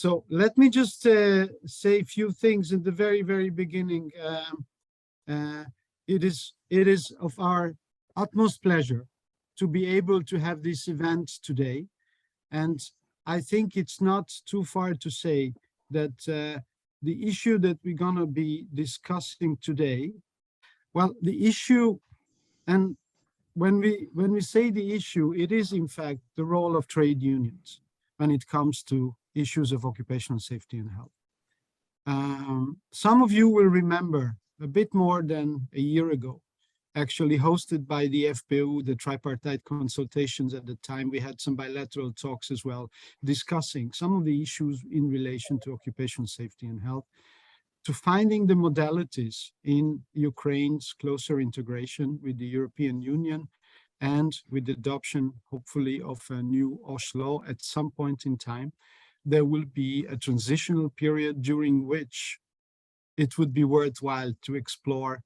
So let me just say a few things in the very, very beginning. It is of our utmost pleasure to be able to have this event today. And I think it's not too far to say that the issue that we're going to be discussing today, well, the issue, and when we say the issue, it is in fact the role of trade unions when it comes to issues of occupational safety and health. Some of you will remember a bit more than a year ago, actually hosted by the FPU, the tripartite consultations at the time. We had some bilateral talks as well, discussing some of the issues in relation to occupational safety and health, to finding the modalities in Ukraine's closer integration with the European Union and with the adoption, hopefully, of a new OSH law at some point in time. There will be a transitional period during which it would be worthwhile to explore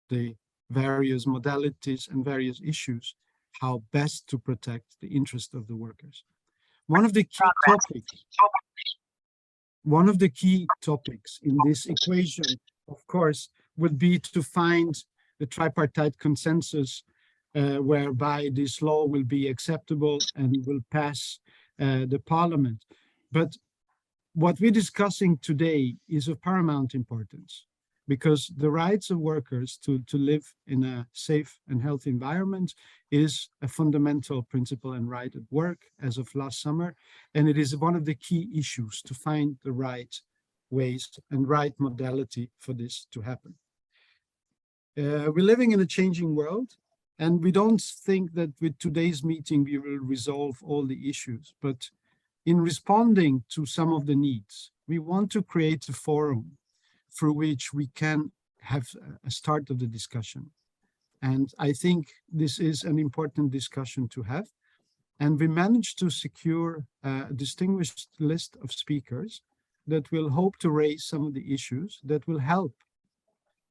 the various modalities and various issues, how best to protect the interest of the workers. One of the key topics in this equation, of course, would be to find the tripartite consensus whereby this law will be acceptable and will pass the parliament. But what we're discussing today is of paramount importance, because the rights of workers to live in a safe and healthy environment is a fundamental principle and right at work as of last summer. And it is one of the key issues to find the right ways and right modality for this to happen. We're living in a changing world, and we don't think that with today's meeting we will resolve all the issues, but in responding to some of the needs, we want to create a forum through which we can have a start of the discussion. And I think this is an important discussion to have. And we managed to secure a distinguished list of speakers that will hope to raise some of the issues that will help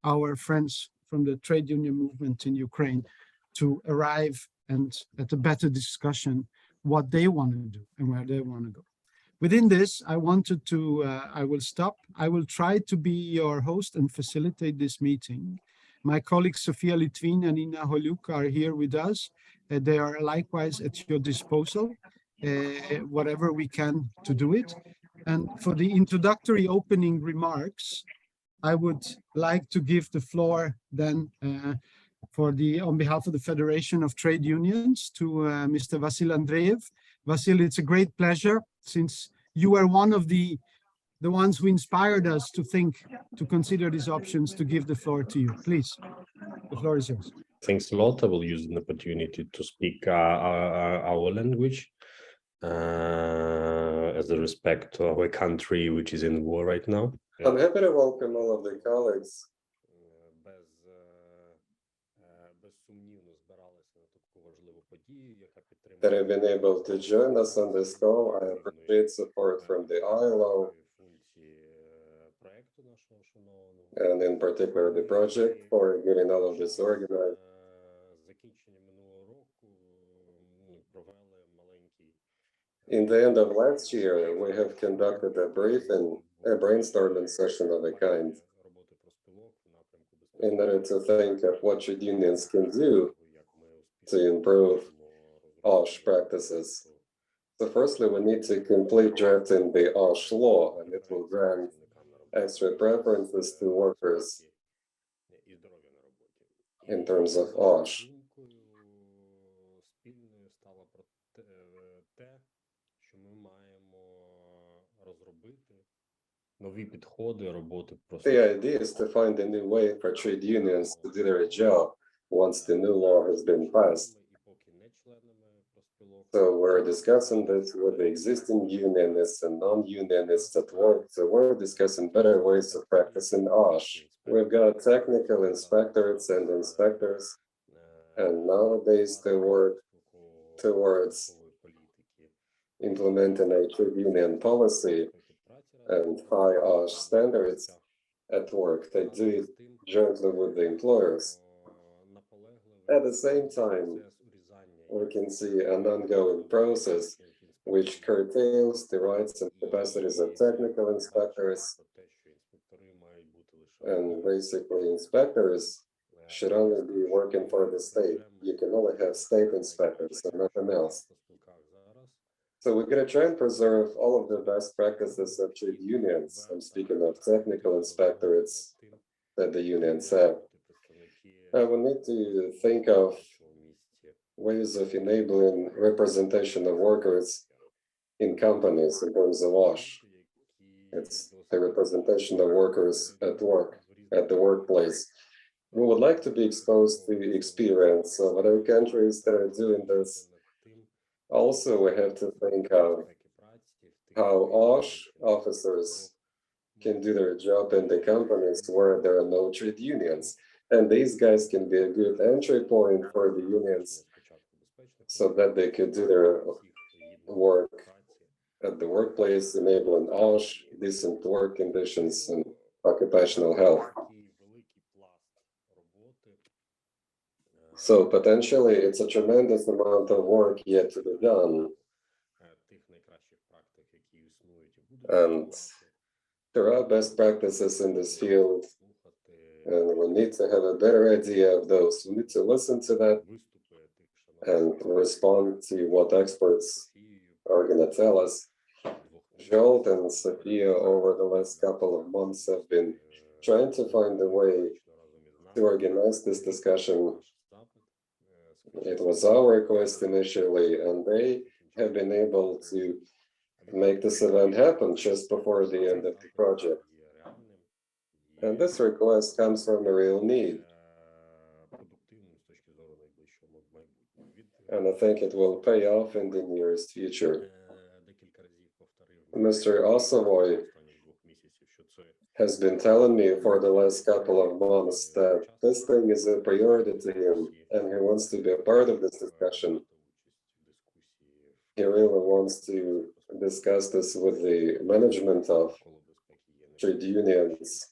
our friends from the trade union movement in Ukraine to arrive and at a better discussion what they want to do and where they want to go. Within this, I wanted to, I will stop. I will try to be your host and facilitate this meeting. My colleagues Sofia Litvin and Ina Holuk are here with us. They are likewise at your disposal, whatever we can to do it. And for the introductory opening remarks, I would like to give the floor then on behalf of the Federation of Trade Unions to Mr. Vasil Andreev. Vasil, it's a great pleasure, since you were one of the ones who inspired us to think, to consider these options, to give the floor to you. Please, the floor is yours. Thanks a lot. I will use an opportunity to speak our language as a respect to our country, which is in war right now. I'm happy to welcome all of the colleagues. That have been able to join us on this call. I appreciate support from the ILO and in particular the project for getting all of this organized. In the end of last year, we have conducted a brainstorming session of a kind in order to think of what trade unions can do to improve OSH practices. So firstly, we need to complete drafting the OSH law, and it will grant extra preferences to workers in terms of OSH. The idea is to find a new way for trade unions to do their job once the new law has been passed. So we're discussing this with the existing unionists and non-unionists at work. So we're discussing better ways of practicing OSH. We've got technical inspectors and inspectors, and nowadays they work towards implementing a trade union policy and high OSH standards at work. They do it jointly with the employers. At the same time, we can see an ongoing process which curtails the rights and capacities of technical inspectors. And basically, inspectors should only be working for the state. You can only have state inspectors and nothing else. So we're going to try and preserve all of the best practices of trade unions. I'm speaking of technical inspectorates that the unions have. We need to think of ways of enabling representation of workers in companies in terms of OSH. It's the representation of workers at work, at the workplace. We would like to be exposed to the experience of other countries that are doing this. Also, we have to think of how OSH officers can do their job in the companies where there are no trade unions. And these guys can be a good entry point for the unions so that they could do their work at the workplace, enabling OSH, decent work conditions, and occupational health. So potentially it's a tremendous amount of work yet to be done. And there are best practices in this field, and we need to have a better idea of those. We need to listen to that and respond to what experts are going to tell us. Jolt and Sophia over the last couple of months have been trying to find a way to organize this discussion. It was our request initially, and they have been able to make this event happen just before the end of the project. And this request comes from a real need. And I think it will pay off in the nearest future. Mr. Osovoy has been telling me for the last couple of months that this thing is a priority to him, and he wants to be a part of this discussion. He really wants to discuss this with the management of trade unions.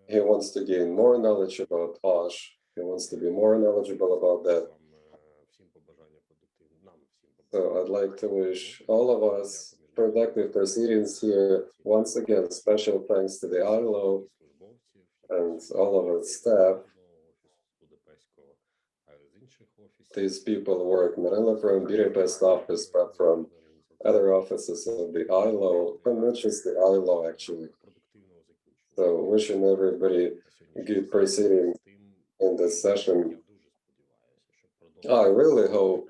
He wants to gain more knowledge about OSH. He wants to be more knowledgeable about that. So I'd like to wish all of us productive proceedings here. Once again, special thanks to the ILO and all of its staff. These people work not only from Budapest office, but from other offices of the ILO, and not just the ILO actually. So wishing everybody a good proceeding in this session. I really hope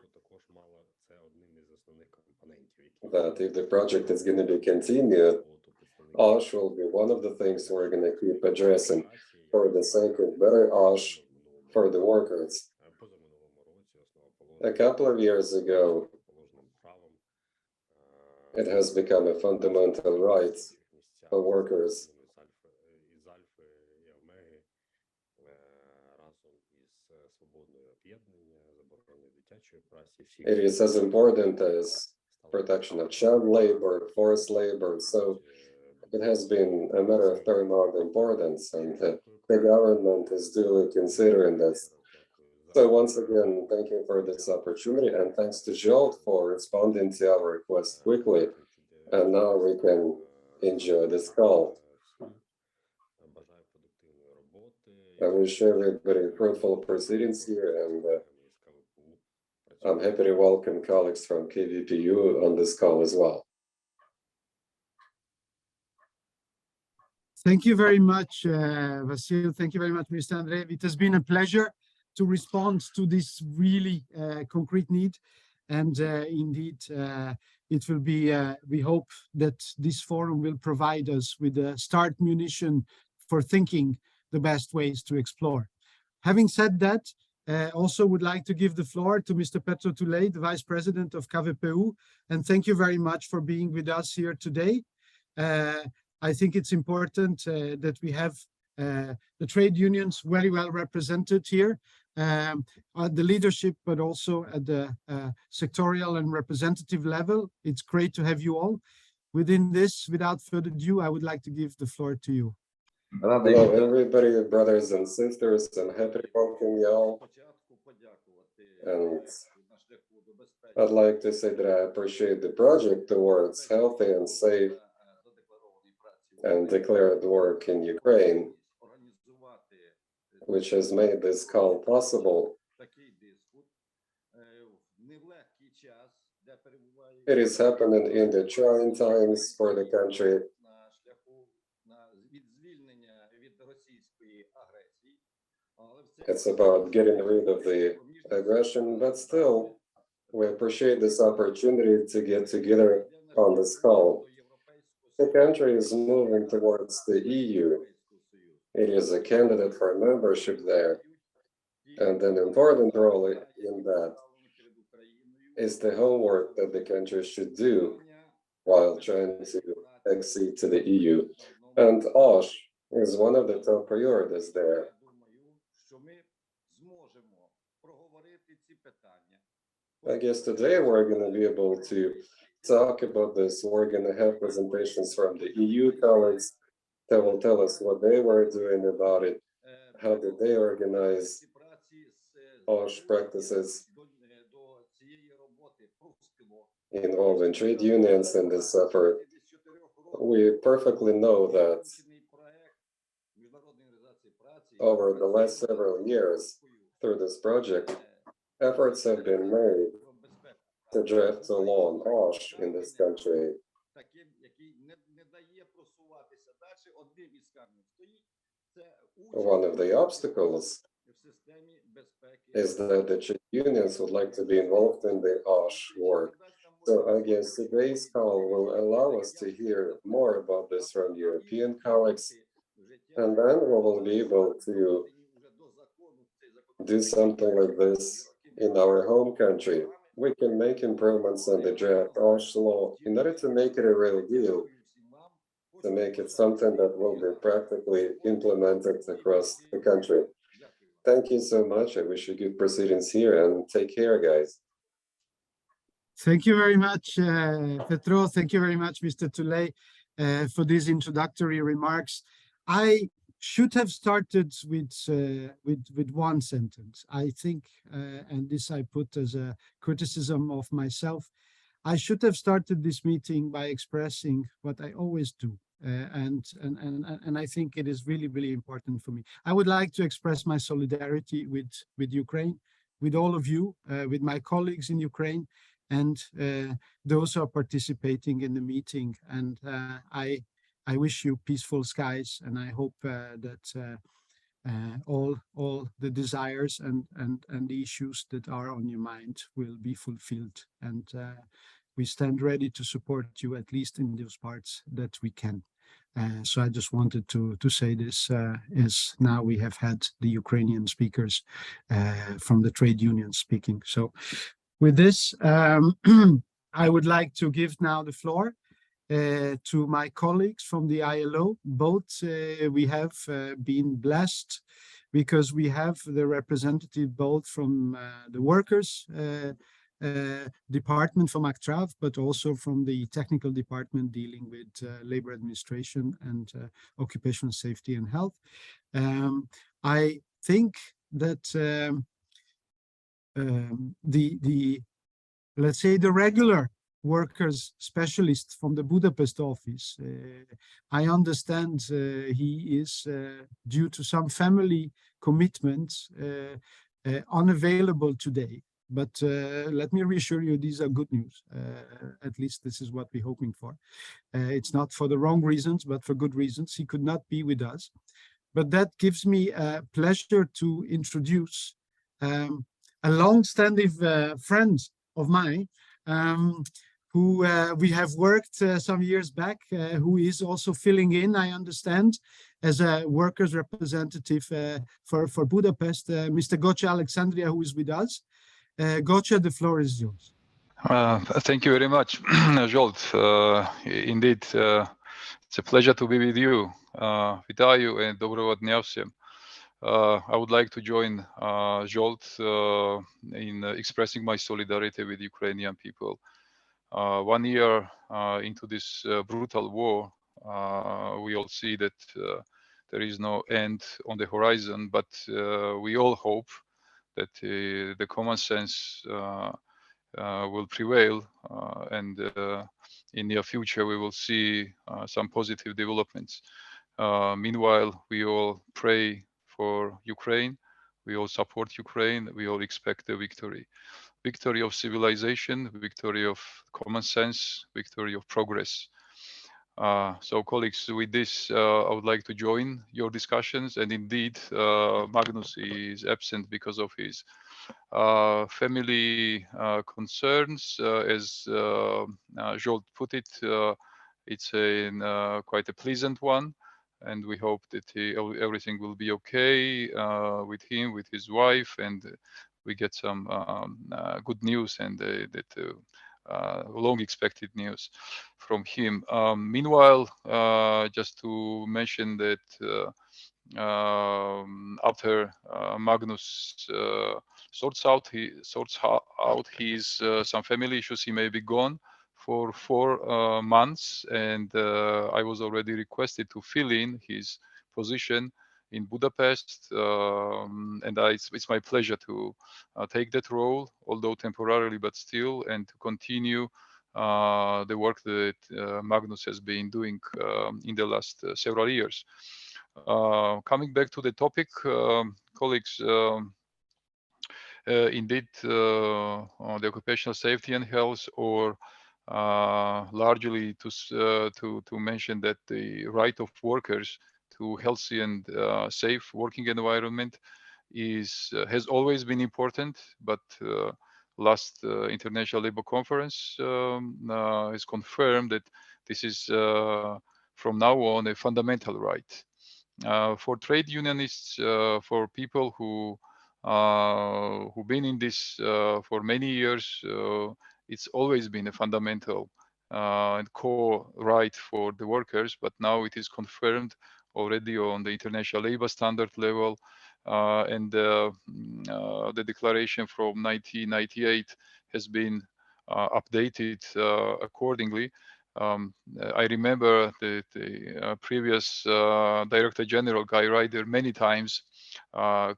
that if the project is going to be continued, OSH will be one of the things we're going to keep addressing for the sake of better OSH for the workers. A couple of years ago, it has become a fundamental right for workers. It is as important as protection of child labor, forced labor, so it has been a matter of paramount importance, and the government is duly considering this. So once again, thank you for this opportunity, and thanks to Jolt for responding to our request quickly. And now we can enjoy this call. I wish everybody fruitful proceedings here, and I'm happy to welcome colleagues from KVPU on this call as well. Thank you very much, Vasil. Thank you very much, Mr. Andreev. It has been a pleasure to respond to this really concrete need. And indeed, it will be, we hope that this forum will provide us with a start munition for thinking the best ways to explore. Having said that, also would like to give the floor to Mr. Petro Tulei, the Vice President of KVPU, and thank you very much for being with us here today. I think it's important that we have the trade unions very well represented here, at the leadership, but also at the sectorial and representative level. It's great to have you all. Within this, without further ado, I would like to give the floor to you. Hello, everybody, brothers and sisters. I'm happy to welcome you all. And I'd like to say that I appreciate the project towards healthy and safe and declared work in Ukraine, which has made this call possible. It is happening in the trying times for the country. It's about getting rid of the aggression, but still, we appreciate this opportunity to get together on this call. The country is moving towards the EU. It is a candidate for membership there, and an important role in that is the homework that the country should do while trying to accede to the EU. And OSH is one of the top priorities there. I guess today we're going to be able to talk about this. We're going to have presentations from the EU colleagues that will tell us what they were doing about it, how did they organize OSH practices involving trade unions in this effort. We perfectly know that over the last several years, through this project, efforts have been made to draft a law on OSH in this country. One of the obstacles is that the trade unions would like to be involved in the OSH work. So I guess today's call will allow us to hear more about this from European colleagues, and then we will be able to do something like this in our home country. We can make improvements on the draft OSH law in order to make it a real deal, to make it something that will be practically implemented across the country. Thank you so much. I wish you good proceedings here, and take care, guys. Thank you very much, Petro. Thank you very much, Mr. Tuley, for these introductory remarks. I should have started with one sentence. I think, and this I put as a criticism of myself, I should have started this meeting by expressing what I always do. And I think it is really, really important for me. I would like to express my solidarity with Ukraine, with all of you, with my colleagues in Ukraine, and those who are participating in the meeting. And I wish you peaceful skies, and I hope that all the desires and the issues that are on your mind will be fulfilled. And we stand ready to support you, at least in those parts that we can. So I just wanted to say this, as now we have had the Ukrainian speakers from the trade union speaking. So with this, I would like to give now the floor to my colleagues from the ILO. Both we have been blessed because we have the representative both from the workers department from Aktrav, but also from the technical department dealing with labor administration and occupational safety and health. I think that let's say the regular workers specialist from the Budapest office, I understand he is due to some family commitments unavailable today. But let me reassure you, these are good news. At least this is what we're hoping for. It's not for the wrong reasons, but for good reasons. He could not be with us. But that gives me a pleasure to introduce a long-standing friend of mine, who we have worked some years back, who is also filling in, I understand, as a workers' representative for Budapest, Mr. Goce Alexandria, who is with us. Goce, the floor is yours. Thank you very much, Zsolt. Indeed, it's a pleasure to be with you. Вітаю and доброго дня всім. I would like to join Zsolt in expressing my solidarity with Ukrainian people. 1 year into this brutal war, we all see that there is no end on the horizon, but we all hope that the common sense will prevail, and in near future we will see some positive developments. Meanwhile, we all pray for Ukraine. We all support Ukraine. We all expect a victory. Victory of civilization, victory of common sense, victory of progress. So colleagues, with this, I would like to join your discussions. And indeed, Magnus is absent because of his family concerns. As Zsolt put it, it's quite a pleasant one. And we hope that everything will be okay with him, with his wife, and we get some good news and that long expected news from him. Meanwhile, just to mention that after Magnus sorts out his some family issues, he may be gone for 4 months, and I was already requested to fill in his position in Budapest, and it's my pleasure to take that role, although temporarily, but still, and to continue the work that Magnus has been doing in the last several years. Coming back to the topic, colleagues, indeed, the occupational safety and health, or largely to mention that the right of workers to healthy and safe working environment has always been important, but last International Labour Conference has confirmed that this is from now on a fundamental right. For trade unionists, for people who've been in this for many years, it's always been a fundamental and core right for the workers, but now it is confirmed already on the international labor standard level, and the declaration from 1998 has been updated accordingly. I remember the previous Director General Guy Ryder many times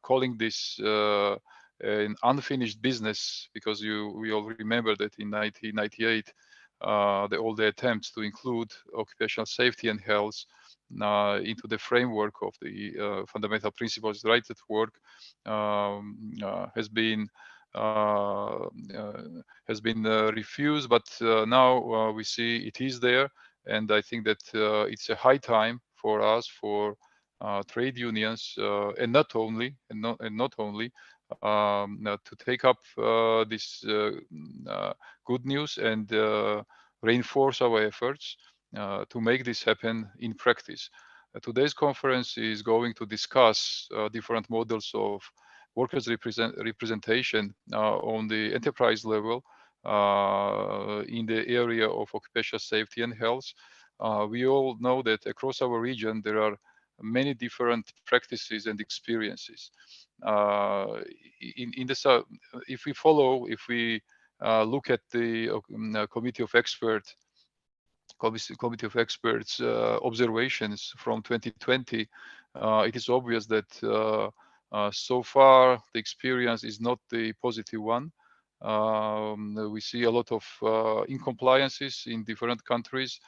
calling this an unfinished business, because we all remember that in 1998 all the attempts to include occupational safety and health into the framework of the fundamental principles right at work has been refused, but now we see it is there, and I think that it's a high time for us, for trade unions, and not only to take up this good news and reinforce our efforts to make this happen in practice. Today's conference is going to discuss different models of workers' representation on the enterprise level in the area of occupational safety and health. We all know that across our region there are many different practices and experiences. If we look at the committee of experts observations from 2020, it is obvious that so far the experience is not the positive one. We see a lot of incompliances in different countries,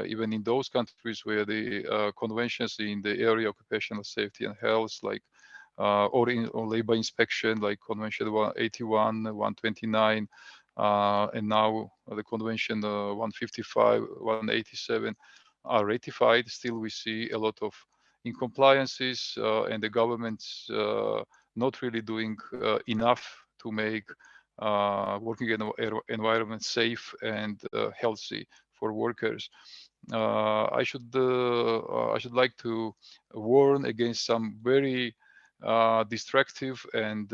even in those countries where the conventions in the area of occupational safety and health, like or labor inspection, like Convention 181, 129, and now the Convention 155, 187 are ratified. Still, we see a lot of incompliances, and the government's not really doing enough to make working environment safe and healthy for workers. I should like to warn against some very destructive and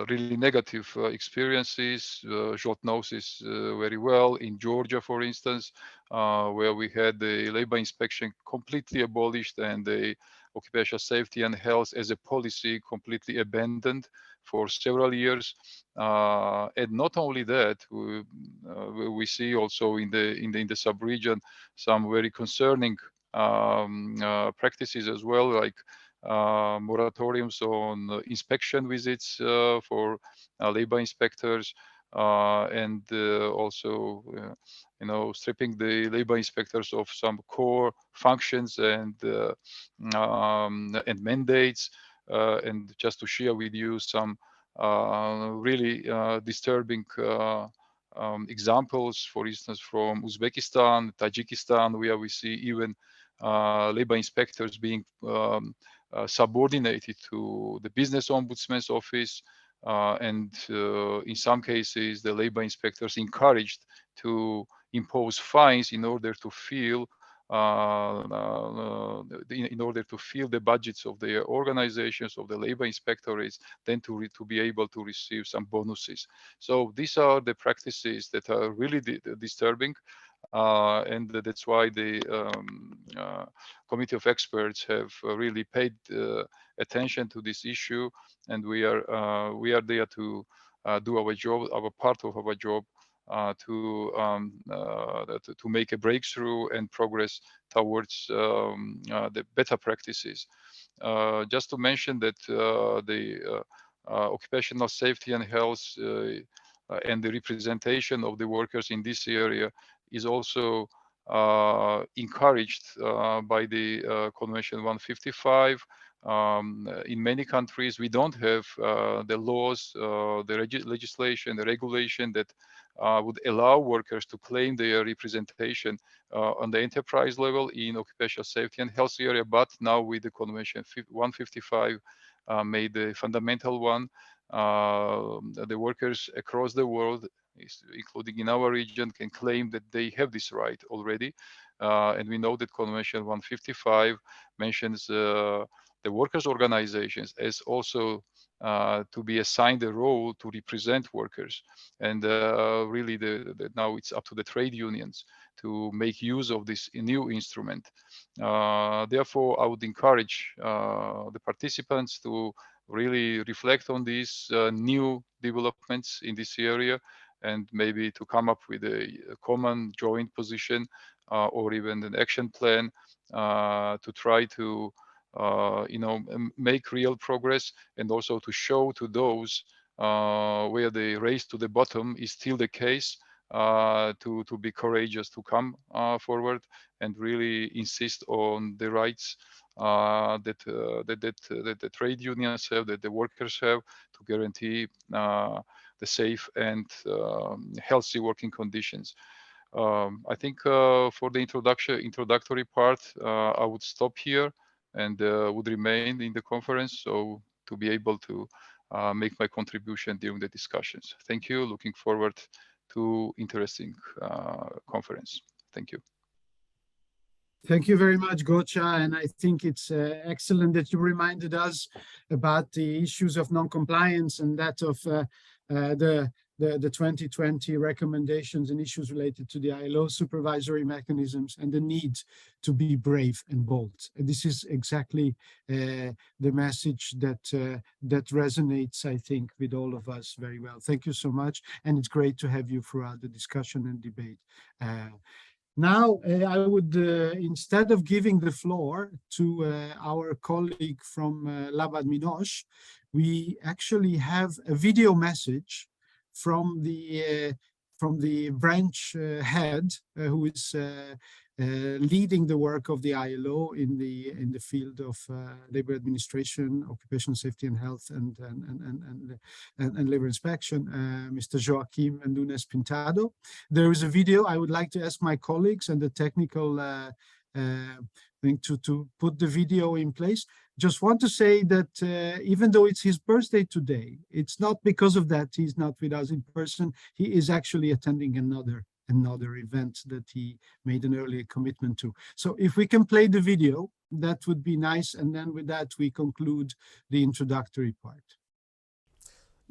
really negative experiences. Zsolt knows this very well. In Georgia, for instance, where we had the labor inspection completely abolished and the occupational safety and health as a policy completely abandoned for several years. And not only that, we see also in the sub-region some very concerning practices as well, like moratoriums on inspection visits for labor inspectors, and also stripping the labor inspectors of some core functions and mandates. And just to share with you some really disturbing examples, for instance, from Uzbekistan, Tajikistan, where we see even labor inspectors being subordinated to the business ombudsman's office, and in some cases the labor inspectors encouraged to impose fines in order to fill the budgets of their organizations, of the labor inspectorates, then to be able to receive some bonuses. So these are the practices that are really disturbing, and that's why the committee of experts have really paid attention to this issue, and we are there to do our job, our part of our job, to make a breakthrough and progress towards the better practices. Just to mention that the occupational safety and health and the representation of the workers in this area is also encouraged by the Convention 155. In many countries, we don't have the laws, the legislation, the regulation that would allow workers to claim their representation on the enterprise level in occupational safety and health area. But now with the Convention 155 made the fundamental one, the workers across the world, including in our region, can claim that they have this right already. And we know that Convention 155 mentions the workers' organizations as also to be assigned a role to represent workers. And really, now it's up to the trade unions to make use of this new instrument. Therefore, I would encourage the participants to really reflect on these new developments in this area, and maybe to come up with a common joint position or even an action plan to try to make real progress, and also to show to those where the race to the bottom is still the case, to be courageous, to come forward and really insist on the rights that the trade unions have, that the workers have, to guarantee the safe and healthy working conditions. I think for the introductory part, I would stop here and would remain in the conference, so to be able to make my contribution during the discussions. Thank you. Looking forward to interesting conference. Thank you. Thank you very much, Gocha. And I think it's excellent that you reminded us about the issues of non-compliance and that of the 2020 recommendations and issues related to the ILO supervisory mechanisms and the need to be brave and bold. And this is exactly the message that that resonates, I think, with all of us very well. Thank you so much. And it's great to have you throughout the discussion and debate. Now, I would, instead of giving the floor to our colleague from Labad Minosh, we actually have a video message from the branch head who is leading the work of the ILO in the field of labor administration, occupational safety and health, and labor inspection, Mr. Joaquim Nunes Pintado. There is a video. I would like to ask my colleagues and the technical thing to put the video in place. Just want to say that even though it's his birthday today, it's not because of that he's not with us in person. He is actually attending another event that he made an earlier commitment to. So if we can play the video, that would be nice. And then with that, we conclude the introductory part.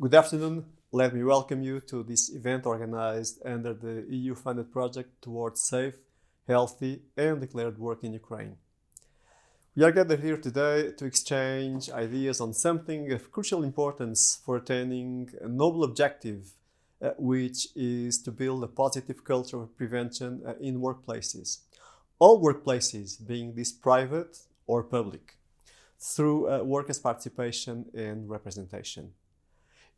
Good afternoon. Let me welcome you to this event organized under the EU-funded project towards safe, healthy, and declared work in Ukraine. We are gathered here today to exchange ideas on something of crucial importance for attaining a noble objective, which is to build a positive culture of prevention in workplaces. All workplaces, being these private or public. through workers' participation and representation.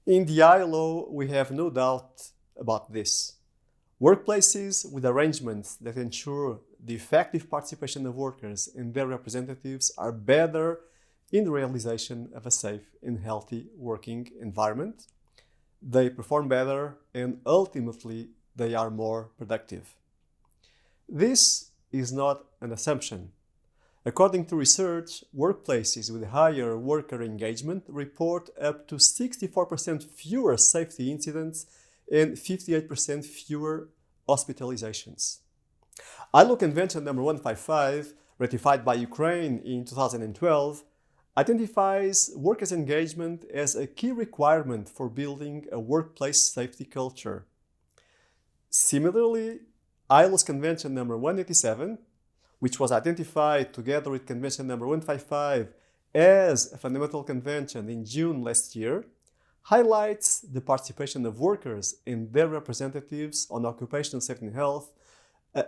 In the ILO, we have no doubt about this. Workplaces with arrangements that ensure the effective participation of workers and their representatives are better in the realization of a safe and healthy working environment. They perform better and ultimately they are more productive. This is not an assumption. According to research, workplaces with higher worker engagement report up to 64% fewer safety incidents and 58% fewer hospitalizations. ILO Convention number 155, ratified by Ukraine in 2012, identifies workers' engagement as a key requirement for building a workplace safety culture. Similarly, ILO's Convention number 187, which was identified together with Convention number 155 as a fundamental convention in June last year, highlights the participation of workers and their representatives on occupational safety and health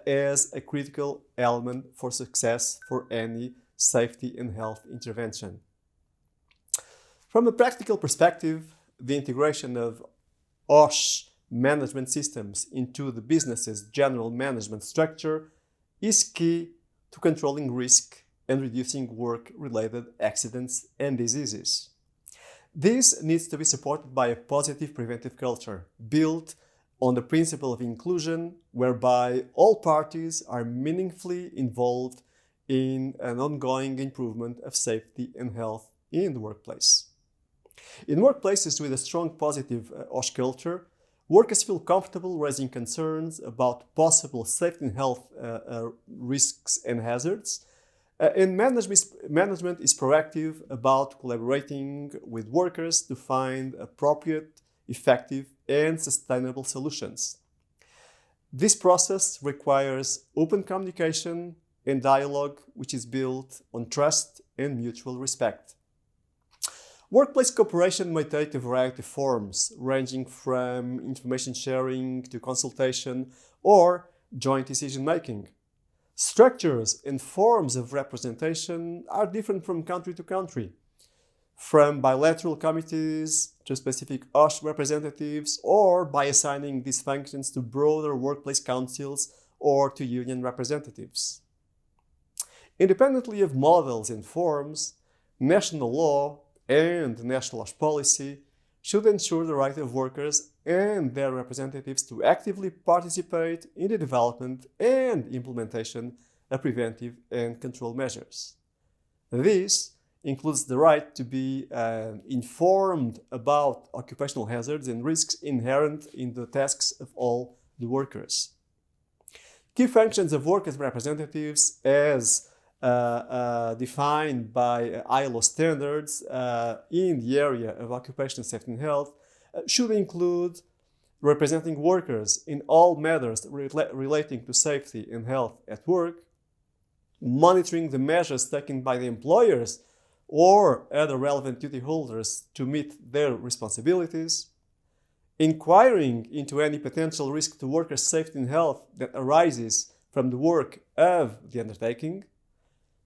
as a critical element for success for any safety and health intervention. From a practical perspective, the integration of OSH management systems into the business's general management structure is key to controlling risk and reducing work-related accidents and diseases. This needs to be supported by a positive preventive culture built on the principle of inclusion, whereby all parties are meaningfully involved in an ongoing improvement of safety and health in the workplace. In workplaces with a strong positive OSH culture, workers feel comfortable raising concerns about possible safety and health risks and hazards, and management is proactive about collaborating with workers to find appropriate, effective, and sustainable solutions. This process requires open communication and dialogue, which is built on trust and mutual respect. Workplace cooperation may take a variety of forms, ranging from information sharing to consultation or joint decision-making. Structures and forms of representation are different from country to country, from bilateral committees to specific OSH representatives, or by assigning these functions to broader workplace councils or to union representatives. Independently of models and forms, national law and national OSH policy should ensure the right of workers and their representatives to actively participate in the development and implementation of preventive and control measures. This includes the right to be informed about occupational hazards and risks inherent in the tasks of all the workers. Key functions of workers' representatives as defined by ILO standards in the area of occupational safety and health should include representing workers in all matters relating to safety and health at work, monitoring the measures taken by the employers or other relevant duty holders to meet their responsibilities, inquiring into any potential risk to workers' safety and health that arises from the work of the undertaking,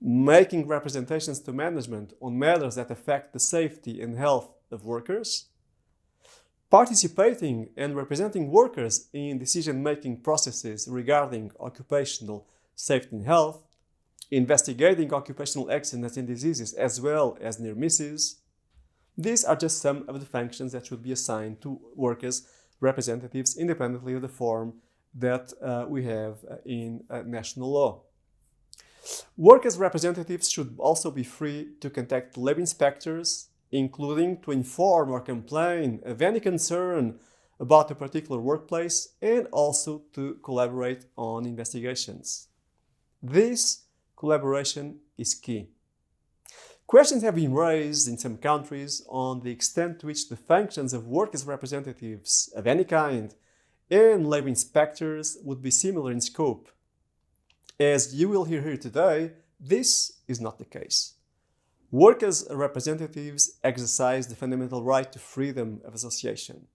making representations to management on matters that affect the safety and health of workers, participating and representing workers in decision-making processes regarding occupational safety and health, investigating occupational accidents and diseases as well as near misses. These are just some of the functions that should be assigned to workers' representatives independently of the form that we have in national law. Workers' representatives should also be free to contact labor inspectors, including to inform or complain of any concern about a particular workplace and also to collaborate on investigations. This collaboration is key. Questions have been raised in some countries on the extent to which the functions of workers' representatives of any kind and labor inspectors would be similar in scope. As you will hear here today, this is not the case. Workers' representatives exercise the fundamental right to freedom of association.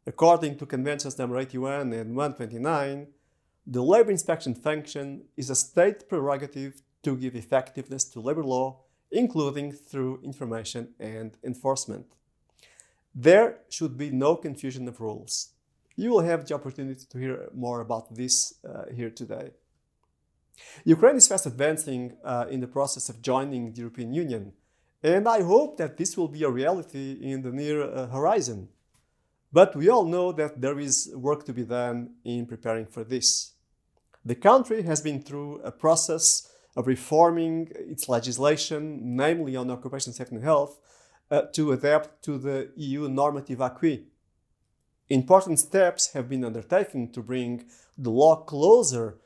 According to Conventions number 81 and 129, the labor inspection function is a state prerogative to give effectiveness to labor law including through information and enforcement. There should be no confusion of rules. You will have the opportunity to hear more about this here today. Ukraine is fast advancing in the process of joining the European Union, and I hope that this will be a reality in the near horizon. But we all know that there is work to be done in preparing for this. The country has been through a process of reforming its legislation, namely on occupational safety and health, to adapt to the EU normative acquis. Important steps have been undertaken to bring the law closer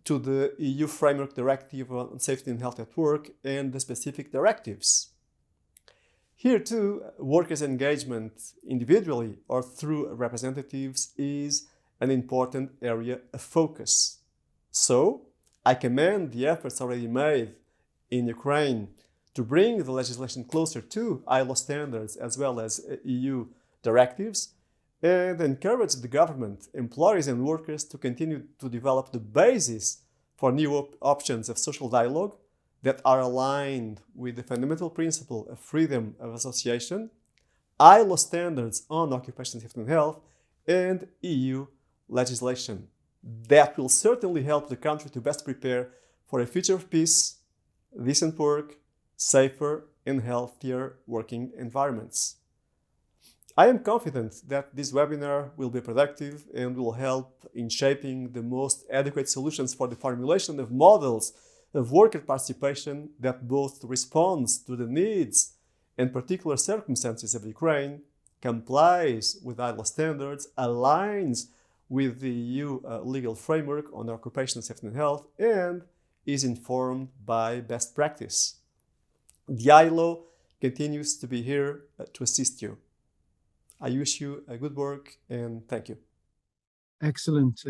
to the EU Framework Directive on Safety and Health at Work and the specific directives. Here too, workers' engagement individually or through representatives is an important area of focus. So, I commend the efforts already made in Ukraine to bring the legislation closer to ILO standards as well as EU directives, and encourage the government, employers and workers to continue to develop the basis for new options of social dialogue that are aligned with the fundamental principle of freedom of association, ILO standards on occupational safety and health, and EU legislation. That will certainly help the country to best prepare for a future of peace, decent work, safer and healthier working environments. I am confident that this webinar will be productive and will help in shaping the most adequate solutions for the formulation of models of worker participation that both responds to the needs and particular circumstances of Ukraine, complies with ILO standards, aligns with the EU legal framework on occupational safety and health, and is informed by best practice. The ILO continues to be here to assist you. I wish you a good work and thank you. Excellent.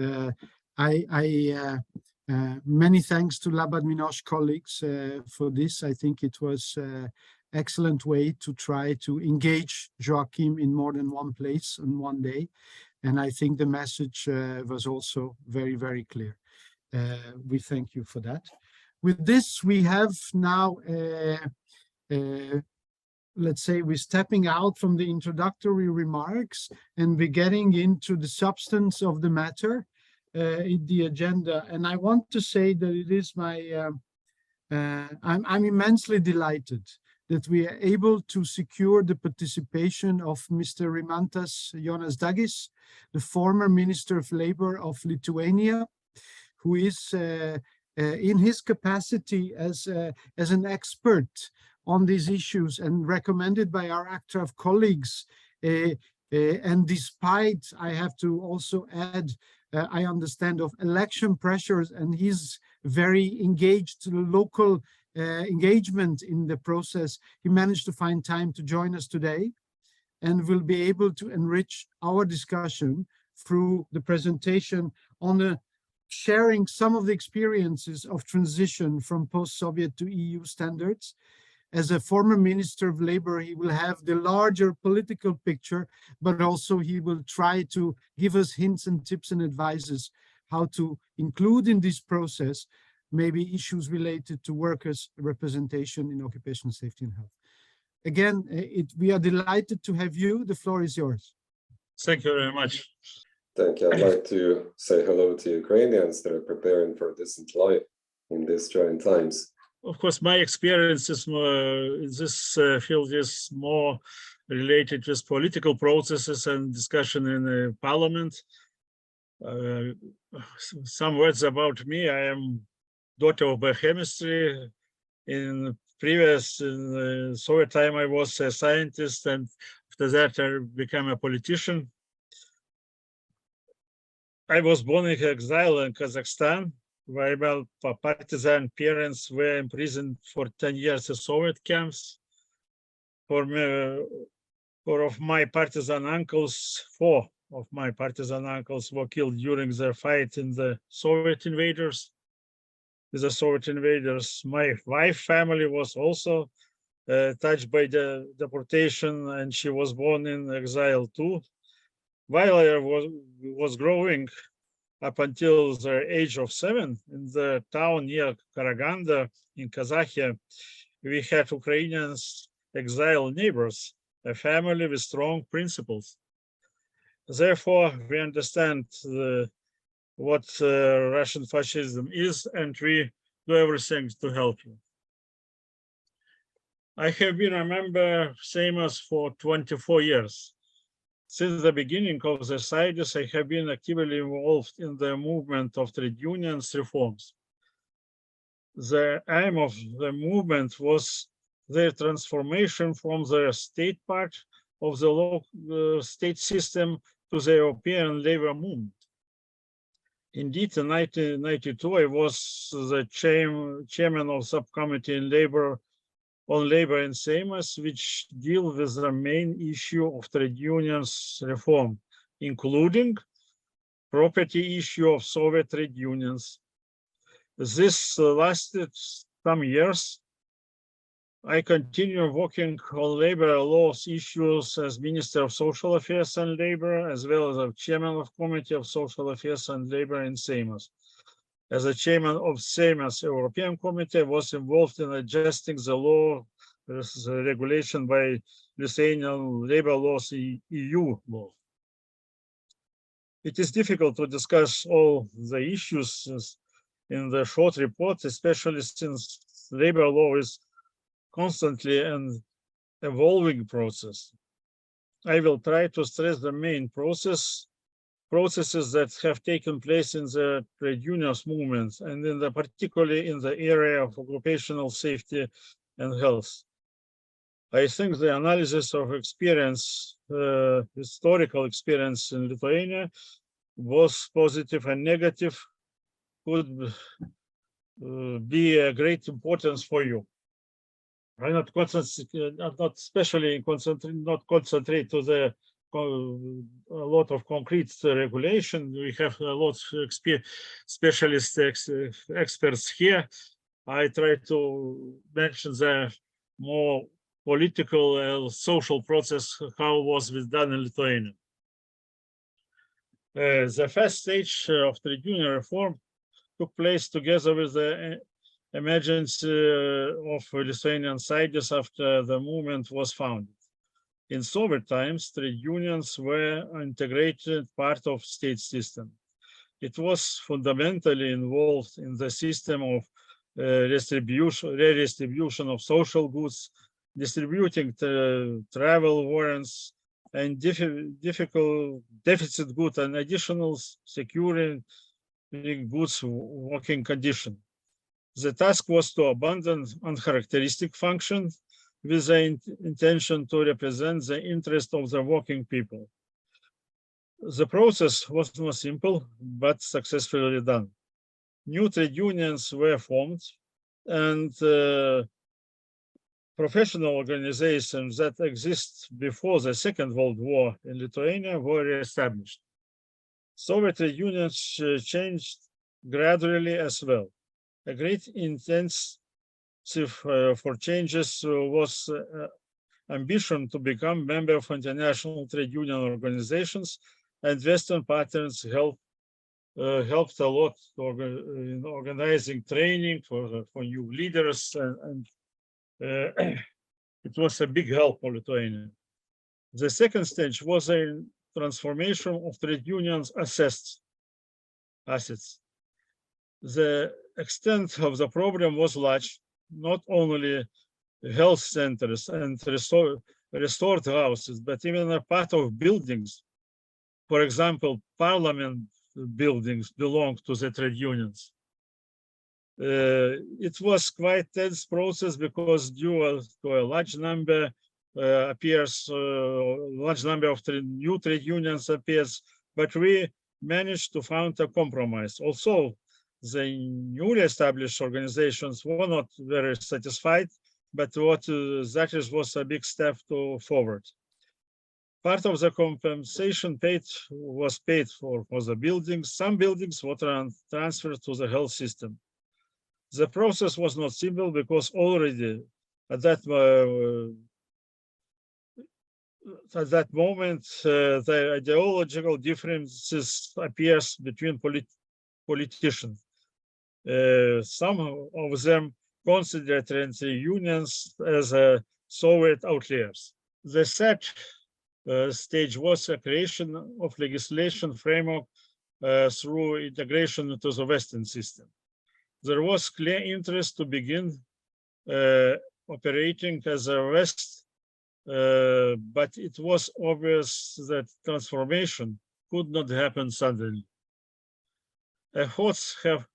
Many thanks to Labad Minosh colleagues for this. I think it was an excellent way to try to engage Joachim in more than one place on one day. And I think the message was also very, very clear. We thank you for that. With this, we have now let's say we're stepping out from the introductory remarks and we're getting into the substance of the matter in the agenda. And I want to say that it is my, I'm immensely delighted that we are able to secure the participation of Mr. Rimantas Jonasdagis, the former Minister of Labor of Lithuania, who is in his capacity as an expert on these issues and recommended by our actor of colleagues. And despite, I have to also add, I understand of election pressures and his very engaged local engagement in the process, he managed to find time to join us today and will be able to enrich our discussion through the presentation on sharing some of the experiences of transition from post-Soviet to EU standards. As a former Minister of Labor, he will have the larger political picture, but also he will try to give us hints and tips and advices how to include in this process maybe issues related to workers' representation in occupational safety and health. Again, we are delighted to have you. The floor is yours. Thank you very much. Thank you. I'd like to say hello to Ukrainians that are preparing for this employ in these trying times. Of course, my experience is in this field is more related with political processes and discussion in the parliament. Some words about me. I am daughter of biochemistry. In Soviet time, I was a scientist, and after that, I became a politician. I was born in exile in Kazakhstan, where my partisan parents were imprisoned for 10 years in Soviet camps. Four of my partisan uncles were killed during their fight in the Soviet invaders. With the Soviet invaders, my wife's family was also touched by the deportation, and she was born in exile too. While I was growing up until the age of 7 in the town near Karaganda in Kazakhstan, we had Ukrainians exiled neighbors, a family with strong principles. Therefore, we understand what Russian fascism is, and we do everything to help you. I have been a member Seimas for 24 years. Since the beginning of the Sąjūdis, I have been actively involved in the movement of trade unions reforms. The aim of the movement was their transformation from the state part of the state system to the European labor movement. Indeed, in 1992, I was the chairman of subcommittee on labor in Seimas, which deal with the main issue of trade unions reform, including property issue of Soviet trade unions. This lasted some years. I continue working on labor laws issues as Minister of Social Affairs and Labor, as well as a chairman of Committee of Social Affairs and Labor in Seimas. As a chairman of Seimas European Committee, I was involved in adjusting the law regulation by Lithuanian labor laws, EU law. It is difficult to discuss all the issues in the short report, especially since labor law is constantly an evolving process. I will try to stress the main processes that have taken place in the trade unions movement, and particularly in the area of occupational safety and health. I think the analysis of experience, historical experience in Lithuania, both positive and negative, could be a great importance for you. I not concentrate to the a lot of concrete regulation. We have a lot of specialist experts here. I try to mention the more political and social process, how was it done in Lithuania. The first stage of trade union reform took place together with the emergence of Lithuanian Sąjūdis after the movement was founded. In Soviet times, trade unions were an integrated part of state system. It was fundamentally involved in the system of redistribution of social goods, distributing travel warrants, and deficit goods and additional securing goods working condition. The task was to abandon uncharacteristic functions with the intention to represent the interest of the working people. The process was not simple, but successfully done. New trade unions were formed, and professional organizations that exist before the Second World War in Lithuania were established. Soviet trade unions changed gradually as well. A great intensive for changes was ambition to become member of international trade union organizations, and Western patterns helped a lot in organizing training for new leaders, and it was a big help for Lithuania. The second stage was a transformation of trade unions assets. The extent of the problem was large, not only health centers and restored houses, but even a part of buildings. For example, parliament buildings belonged to the trade unions. It was quite a tense process because due to a large number of new trade unions appears, but we managed to find a compromise. Also, the newly established organizations were not very satisfied, but that was a big step forward. Part of the compensation was paid for the buildings. Some buildings were transferred to the health system. The process was not simple because already at that moment, the ideological differences appears between politicians. Some of them considered trade unions as Soviet outliers. The third stage was a creation of legislation framework through integration into the Western system. There was clear interest to begin operating as a West, but it was obvious that transformation could not happen suddenly. Efforts have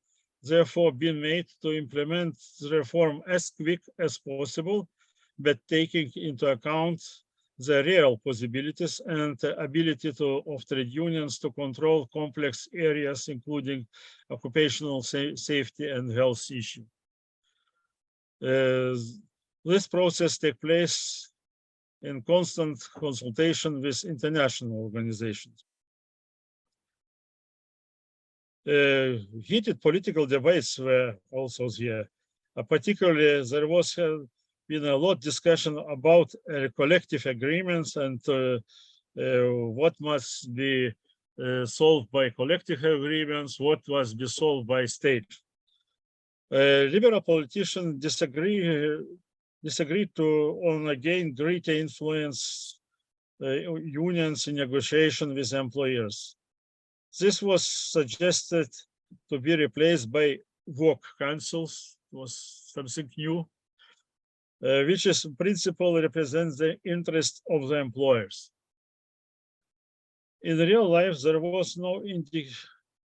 therefore been made to implement the reform as quick as possible, but taking into account the real possibilities and the ability of trade unions to control complex areas, including occupational safety and health issues. This process takes place in constant consultation with international organizations. Heated political debates were also here. Particularly, there was been a lot of discussion about collective agreements and what must be solved by collective agreements, what must be solved by state. Liberal politicians disagreed on again greater influence unions in negotiation with employers. This was suggested to be replaced by work councils. It was something new, which is in principle represents the interest of the employers. In real life, there was no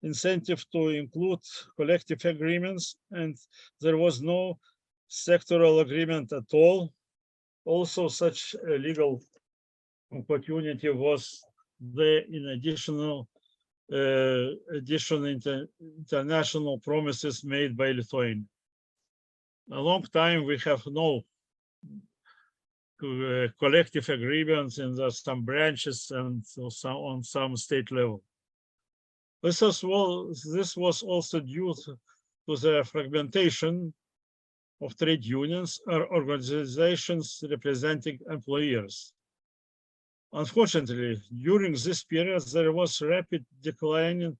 incentive to include collective agreements, and there was no sectoral agreement at all. Also, such a legal opportunity was there in additional international promises made by Lithuania. A long time we have no collective agreements in some branches and on some state level. This was also due to the fragmentation of trade unions or organizations representing employers. Unfortunately, during this period, there was rapid decline in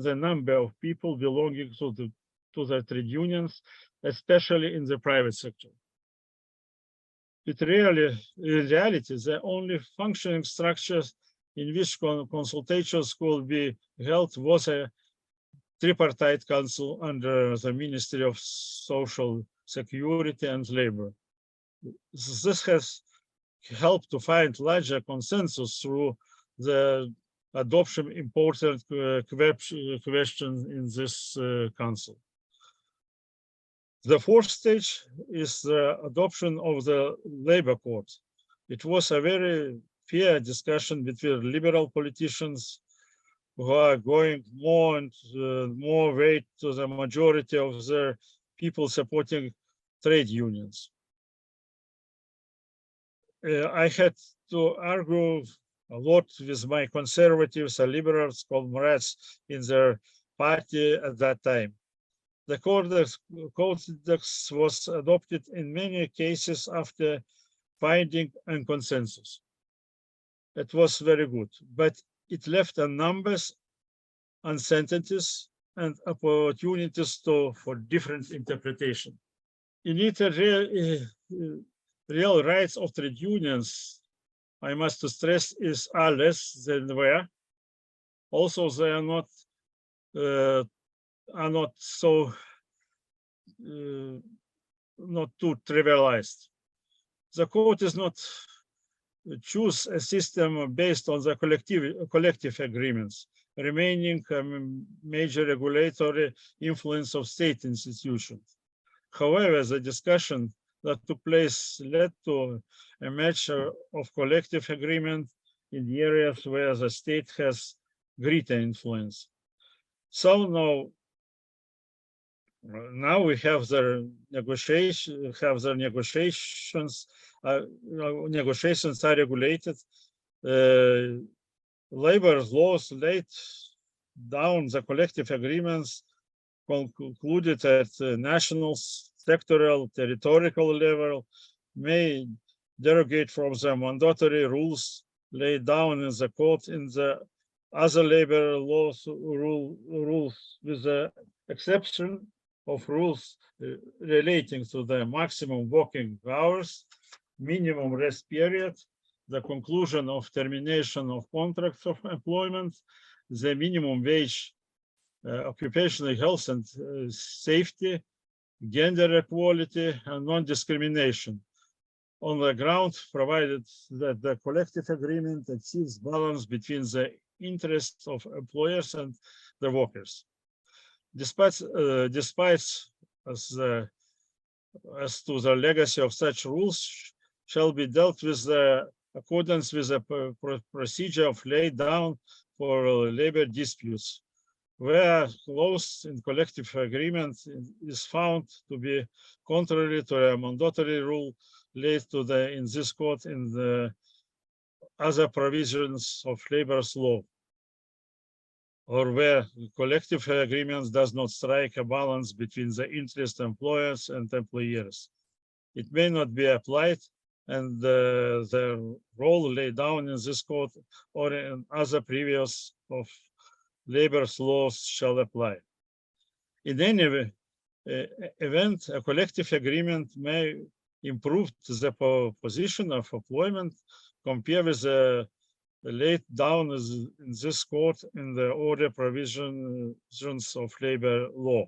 the number of people belonging to the trade unions, especially in the private sector. In reality, the only functioning structures in which consultations could be held was a tripartite council under the Ministry of Social Security and Labor. This has helped to find larger consensus through the adoption important questions in this council. The fourth stage is the adoption of the labor code. It was a very fair discussion between liberal politicians who are going more and more weight to the majority of their people supporting trade unions. I had to argue a lot with my conservatives and liberals comrades in their party at that time. The codex was adopted in many cases after finding a consensus. It was very good, but it left a numbers, uncertainties, and opportunities for different interpretation. In it, real rights of trade unions, I must stress, are less than were. Also, they are not so not too trivialized. The court is not choose a system based on the collective agreements, remaining a major regulatory influence of state institutions. However, the discussion that took place led to a measure of collective agreement in the areas where the state has greater influence. So now we have the negotiations. Negotiations are regulated. Labor laws laid down the collective agreements concluded at national, sectoral, territorial level may derogate from the mandatory rules laid down in the code in the other labor laws rules, with the exception of rules relating to the maximum working hours, minimum rest period, the conclusion of termination of contracts of employment, the minimum wage, occupational health and safety, gender equality, and non-discrimination, on the ground provided that the collective agreement achieves balance between the interests of employers and the workers. Despite as to the legacy of such rules shall be dealt with the accordance with the procedure of laid down for labor disputes, where clause in collective agreement is found to be contrary to a mandatory rule laid to in this code in the other provisions of labor's law, or where collective agreements does not strike a balance between the interest of employers and employers. It may not be applied, and the role laid down in this code or in other previous of labor's laws shall apply. In any event, a collective agreement may improve the position of employment compared with the laid down in this code in the order provisions of labor law.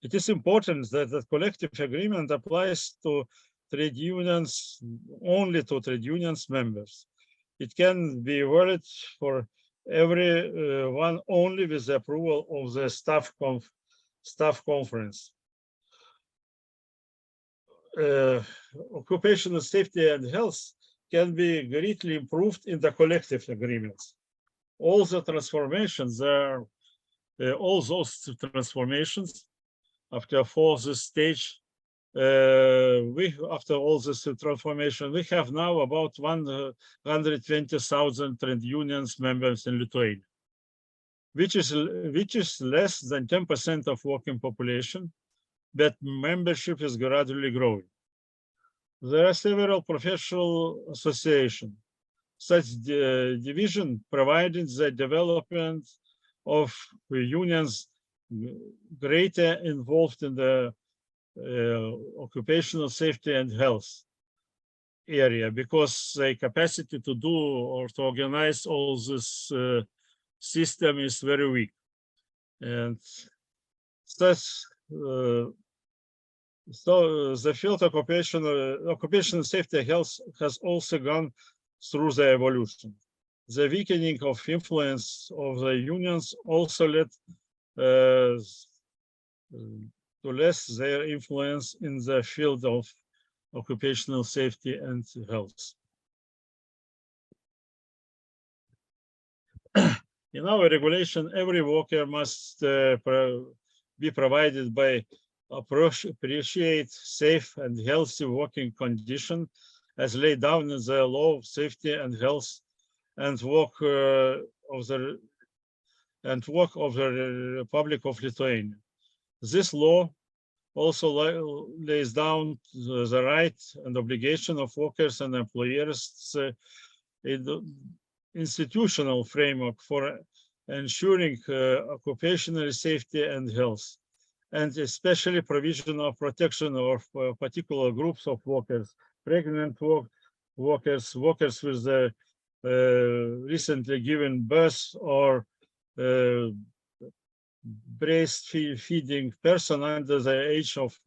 It is important that the collective agreement applies to trade unions, only to trade unions members. It can be valid for everyone only with the approval of the staff conference. Occupational safety and health can be greatly improved in the collective agreements. All those transformations after this stage, after all this transformation, we have now about 120,000 trade unions members in Lithuania, which is less than 10% of working population, but membership is gradually growing. There are several professional associations. Such division providing the development of unions greater involved in the occupational safety and health area, because the capacity to do or to organize all this system is very weak. And thus, so the field of occupational safety and health has also gone through the evolution. The weakening of influence of the unions also led to less their influence in the field of occupational safety and health. In our regulation, every worker must be provided by appreciate safe and healthy working condition as laid down in the law of safety and health and work of the Republic of Lithuania. This law also lays down the right and obligation of workers and employers, institutional framework for ensuring occupational safety and health, and especially provision of protection of particular groups of workers, pregnant workers, workers with the recently given birth, or breastfeeding person under the age of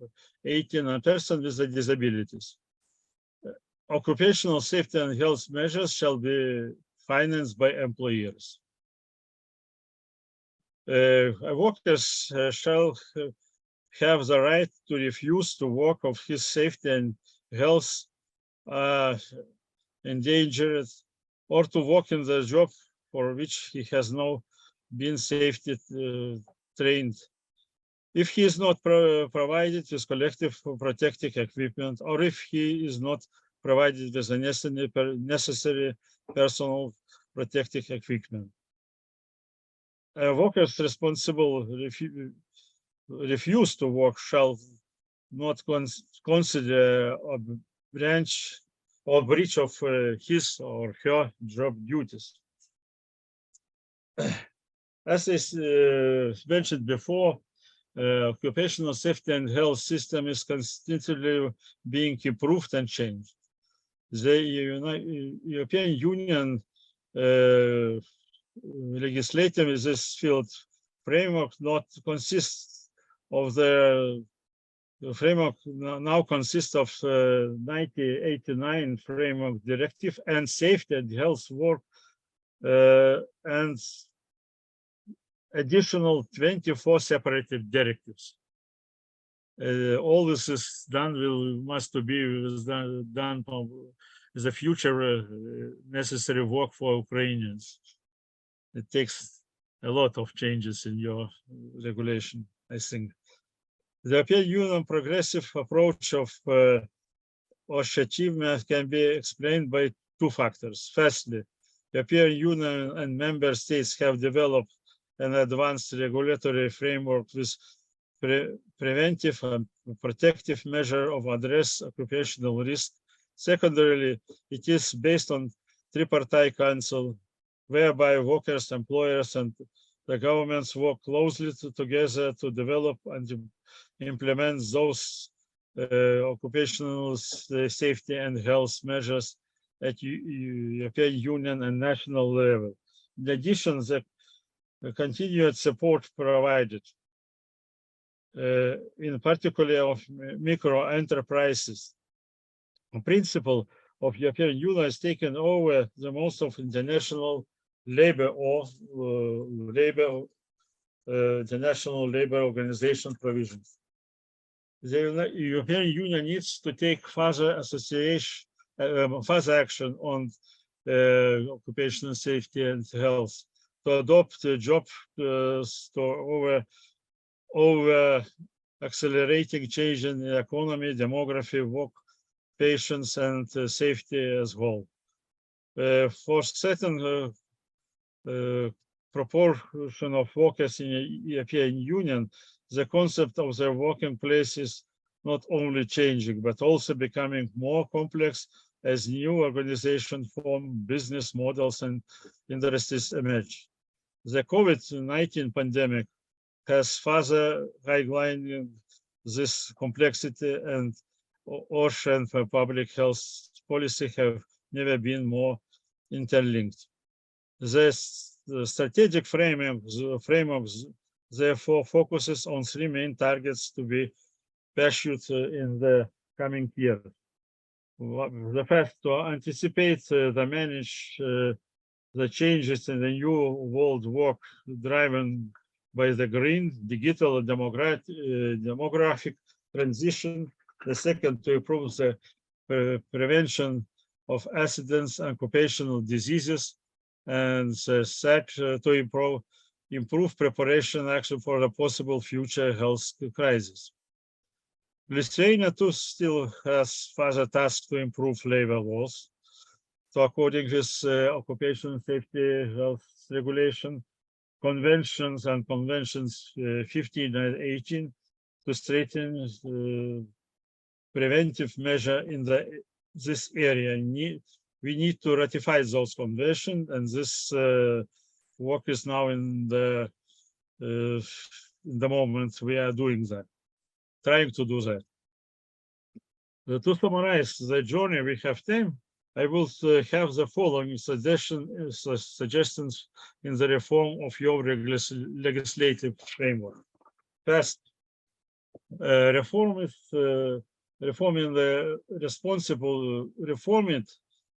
18 and person with the disabilities. Occupational safety and health measures shall be financed by employers. Workers shall have the right to refuse to work if his safety and health endangered, or to work in the job for which he has not been safety trained, if he is not provided with collective protective equipment, or if he is not provided with the necessary personal protective equipment. Workers responsible refuse to work shall not consider a breach of his or her job duties. As is mentioned before, occupational safety and health system is constantly being improved and changed. The European Union legislative in this field framework not consists of the framework now consists of 1989 framework directive and safety and health work and additional 24 separated directives. All this is done must be done as a future necessary work for Ukrainians. It takes a lot of changes in your regulation, I think. The European Union progressive approach of OSH achievement can be explained by two factors. Firstly, the European Union and member states have developed an advanced regulatory framework with preventive and protective measure of address occupational risk. Secondarily, it is based on tripartite council, whereby workers, employers, and the governments work closely together to develop and implement those occupational safety and health measures at European Union and national level. In addition, the continued support provided, in particular of micro enterprises. The principle of European Union has taken over the most of international labor or International Labor Organization provisions. The European Union needs to take further action on occupational safety and health, to adopt job over accelerating change in the economy, demography, work, patients, and safety as well. For certain proportion of workers in the European Union, the concept of their working place is not only changing, but also becoming more complex as new organizations form, business models, and industries emerge. The COVID-19 pandemic has further highlighted this complexity, and OSH and public health policy have never been more interlinked. The strategic framework therefore focuses on three main targets to be pursued in the coming year. The first, to anticipate the manage the changes in the new world work driven by the green, digital, and demographic transition. The second, to improve the prevention of accidents and occupational diseases. And the third, to improve preparation action for the possible future health crisis. Lithuania too still has further tasks to improve labor laws. So according to this occupational safety health regulation, conventions 15 and 18 to strengthen preventive measure in this area. We need to ratify those conventions, and this work is now in the moment we are doing that, trying to do that. To summarize the journey we have taken, I will have the following suggestions in the reform of your legislative framework. First, reform it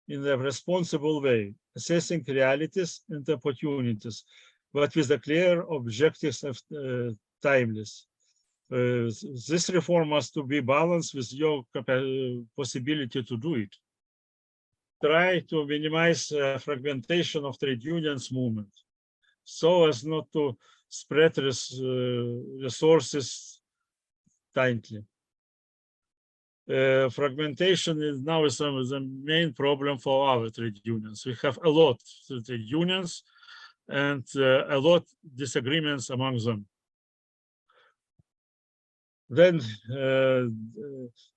in the responsible way, assessing realities and opportunities, but with the clear objectives of timeless. This reform must to be balanced with your possibility to do it. Try to minimize fragmentation of trade unions movement, so as not to spread resources tightly. Fragmentation is now the main problem for our trade unions. We have a lot of trade unions and a lot of disagreements among them. Then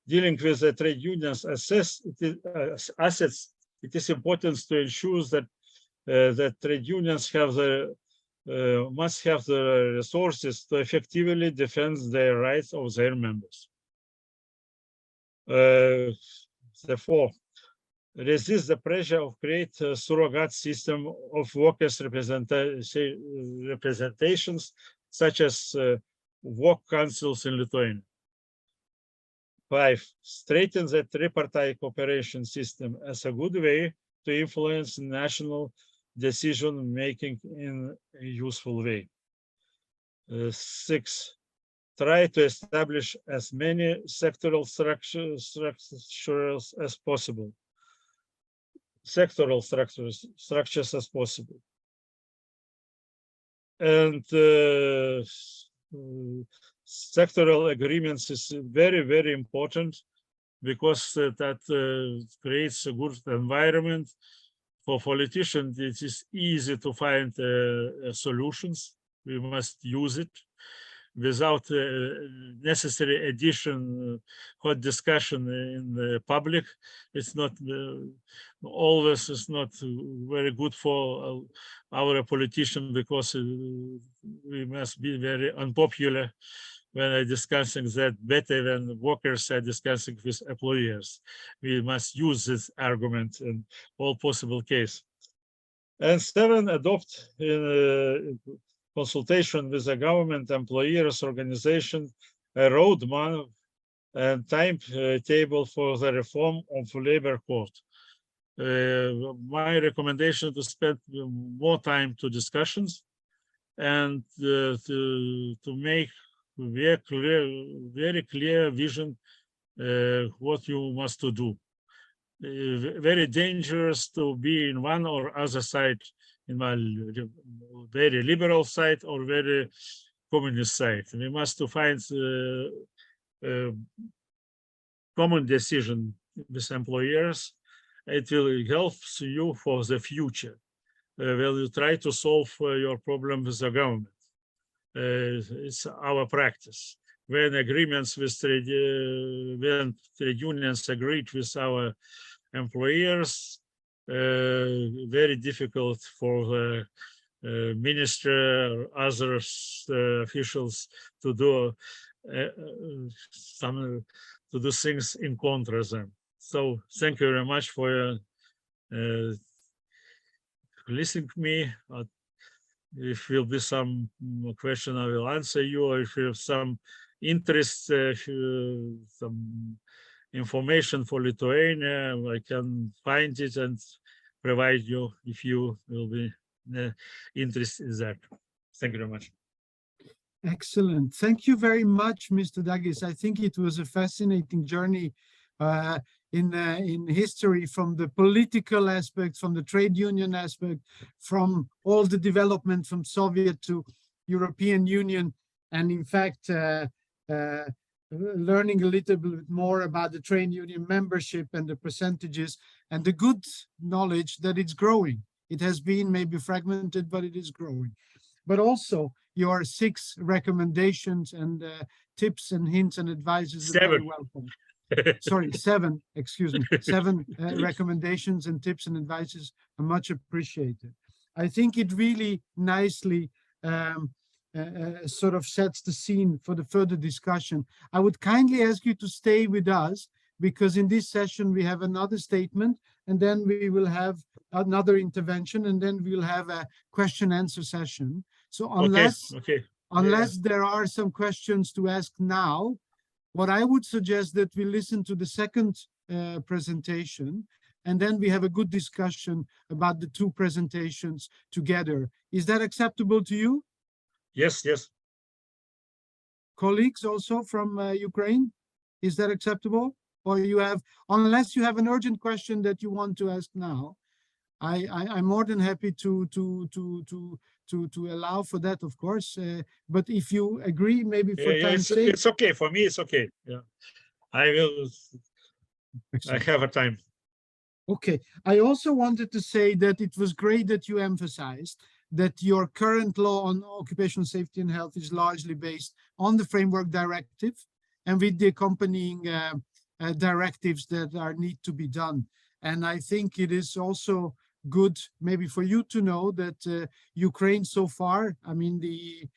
dealing with the trade unions assets, it is important to ensure that the trade unions have the must have the resources to effectively defend their rights of their members. Therefore, resist the pressure of create a surrogate system of workers' representations, such as work councils in Lithuania. 5. Straighten the tripartite cooperation system as a good way to influence national decision-making in a useful way. 6. Try to establish as many sectoral structures as possible. Sectoral structures as possible. And sectoral agreements is very, very important, because that creates a good environment for politicians. It is easy to find solutions. We must use it without necessary addition, hot discussion in the public. It's not always, it's not very good for our politician, because we must be very unpopular when I'm discussing that, better than workers are discussing with employers. We must use this argument in all possible cases. And 7, adopt in consultation with the government, employers, organization, a roadmap and timetable for the reform of labor court. My recommendation to spend more time to discussions and to make very clear vision what you must to do. Very dangerous to be in one or other side, in my very liberal side or very communist side. We must to find common decision with employers. It will help you for the future. Will you try to solve your problem with the government? It's our practice. When agreements with when trade unions agreed with our employers, very difficult for the minister or other officials to do things in contra them. So thank you very much for listening to me. If will be some question, I will answer you. Or if you have some interest, some information for Lithuania, I can find it and provide you if you will be interested in that. Thank you very much. Excellent. Thank you very much, Mr. Dagis. I think it was a fascinating journey in history, from the political aspect, from the trade union aspect, from all the development from Soviet to European Union, and in fact, learning a little bit more about the trade union membership and the percentages, and the good knowledge that it's growing. It has been maybe fragmented, but it is growing. But also your 6 recommendations and tips and hints and advices are very welcome. Sorry, 7, excuse me, 7 recommendations and tips and advices are much appreciated. I think it really nicely sort of sets the scene for the further discussion. I would kindly ask you to stay with us, because in this session we have another statement, and then we will have another intervention, and then we'll have a question-answer session. So unless there are some questions to ask now, what I would suggest that we listen to the second presentation, and then we have a good discussion about the 2 presentations together. Is that acceptable to you? Yes, yes. Colleagues also from Ukraine, is that acceptable? Or you have, unless you have an urgent question that you want to ask now, I'm more than happy to allow for that, of course. But if you agree, maybe for time's sake, it's okay for me. It's okay. Yeah, I will. I have a time. Okay. I also wanted to say that it was great that you emphasized that your current law on occupational safety and health is largely based on the Framework Directive and with the accompanying directives that need to be done. And I think it is also good maybe for you to know that Ukraine so far, I mean, the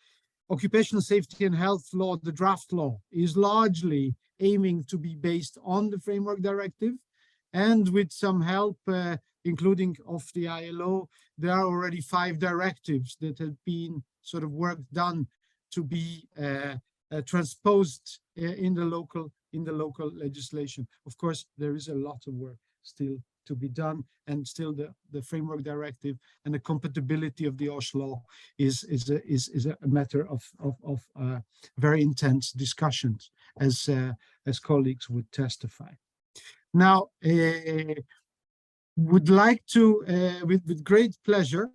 occupational safety and health law, the draft law, is largely aiming to be based on the framework directive, and with some help, including of the ILO, there are already 5 directives that have been sort of work done to be transposed in the local legislation. Of course, there is a lot of work still to be done, and still the framework directive and the compatibility of the OSH law is a matter of very intense discussions, as colleagues would testify. Now, would like to, with great pleasure,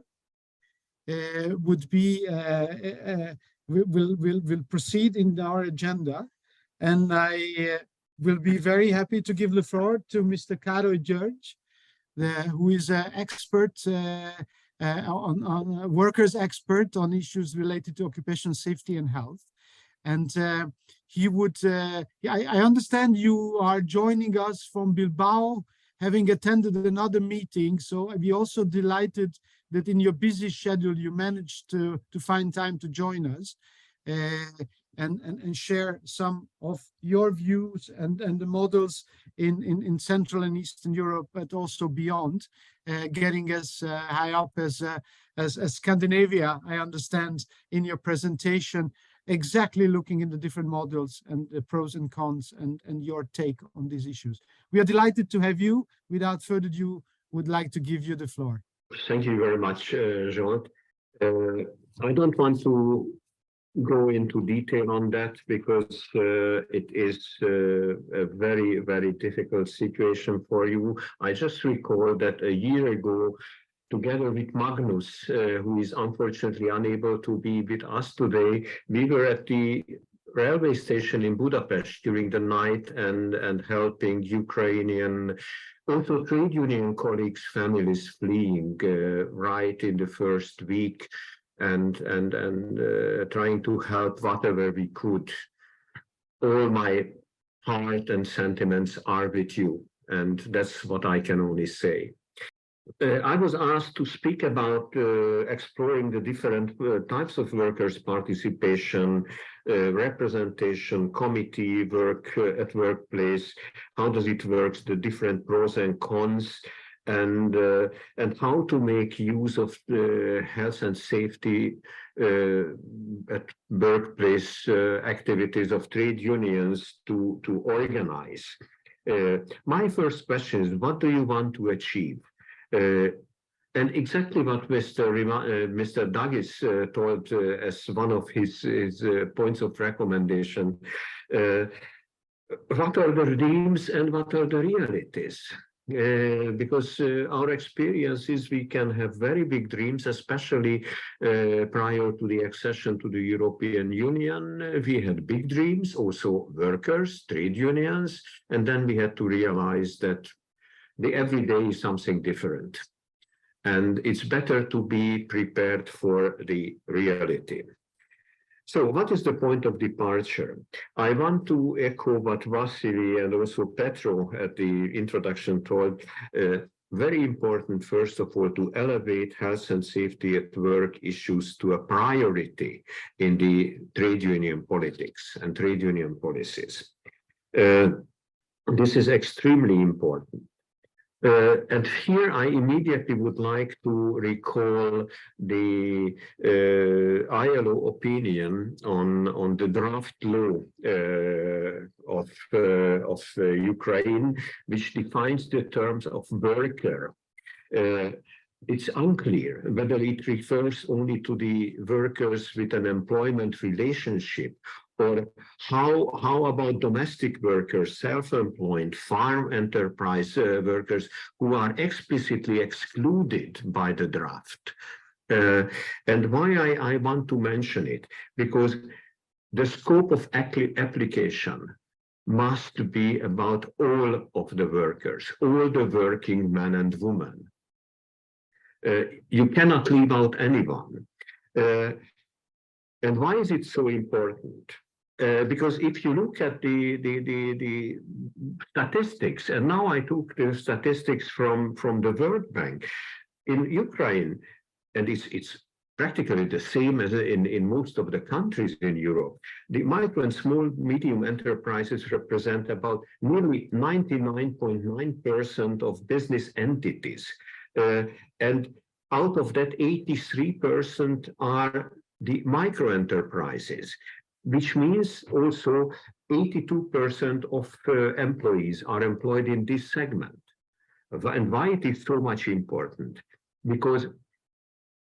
will proceed in our agenda, and I will be very happy to give the floor to Mr. Karo George, who is an expert on workers expert on issues related to occupational safety and health. And he would, I understand you are joining us from Bilbao, having attended another meeting. So I'd be also delighted that in your busy schedule, you managed to find time to join us and share some of your views and the models in Central and Eastern Europe, but also beyond, getting as high up as Scandinavia, I understand, in your presentation, exactly looking in the different models and the pros and cons and your take on these issues. We are delighted to have you. Without further ado, would like to give you the floor. Thank you very much, Jean. I don't want to go into detail on that because it is a very, very difficult situation for you. I just recall that a year ago, together with Magnus, who is unfortunately unable to be with us today, we were at the railway station in Budapest during the night and helping Ukrainian, also trade union colleagues' families fleeing right in the first week, and trying to help whatever we could. All my heart and sentiments are with you, and that's what I can only say. I was asked to speak about exploring the different types of workers' participation, representation, committee work at workplace, how does it work, the different pros and cons, and how to make use of the health and safety at workplace activities of trade unions to organize. My first question is, what do you want to achieve? And exactly what Mr. Dagis told as one of his points of recommendation. What are the dreams and what are the realities? Because our experience is we can have very big dreams, especially prior to the accession to the European Union. We had big dreams, also workers, trade unions, and then we had to realize that the everyday is something different. And it's better to be prepared for the reality. So what is the point of departure? I want to echo what Vasily and also Petro at the introduction told. Very important, first of all, to elevate health and safety at work issues to a priority in the trade union politics and trade union policies. This is extremely important. And here I immediately would like to recall the ILO opinion on the draft law of Ukraine, which defines the terms of worker. It's unclear whether it refers only to the workers with an employment relationship, or how about domestic workers, self-employed, farm enterprise workers who are explicitly excluded by the draft. And why I want to mention it, because the scope of application must be about all of the workers, all the working men and women. You cannot leave out anyone. And why is it so important? Because if you look at the statistics, and now I took the statistics from the World Bank, in Ukraine, and it's practically the same as in most of the countries in Europe, the micro and small medium enterprises represent about nearly 99.9% of business entities. And out of that, 83% are the micro enterprises, which means also 82% of employees are employed in this segment. And why it is so much important? Because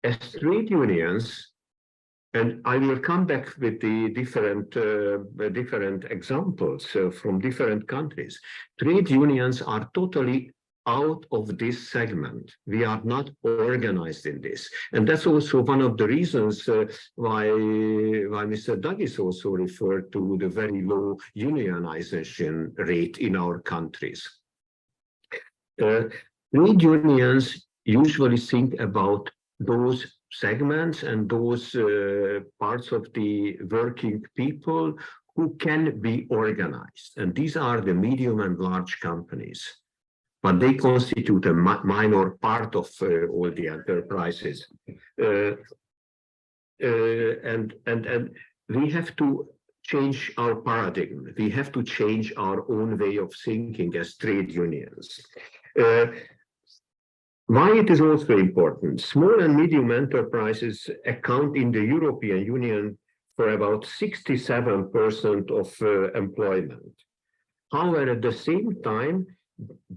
as trade unions, and I will come back with the different examples from different countries, trade unions are totally out of this segment. We are not organized in this. And that's also one of the reasons why Mr. Dagis also referred to the very low unionization rate in our countries. Trade unions usually think about those segments and those parts of the working people who can be organized. And these are the medium and large companies, but they constitute a minor part of all the enterprises. And we have to change our paradigm. We have to change our own way of thinking as trade unions. Why it is also important? Small and medium enterprises account in the European Union for about 67% of employment. However, at the same time,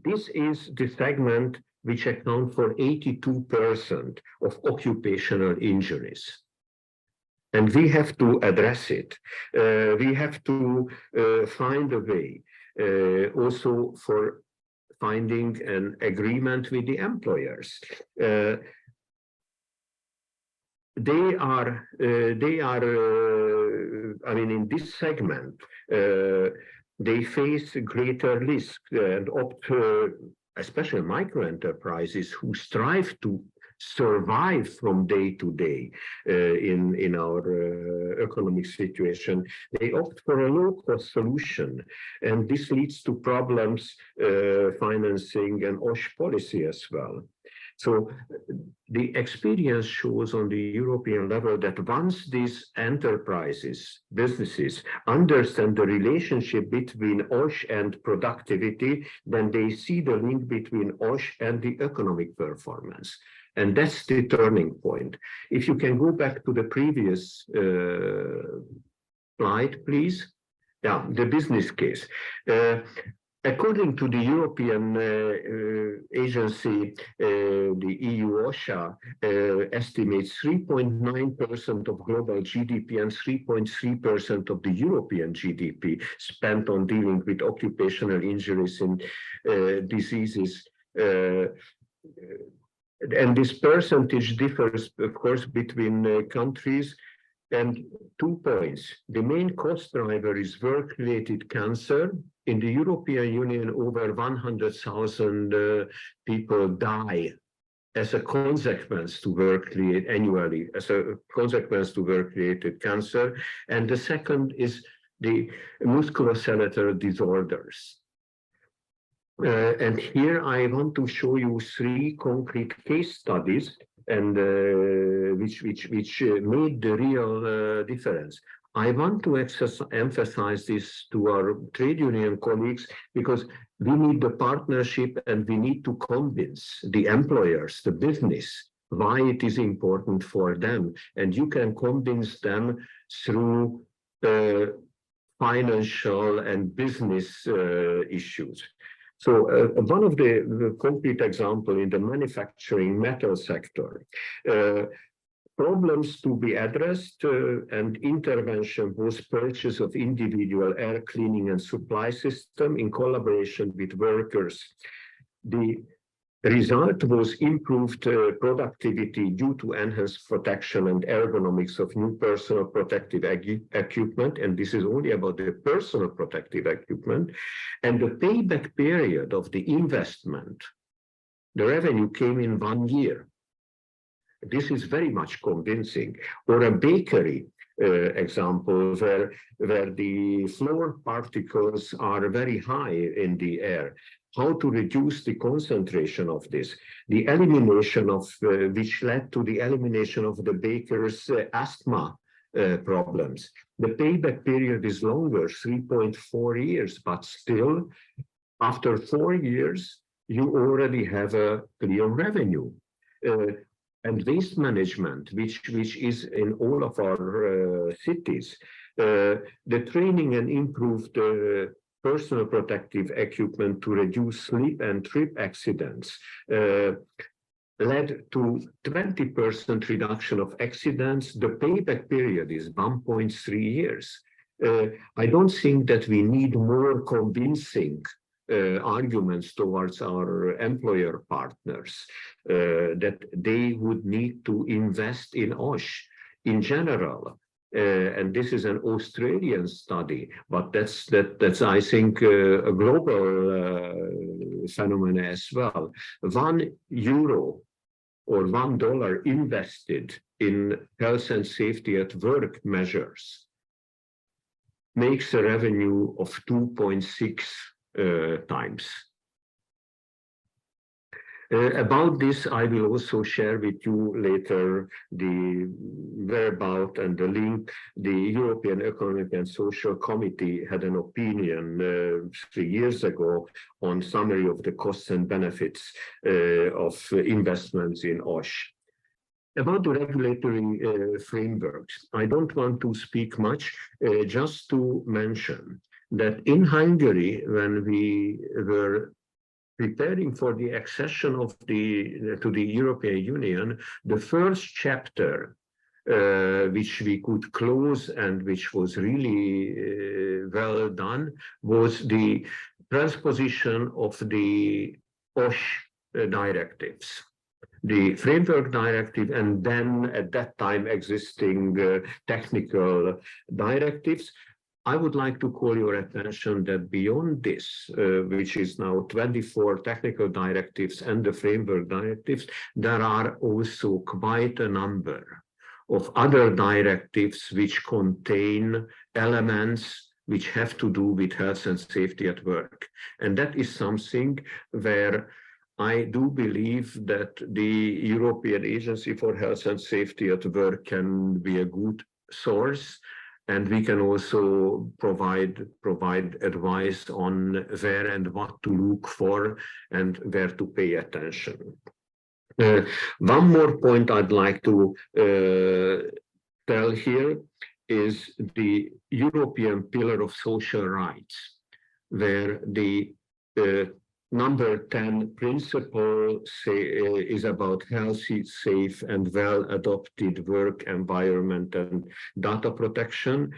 this is the segment which accounts for 82% of occupational injuries. And we have to address it. We have to find a way also for finding an agreement with the employers. They are, I mean, in this segment, they face greater risk and opt, especially micro enterprises who strive to survive from day to day in our economic situation. They opt for a low-cost solution, and this leads to problems financing and OSH policy as well. So the experience shows on the European level that once these enterprises, businesses, understand the relationship between OSH and productivity, then they see the link between OSH and the economic performance. And that's the turning point. If you can go back to the previous slide, please. Yeah, the business case. According to the European agency, the EU-OSH estimates 3.9% of global GDP and 3.3% of the European GDP spent on dealing with occupational injuries and diseases. And this percentage differs, of course, between countries. And 2 points. The main cost driver is work-related cancer. In the European Union, over 100,000 people die as a consequence to work-related annually, as a consequence to work-related cancer. And the second is the musculoskeletal disorders. And here I want to show you 3 concrete case studies, and which made the real difference. I want to emphasize this to our trade union colleagues because we need the partnership and we need to convince the employers, the business, why it is important for them. And you can convince them through financial and business issues. So one of the concrete example in the manufacturing metal sector, problems to be addressed and intervention was purchase of individual air cleaning and supply system in collaboration with workers. The result was improved productivity due to enhanced protection and ergonomics of new personal protective equipment, and this is only about the personal protective equipment, and the payback period of the investment, the revenue came in 1 year. This is very much convincing. Or a bakery example, where the floor particles are very high in the air. How to reduce the concentration of this? The elimination of, which led to the elimination of the baker's asthma problems. The payback period is longer, 3.4 years, but still, after 4 years, you already have a clear revenue. And waste management, which is in all of our cities, the training and improved personal protective equipment to reduce slip and trip accidents led to 20% reduction of accidents. The payback period is 1.3 years. I don't think that we need more convincing arguments towards our employer partners that they would need to invest in OSH in general. And this is an Australian study, but that's I think a global phenomenon as well. €1 or $1 invested in health and safety at work measures makes a revenue of 2.6 times. About this, I will also share with you later the whereabout and the link. The European Economic and Social Committee had an opinion 3 years ago on summary of the costs and benefits of investments in OSH. About the regulatory frameworks, I don't want to speak much, just to mention that in Hungary, when we were preparing for the accession of to the European Union, the first chapter which we could close and which was really well done was the transposition of the OSH directives, the framework directive, and then at that time existing technical directives. I would like to call your attention that beyond this, which is now 24 technical directives and the framework directives, there are also quite a number of other directives which contain elements which have to do with health and safety at work. And that is something where I do believe that the European Agency for Health and Safety at Work can be a good source. And we can also provide advice on where and what to look for and where to pay attention. One more point I'd like to tell here is the European Pillar of Social Rights, where the number 10 principle is about healthy, safe, and well-adopted work environment and data protection.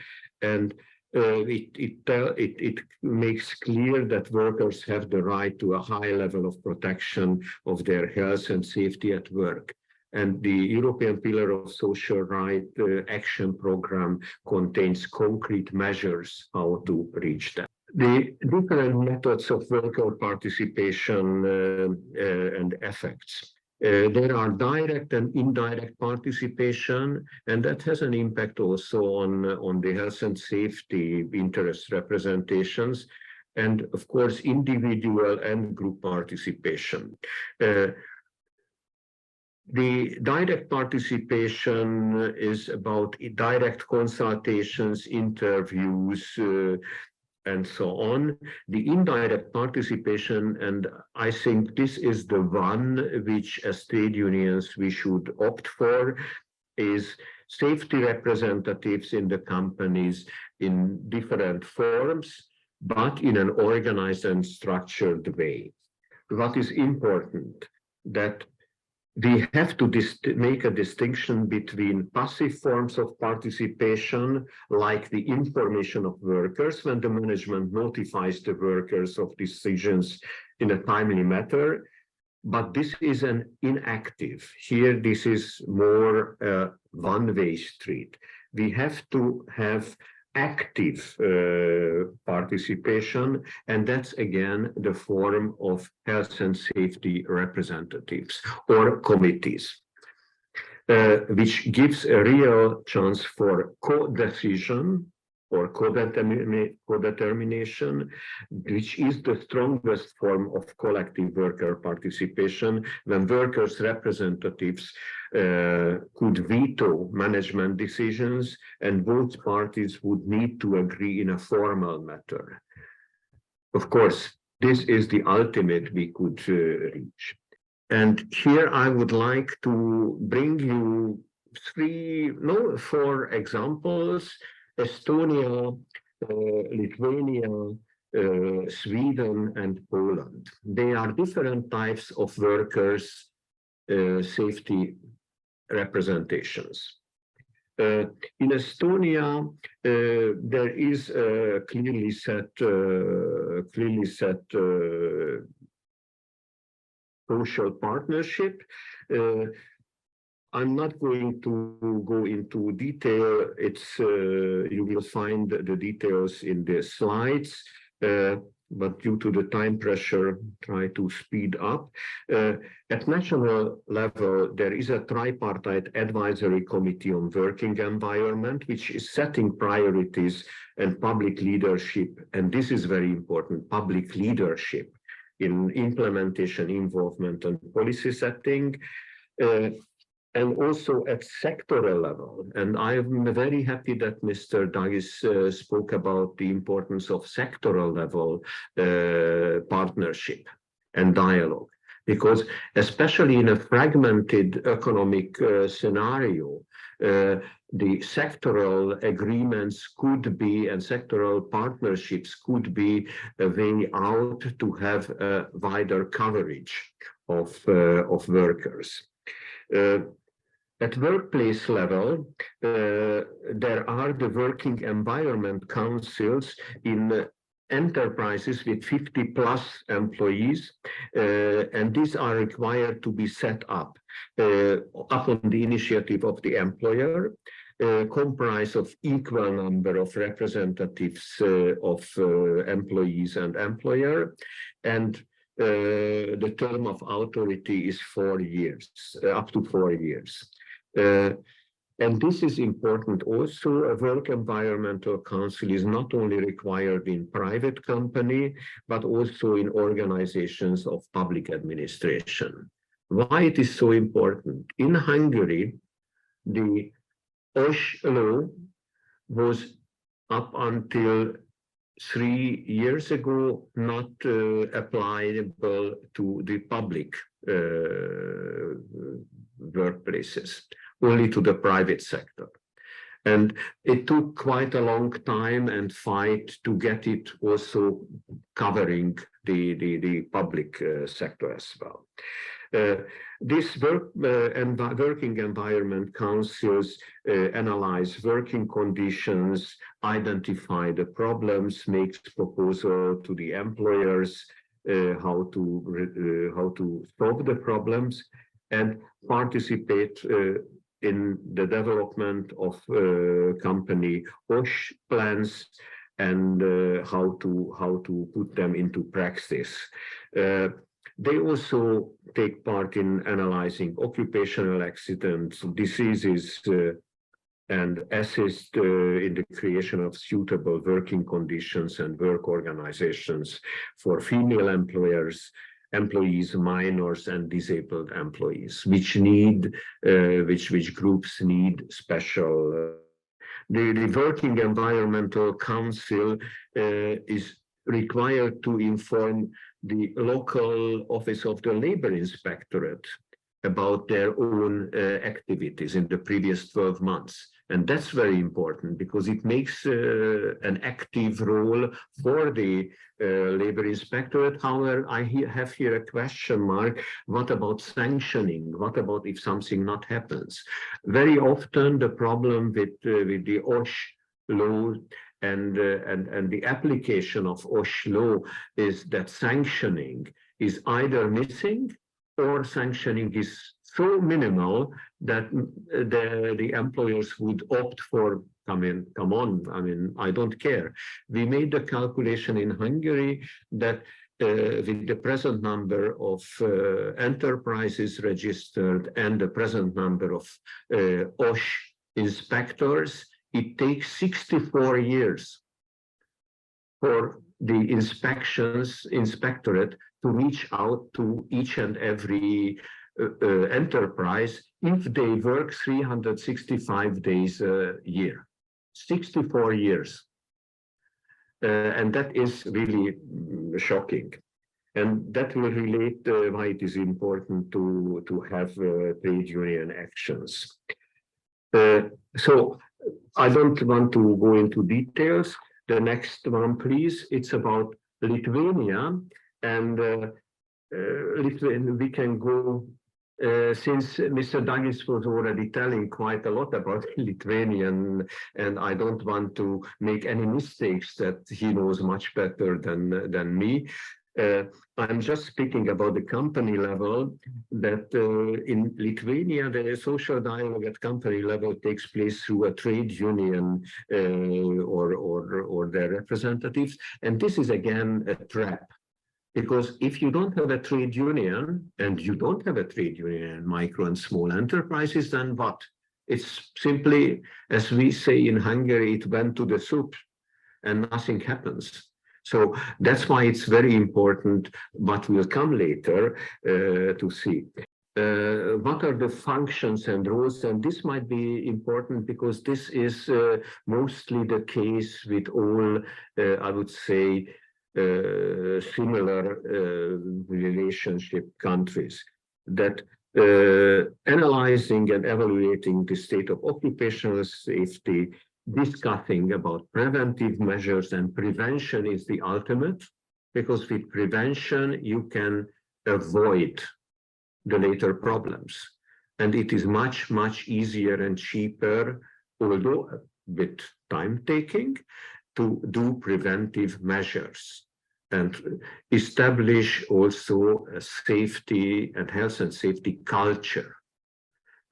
And it makes clear that workers have the right to a high level of protection of their health and safety at work. And the European Pillar of Social Rights Action Program contains concrete measures how to reach that. The different methods of worker participation and effects. There are direct and indirect participation, and that has an impact also on the health and safety interest representations, and of course, individual and group participation. The direct participation is about direct consultations, interviews, and so on. The indirect participation, and I think this is the one which as trade unions we should opt for, is safety representatives in the companies in different forms, but in an organized and structured way. What is important, that we have to make a distinction between passive forms of participation, like the information of workers, when the management notifies the workers of decisions in a timely manner, but this is an inactive. Here, this is more a one-way street. We have to have active participation, and that's again the form of health and safety representatives or committees. which gives a real chance for co-decision or co-determination, which is the strongest form of collective worker participation, when workers' representatives could veto management decisions and both parties would need to agree in a formal matter. Of course, this is the ultimate we could reach. And here I would like to bring you four examples: Estonia, Lithuania, Sweden, and Poland. They are different types of workers' safety representations. In Estonia, there is a clearly set social partnership. I'm not going to go into detail. You will find the details in the slides, but due to the time pressure, try to speed up. At national level, there is a tripartite advisory committee on working environment, which is setting priorities and public leadership. And this is very important, public leadership in implementation, involvement, and policy setting. And also at sectoral level. And I'm very happy that Mr. Dagis spoke about the importance of sectoral level partnership and dialogue, because especially in a fragmented economic scenario, the sectoral agreements could be, and sectoral partnerships could be a way out to have a wider coverage of workers. At workplace level, there are the working environment councils in enterprises with 50+ employees, and these are required to be set up upon the initiative of the employer, comprise of equal number of representatives of employees and employer, and the term of authority is 4 years, up to 4 years. And this is important also. A work environmental council is not only required in private company, but also in organizations of public administration. Why it is so important? In Hungary, the OSH law was up until 3 years ago not applicable to the public workplaces, only to the private sector. And it took quite a long time and fight to get it also covering the public sector as well. This working environment councils analyze working conditions, identify the problems, makes proposal to the employers how to solve the problems, and participate in the development of company OSH plans and how to put them into practice. They also take part in analyzing occupational accidents, diseases, and assist in the creation of suitable working conditions and work organizations for female employees, minors, and disabled employees, which groups need special. The Working Environmental Council is required to inform the local office of the Labor Inspectorate about their own activities in the previous 12 months. And that's very important because it makes an active role for the Labor Inspectorate. However, I have here a question mark. What about sanctioning? What about if something not happens? Very often the problem with the OSH law and the application of OSH law is that sanctioning is either missing or sanctioning is so minimal that the employers would opt for, come on, I mean, I don't care. We made the calculation in Hungary that with the present number of enterprises registered and the present number of OSH inspectors, it takes 64 years for the inspectorate to reach out to each and every enterprise if they work 365 days a year. 64 years. And that is really shocking. And that will relate why it is important to have trade union actions. So I don't want to go into details. The next one, please. It's about Lithuania. And Lithuania, we can go, since Mr. Dagis was already telling quite a lot about Lithuania, and I don't want to make any mistakes that he knows much better than me. I'm just speaking about the company level, that in Lithuania, the social dialogue at company level takes place through a trade union or their representatives. And this is again a trap. Because if you don't have a trade union, and you don't have a trade union in micro and small enterprises, then what? It's simply, as we say in Hungary, it went to the soup and nothing happens. So that's why it's very important, but we'll come later to see. What are the functions and roles? And this might be important because this is mostly the case with all, I would say, similar relationship countries, that analyzing and evaluating the state of occupational safety, discussing about preventive measures, and prevention is the ultimate, because with prevention you can avoid the later problems, and it is much, much easier and cheaper, although a bit time-taking, to do preventive measures and establish also a safety and health and safety culture.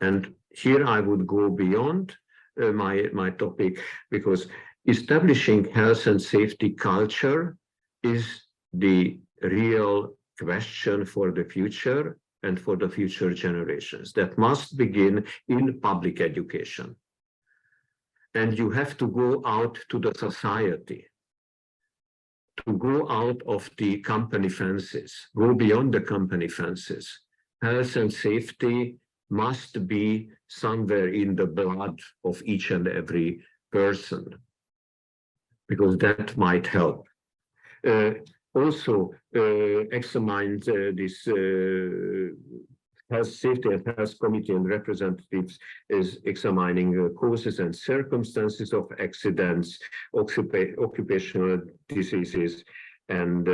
And here I would go beyond my topic, because establishing health and safety culture is the real question for the future and for the future generations. That must begin in public education. And you have to go out to the society, to go out of the company fences, go beyond the company fences. Health and safety must be somewhere in the blood of each and every person, because that might help. Also, examine this Health Safety and Health Committee and representatives is examining causes and circumstances of accidents, occupational diseases, and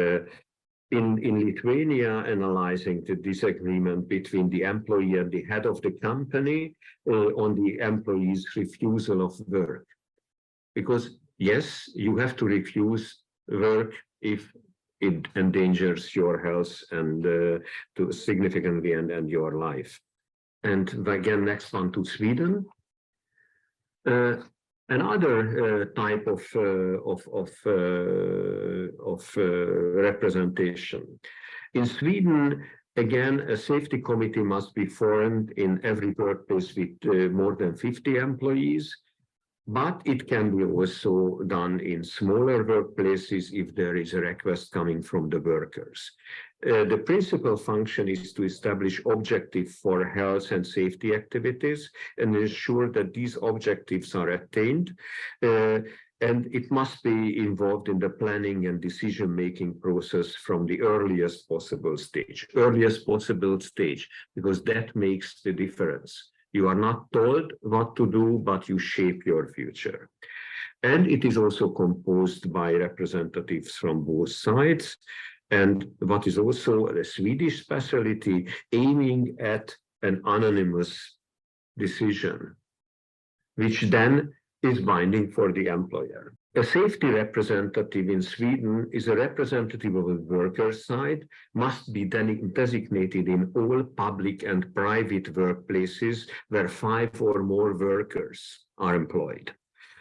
in Lithuania, analyzing the disagreement between the employee and the head of the company on the employee's refusal of work. Because yes, you have to refuse work if it endangers your health and to significantly and your life. And again, next one to Sweden. Another type of representation. In Sweden, again, a safety committee must be formed in every workplace with more than 50 employees, but it can be also done in smaller workplaces if there is a request coming from the workers. The principal function is to establish objectives for health and safety activities and ensure that these objectives are attained. And it must be involved in the planning and decision-making process from the earliest possible stage, because that makes the difference. You are not told what to do, but you shape your future. And it is also composed by representatives from both sides. And what is also a Swedish specialty, aiming at an anonymous decision, which then is binding for the employer. A safety representative in Sweden is a representative of the workers' side, must be then designated in all public and private workplaces where 5 or more workers are employed.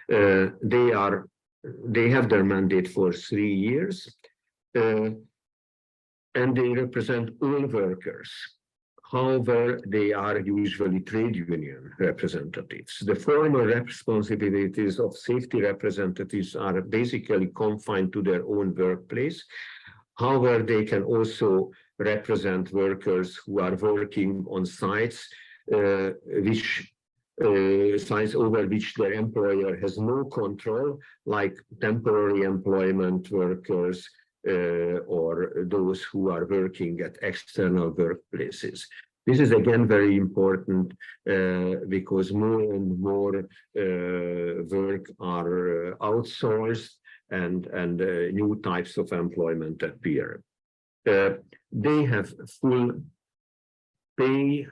They have their mandate for 3 years. and they represent all workers. However, they are usually trade union representatives. The formal responsibilities of safety representatives are basically confined to their own workplace. However, they can also represent workers who are working on sites sites over which their employer has no control, like temporary employment workers, or those who are working at external workplaces. This is again very important because more and more work are outsourced and new types of employment appear. They have full pay,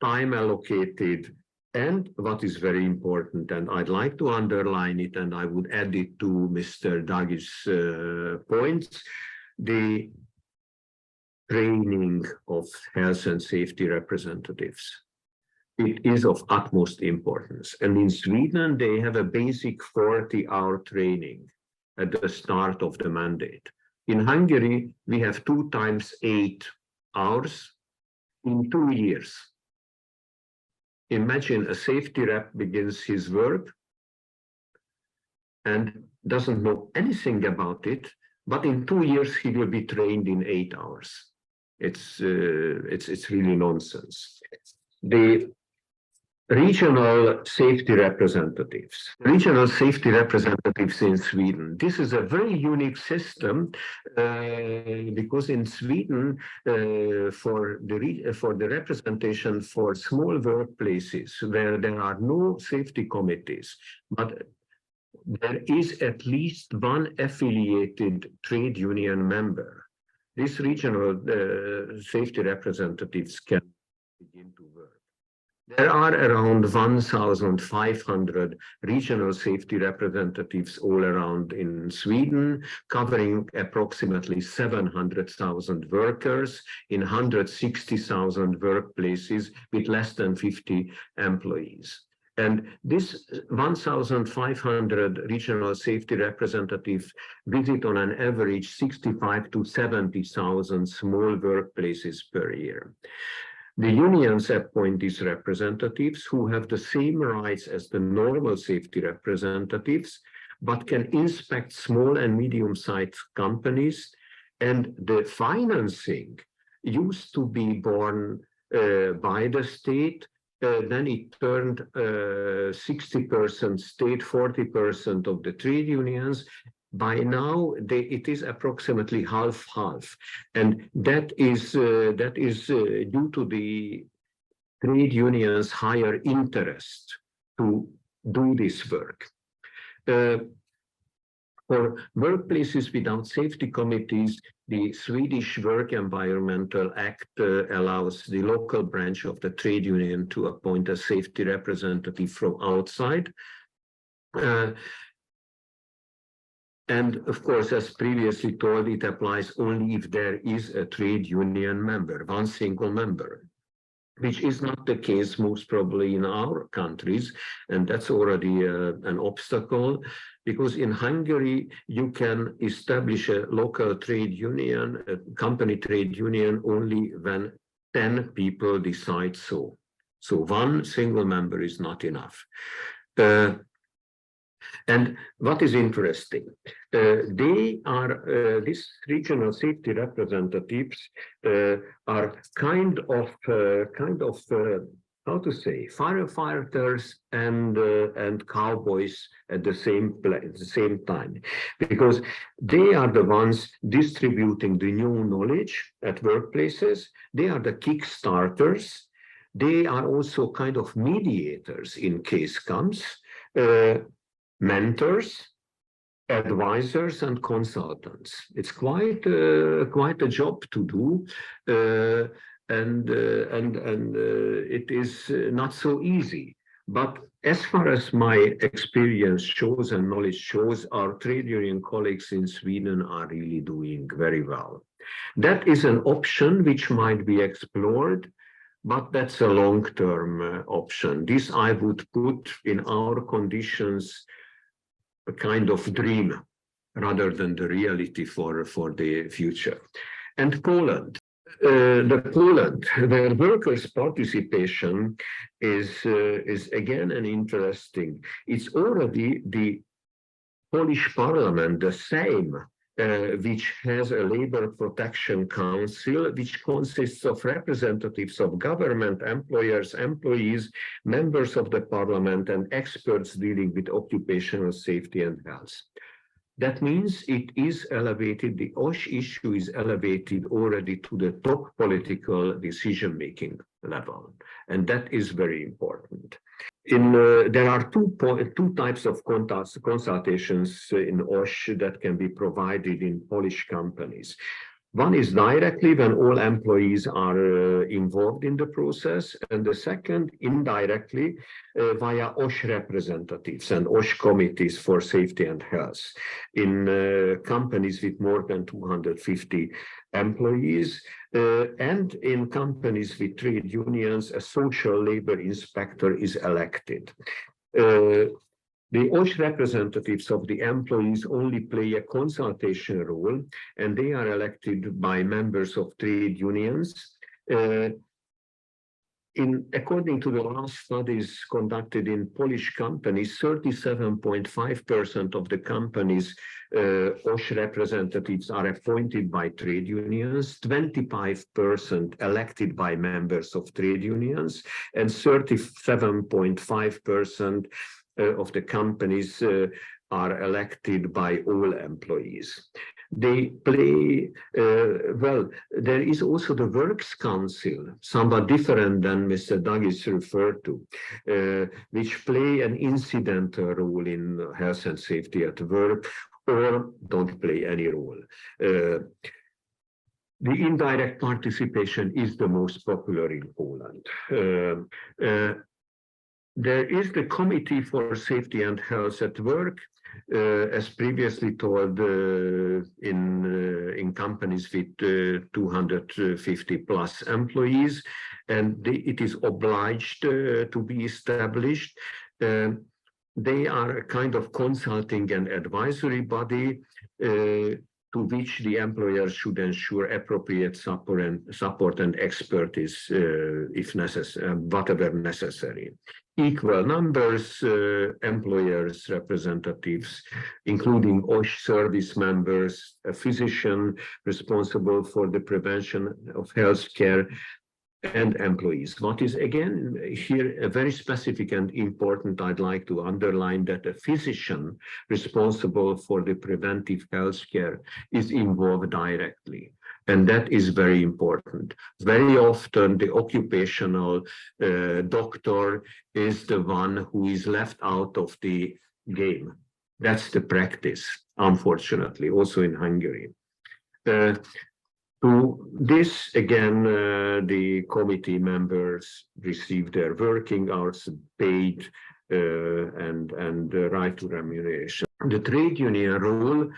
time allocated, and what is very important, and I'd like to underline it, and I would add it to Mr. Dagi's points, the training of health and safety representatives. It is of utmost importance. And in Sweden, they have a basic 40-hour training at the start of the mandate. In Hungary, we have 2 times 8 hours in 2 years. Imagine a safety rep begins his work and doesn't know anything about it, but in 2 years he will be trained in 8 hours. It's really nonsense. The regional safety representatives. Regional safety representatives in Sweden. This is a very unique system because in Sweden, for the representation for small workplaces where there are no safety committees, but there is at least one affiliated trade union member, these regional safety representatives can begin to work. There are around 1,500 regional safety representatives all around in Sweden, covering approximately 700,000 workers in 160,000 workplaces with less than 50 employees. And this 1,500 regional safety representatives visit on an average 65 to 70,000 small workplaces per year. The unions appoint these representatives who have the same rights as the normal safety representatives, but can inspect small and medium-sized companies. And the financing used to be borne by the state. Then it turned 60% state, 40% of the trade unions. By now, it is approximately half-half, and that is due to the trade unions' higher interest to do this work. For workplaces without safety committees, the Swedish Work Environmental Act allows the local branch of the trade union to appoint a safety representative from outside. And of course, as previously told, it applies only if there is a trade union member, one single member, which is not the case most probably in our countries. And that's already an obstacle, because in Hungary, you can establish a local trade union, a company trade union, only when 10 people decide so. So one single member is not enough. And what is interesting, they are, these regional safety representatives are kind of how to say, firefighters and cowboys at the same time, because they are the ones distributing the new knowledge at workplaces. They are the kickstarters. They are also kind of mediators in case comes. Mentors, advisors, and consultants. It's quite a job to do, and it is not so easy. But as far as my experience shows and knowledge shows, our trade union colleagues in Sweden are really doing very well. That is an option which might be explored, but that's a long-term option. This I would put in our conditions a kind of dream rather than the reality for the future. And Poland. Poland, where workers' participation is again an interesting. It's already the Polish parliament, the same, which has a labor protection council, which consists of representatives of government, employers, employees, members of the parliament, and experts dealing with occupational safety and health. That means it is elevated, the OSH issue is elevated already to the top political decision-making level, and that is very important. There are two types of consultations in OSH that can be provided in Polish companies. One is directly when all employees are involved in the process, and the second indirectly via OSH representatives and OSH committees for safety and health in companies with more than 250 employees, and in companies with trade unions, a social labor inspector is elected. The OSH representatives of the employees only play a consultation role, and they are elected by members of trade unions. According to the last studies conducted in Polish companies, 37.5% of the companies' OSH representatives are appointed by trade unions, 25% elected by members of trade unions, and 37.5% of the companies are elected by all employees. They play, well, there is also the Works Council, somewhat different than Mr. Dagis referred to, which play an incidental role in health and safety at work, or don't play any role. The indirect participation is the most popular in Poland. There is the Committee for Safety and Health at Work, as previously told, in companies with 250 plus employees, and it is obliged to be established. They are a kind of consulting and advisory body to which the employer should ensure appropriate support and expertise if necessary, whatever necessary. Equal numbers, employers, representatives, including OSH service members, a physician responsible for the prevention of healthcare, and employees. What is again here very specific and important, I'd like to underline that a physician responsible for the preventive healthcare is involved directly. And that is very important. Very often the occupational doctor is the one who is left out of the game. That's the practice, unfortunately, also in Hungary. To this, again, the committee members receive their working hours paid and the right to remuneration. The trade union role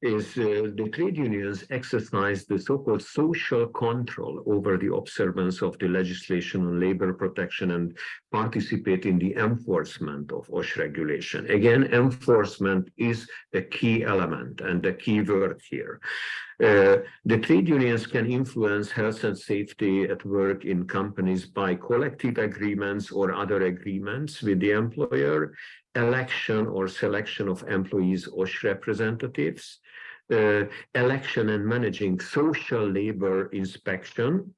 is the trade unions exercise the so-called social control over the observance of the legislation on labor protection and participate in the enforcement of OSH regulation. Again, enforcement is a key element and the key word here. The trade unions can influence health and safety at work in companies by collective agreements or other agreements with the employer, election or selection of employees' OSH representatives, election and managing social labor inspection,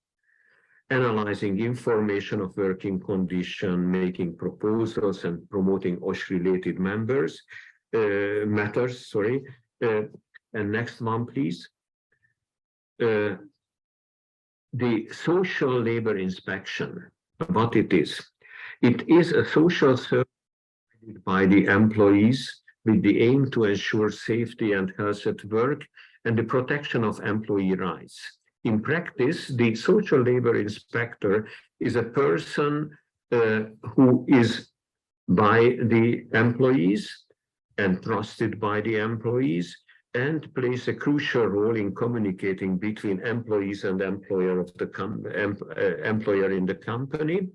analyzing information of working condition, making proposals and promoting OSH-related matters. And next one, please. The social labor inspection, what it is. It is a social service by the employees with the aim to ensure safety and health at work and the protection of employee rights. In practice, the social labor inspector is a person who is by the employees and trusted by the employees and plays a crucial role in communicating between employees and employer of the employer in the company.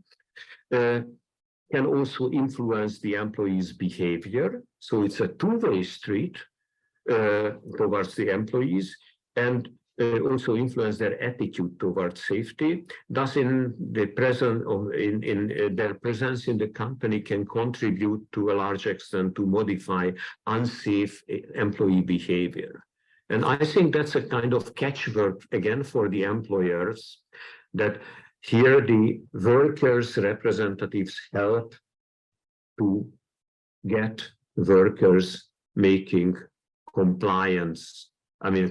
Can also influence the employees' behavior. So it's a two-way street towards the employees, and also influence their attitude towards safety. Thus, in the present of in their presence in the company can contribute to a large extent to modify unsafe employee behavior. And I think that's a kind of catchword again for the employers, that here the workers' representatives help to get workers making compliance,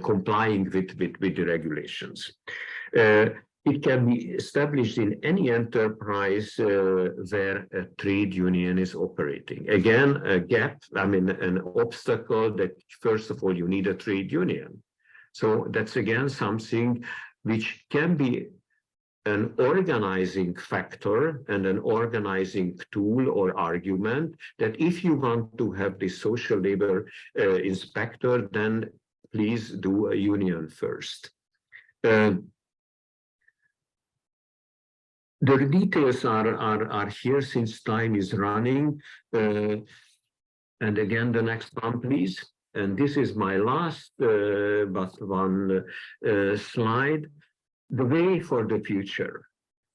complying with the regulations. It can be established in any enterprise where a trade union is operating. Again, a gap, an obstacle that, first of all, you need a trade union. So that's again something which can be an organizing factor and an organizing tool or argument, that if you want to have the social labor inspector, then please do a union first. The details are here since time is running. And again, the next one, please. And this is my last but one slide. The way for the future.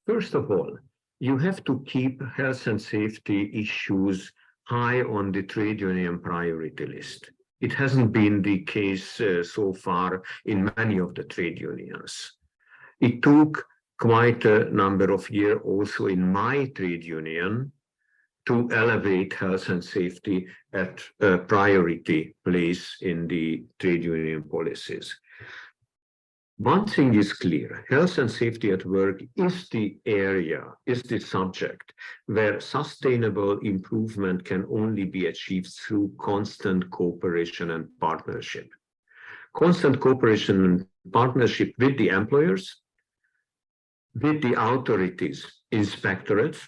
First of all, you have to keep health and safety issues high on the trade union priority list. It hasn't been the case so far in many of the trade unions. It took quite a number of years also in my trade union to elevate health and safety at a priority place in the trade union policies. One thing is clear, health and safety at work is the area, is the subject where sustainable improvement can only be achieved through constant cooperation and partnership. Constant cooperation and partnership with the employers, with the authorities, inspectorates,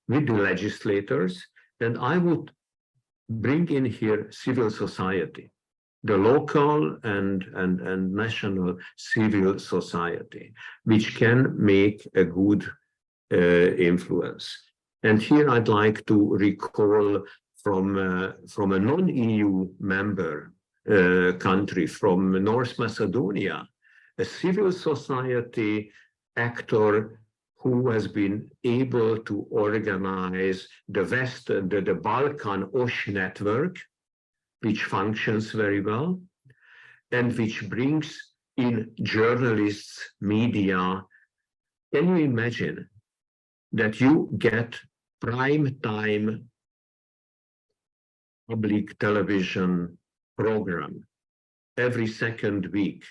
with the legislators, and I would bring in here civil society, the local and national civil society, which can make a good influence. And here I'd like to recall from a non-EU member country, from North Macedonia, a civil society actor who has been able to organize the Balkan OSH network, which functions very well, and which brings in journalists, media. Can you imagine that you get prime time public television program every second week,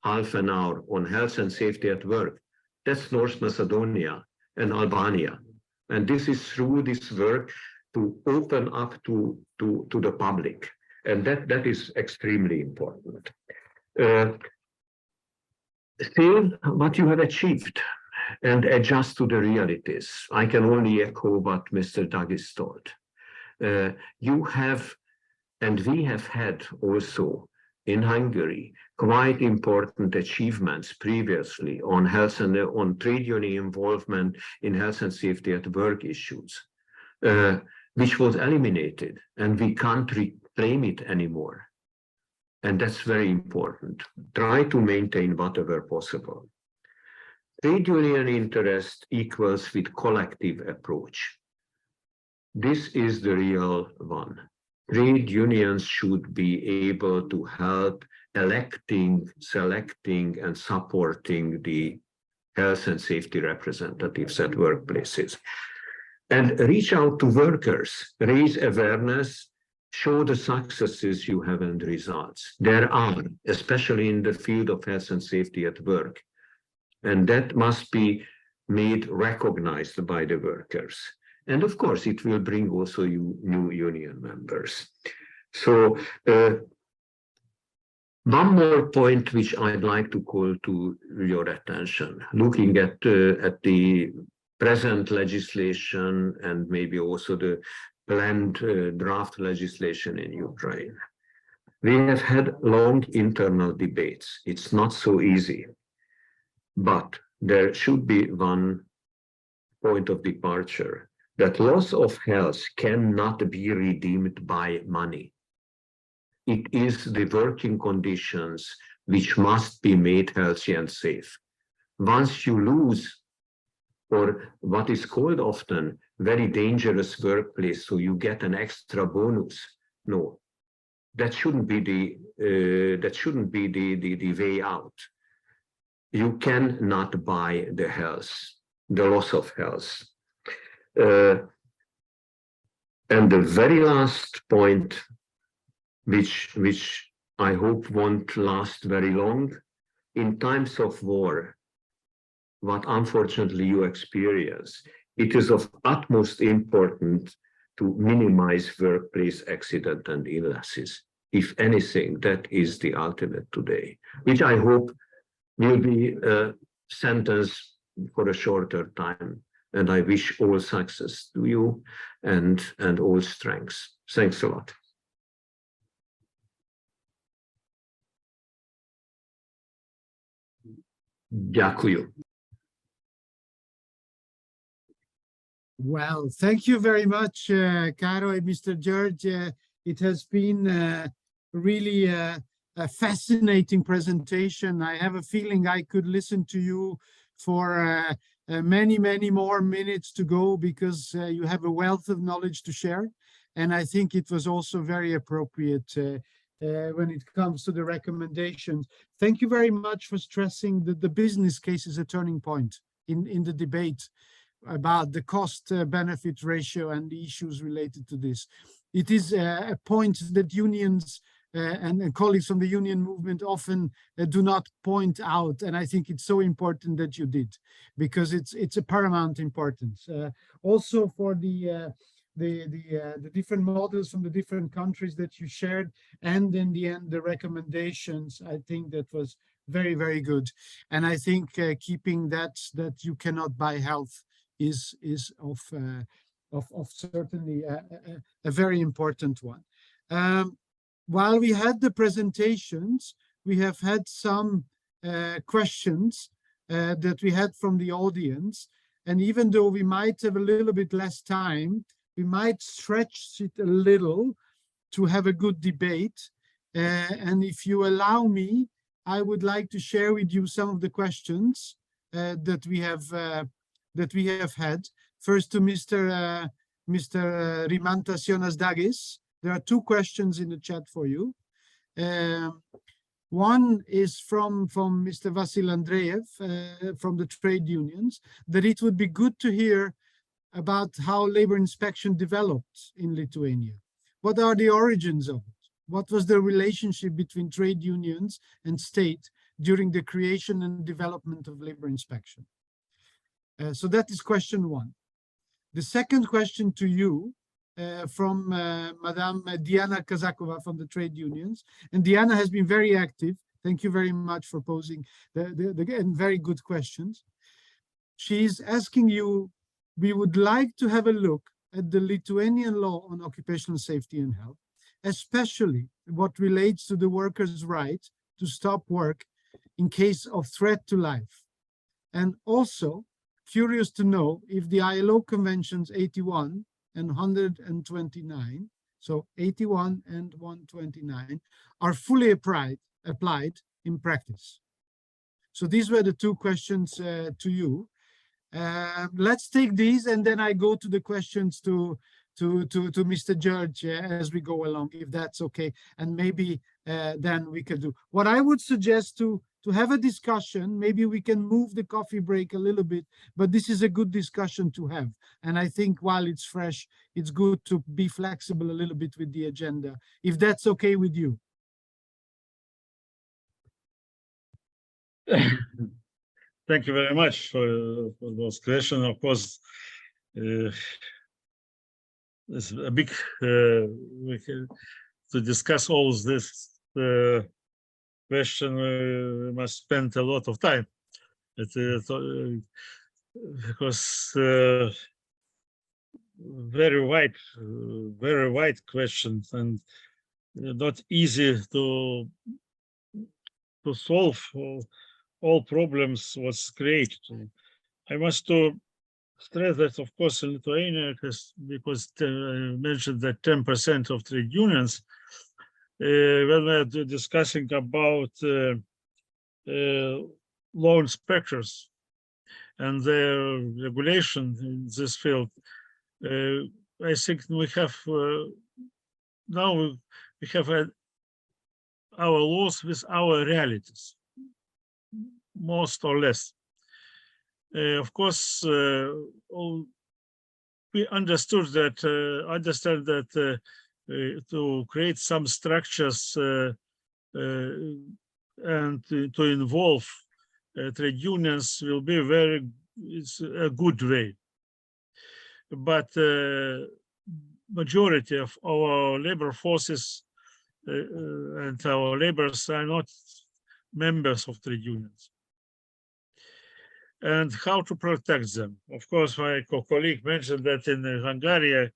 half an hour on health and safety at work? That's North Macedonia and Albania. And this is through this work to open up to the public. And that is extremely important. See what you have achieved and adjust to the realities. I can only echo what Mr. Dagis told. You have, and we have had also in Hungary, quite important achievements previously on health and on trade union involvement in health and safety at work issues, which was eliminated, and we can't reclaim it anymore. And that's very important. Try to maintain whatever possible. Trade union interest equals with collective approach. This is the real one. Trade unions should be able to help electing, selecting, and supporting the health and safety representatives at workplaces. And reach out to workers, raise awareness, show the successes you have and results. There are, especially in the field of health and safety at work. And that must be made recognized by the workers. And of course, it will bring also new union members. So one more point which I'd like to call to your attention, looking at the present legislation and maybe also the planned draft legislation in Ukraine. We have had long internal debates. It's not so easy, but there should be one point of departure, that loss of health cannot be redeemed by money. It is the working conditions which must be made healthy and safe. Once you lose, or what is called often very dangerous workplace, so you get an extra bonus. No, that shouldn't be the way out. You cannot buy the health, the loss of health. And the very last point, which I hope won't last very long, in times of war, what unfortunately you experience, it is of utmost importance to minimize workplace accident and illnesses. If anything, that is the ultimate today, which I hope will be a sentence for a shorter time. And I wish all success to you and all strengths. Thanks a lot. Дякую. Well, thank you very much, Caro and Mr. George. It has been really a fascinating presentation. I have a feeling I could listen to you for many, many more minutes to go, because you have a wealth of knowledge to share. And I think it was also very appropriate when it comes to the recommendations. Thank you very much for stressing that the business case is a turning point in the debate about the cost-benefit ratio and the issues related to this. It is a point that unions and colleagues from the union movement often do not point out, and I think it's so important that you did, because it's a paramount importance. Also for the different models from the different countries that you shared, and in the end the recommendations, I think that was very, very good. And I think keeping that you cannot buy health is of certainly a very important one. While we had the presentations, we have had some questions that we had from the audience. And even though we might have a little bit less time, we might stretch it a little to have a good debate. And if you allow me, I would like to share with you some of the questions that we have had. First, to Mr. Rimantas Jonas Dagis. There are two questions in the chat for you. One is from Mr. Vasil Andreev from the trade unions, that it would be good to hear about how labor inspection developed in Lithuania. What are the origins of it? What was the relationship between trade unions and state during the creation and development of labor inspection? So that is question one. The second question to you from Madame Diana Kazakova from the trade unions. And Diana has been very active. Thank you very much for posing the very good questions. She's asking you, we would like to have a look at the Lithuanian law on occupational safety and health, especially what relates to the worker's right to stop work in case of threat to life. And also curious to know if the ILO Conventions 81 and 129, so 81 and 129, are fully applied in practice. So these were the two questions to you. Let's take these, and then I go to the questions to Mr. George as we go along, if that's okay. And maybe then we could do. What I would suggest to have a discussion, maybe we can move the coffee break a little bit, but this is a good discussion to have. And I think while it's fresh, it's good to be flexible a little bit with the agenda, if that's okay with you. Thank you very much for those questions. Of course, it's a big to discuss all this question. We must spend a lot of time, because very wide questions, and not easy to solve all problems was created. I must stress that, of course, in Lithuania, because I mentioned that 10% of trade unions, when we're discussing about law inspectors and their regulation in this field, I think we have now we have our laws with our realities, most or less. Of course, we understand that to create some structures and to involve trade unions will be it's a good way. But majority of our labor forces and our laborers are not members of trade unions. And how to protect them? Of course, my colleague mentioned that in Hungary,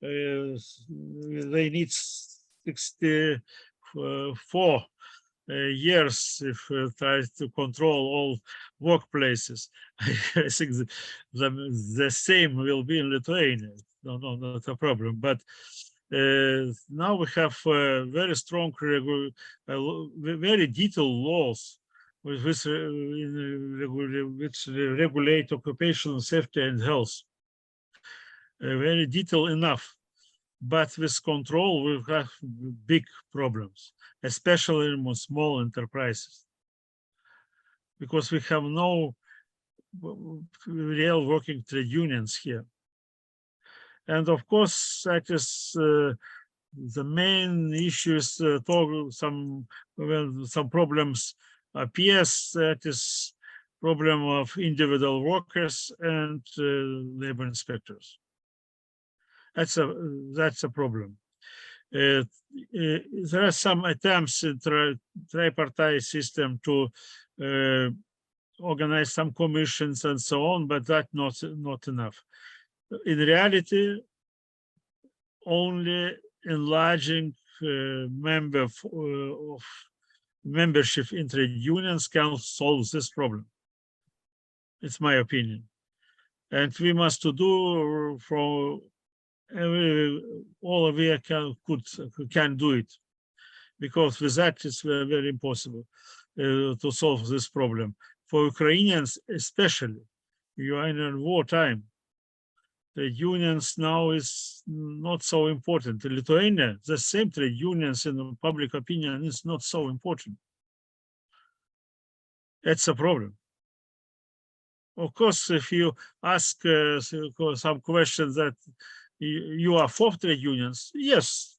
they need 64 years if tries to control all workplaces. I think the same will be in Lithuania. No, not a problem. But now we have very strong, very detailed laws which regulate occupational safety and health. Very detailed enough. But with control, we have big problems, especially in small enterprises, because we have no real working trade unions here. And of course, that is the main issues. Some problems appears. That is problem of individual workers and labor inspectors. That's a problem. There are some attempts in tripartite system to organize some commissions and so on, but that's not enough. In reality, only enlarging of membership in trade unions can solve this problem. It's my opinion, and we must do from all of you can do it, because with that it's very impossible to solve this problem. For Ukrainians especially, you are in wartime. The unions now is not so important. In Lithuania, the same trade unions in the public opinion is not so important. That's a problem. Of course, if you ask some questions that you are for trade unions, yes.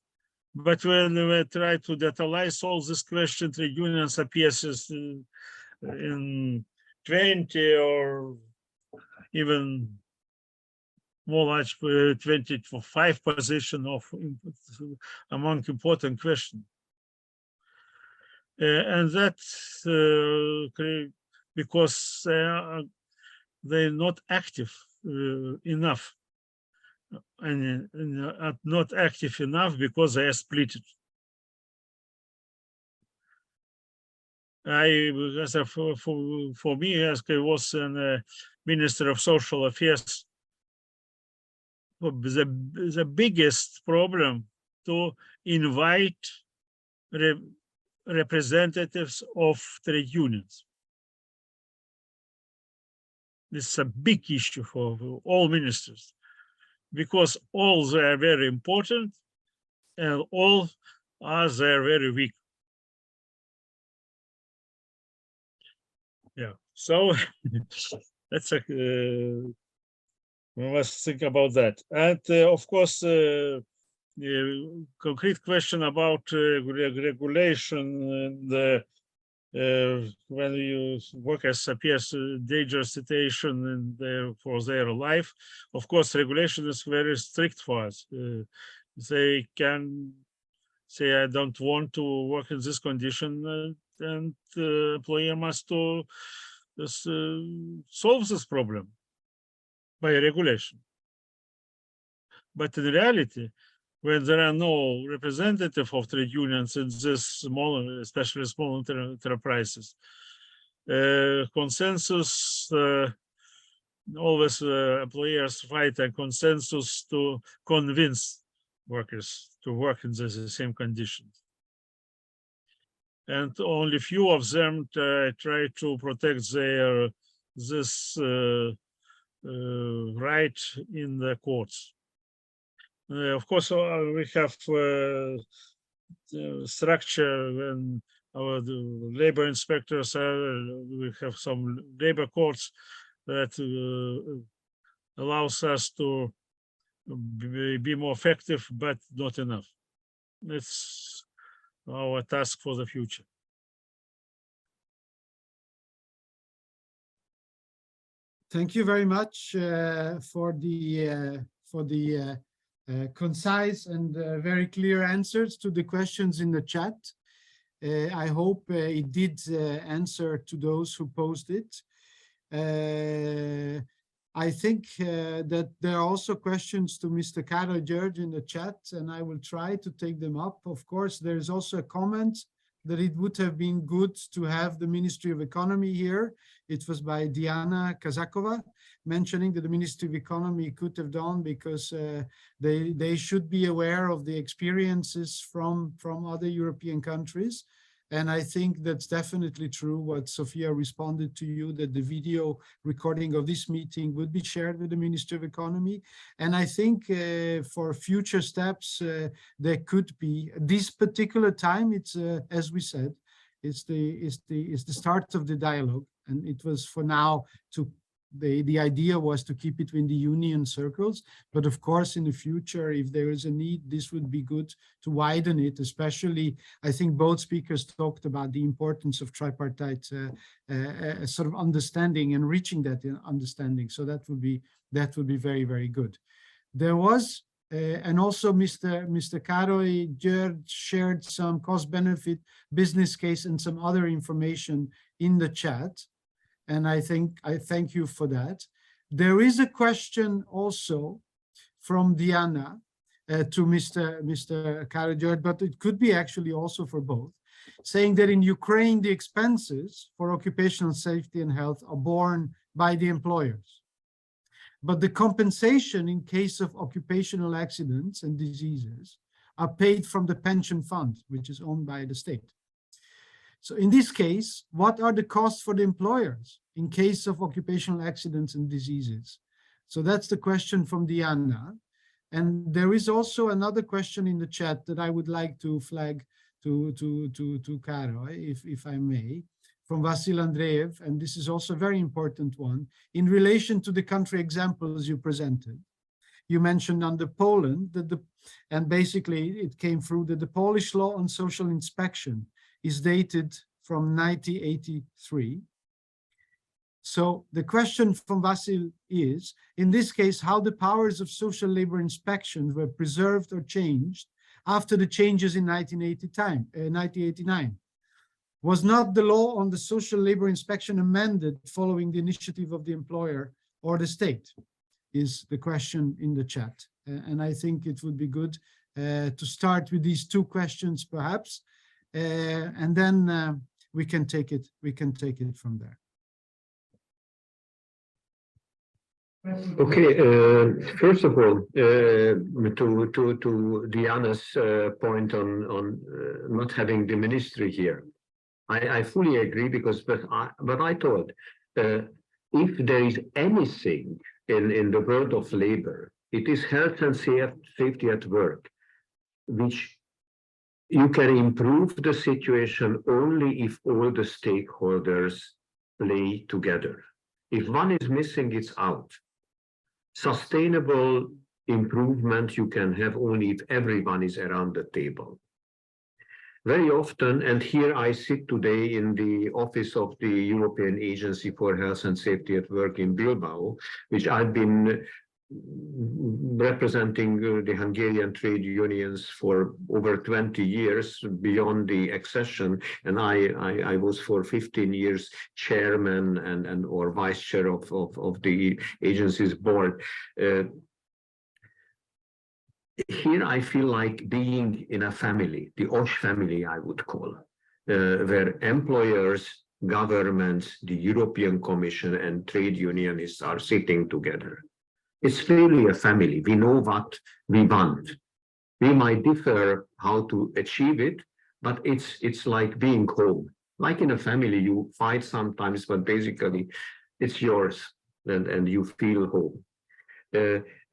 But when we try to detailize all this question, trade unions appears in 20 or even more like 25 position of among important questions. And that's because they're not active enough. And not active enough because they are split. For me, as I was a Minister of Social Affairs, the biggest problem to invite representatives of trade unions. This is a big issue for all ministers, because all they are very important and all are they are very weak. Yeah, so that's a we must think about that. And of course, concrete question about regulation and when you work as a PS, dangerous situation and for their life. Of course, regulation is very strict for us. They can say, I don't want to work in this condition, and the employer must solve this problem by regulation. But in reality, when there are no representative of trade unions in this small, especially small enterprises, consensus, always employers fight a consensus to convince workers to work in the same conditions. and only few of them try to protect this right in the courts. Of course, we have structure and our labor inspectors we have some labor courts that allows us to be more effective, but not enough. It's our task for the future. Thank you very much for the concise and very clear answers to the questions in the chat. I hope it did answer to those who posted. I think that there are also questions to Mr. Karađorđe in the chat, and I will try to take them up. Of course, there is also a comment that it would have been good to have the Ministry of Economy here. It was by Diana Kazakova, mentioning that the Ministry of Economy could have done because they should be aware of the experiences from other European countries. And I think that's definitely true what Sophia responded to you, that the video recording of this meeting would be shared with the Ministry of Economy. And I think for future steps, there could be, this particular time, it's as we said, it's the start of the dialogue. And it was for now to, the idea was to keep it in the union circles, but of course in the future, if there is a need, this would be good to widen it. Especially, I think both speakers talked about the importance of tripartite sort of understanding and reaching that understanding. So that would be very, very good. There was and also Mr. Karađorđe shared some cost-benefit business case and some other information in the chat. And I thank you for that. There is a question also from Diana to Mr. Karađorđe, but it could be actually also for both, saying that in Ukraine, the expenses for occupational safety and health are borne by the employers. But the compensation in case of occupational accidents and diseases are paid from the pension fund, which is owned by the state. So in this case, what are the costs for the employers in case of occupational accidents and diseases? So that's the question from Diana. And there is also another question in the chat that I would like to flag to Karo, if I may, from Vasil Andreev. And this is also a very important one. In relation to the country examples you presented, you mentioned under Poland that and basically it came through that the Polish law on social inspection is dated from 1983. So the question from Vasil is, in this case, how the powers of social labor inspection were preserved or changed after the changes in 1989. Was not the law on the social labor inspection amended following the initiative of the employer or the state? Is the question in the chat. And I think it would be good to start with these two questions, perhaps. And then we can take it from there. Okay, first of all, to Diana's point on not having the ministry here, I fully agree, because but I thought if there is anything in the world of labor, it is health and safety at work, which you can improve the situation only if all the stakeholders play together. If one is missing, it's out. Sustainable improvement you can have only if everyone is around the table. Very often, and here I sit today in the office of the European Agency for Health and Safety at Work in Bilbao, which I've been representing the Hungarian trade unions for over 20 years beyond the accession, and I was for 15 years chairman and or vice chair of the agency's board. Here I feel like being in a family, the OSH family I would call, where employers, governments, the European Commission and trade unionists are sitting together. It's really a family. We know what we want. We might differ how to achieve it, but it's like being home. Like in a family, you fight sometimes, but basically it's yours, and you feel home.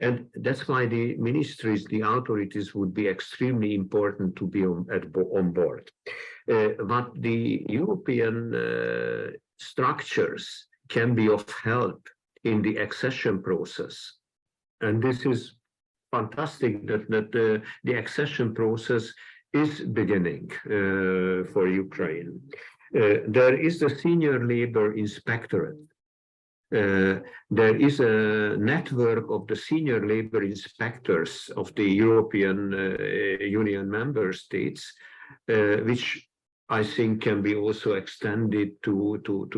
And that's why the ministries, the authorities would be extremely important to be on board. But the European structures can be of help in the accession process. And this is fantastic that the accession process is beginning for Ukraine. There is the Senior Labor Inspectorate. There is a network of the senior labor inspectors of the European Union member states, which I think can be also extended to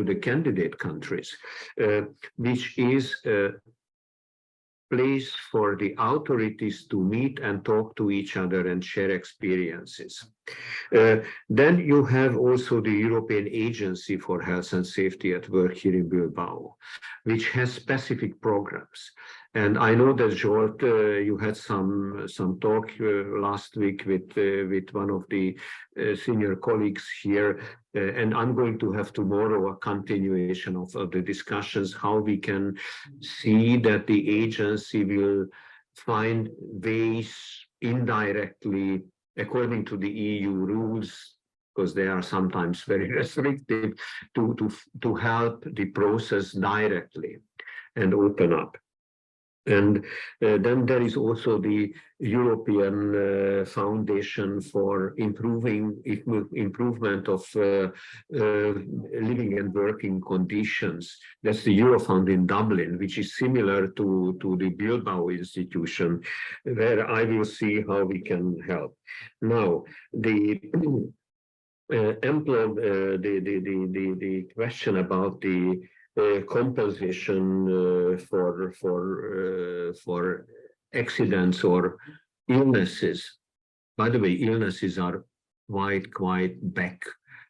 the candidate countries, which is a place for the authorities to meet and talk to each other and share experiences. Then you have also the European Agency for Health and Safety at Work here in Bilbao, which has specific programs. And I know that, Zsolt, you had some talk last week with one of the senior colleagues here, and I'm going to have tomorrow a continuation of the discussions, how we can see that the agency will find ways indirectly, according to the EU rules, because they are sometimes very restrictive, to help the process directly and open up. And then there is also the European Foundation for improvement of living and working conditions. That's the Eurofund in Dublin, which is similar to the Bilbao institution, where I will see how we can help. Now, the question about the compensation for accidents or illnesses. By the way, illnesses are quite back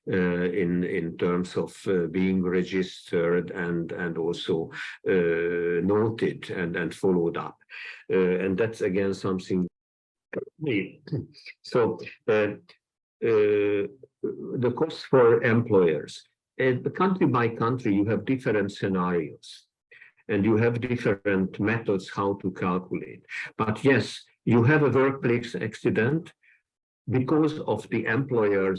in terms of being registered and also noted and followed up, and that's again something. So the cost for employers. Country by country, you have different scenarios and you have different methods how to calculate. But yes, you have a workplace accident because of the employer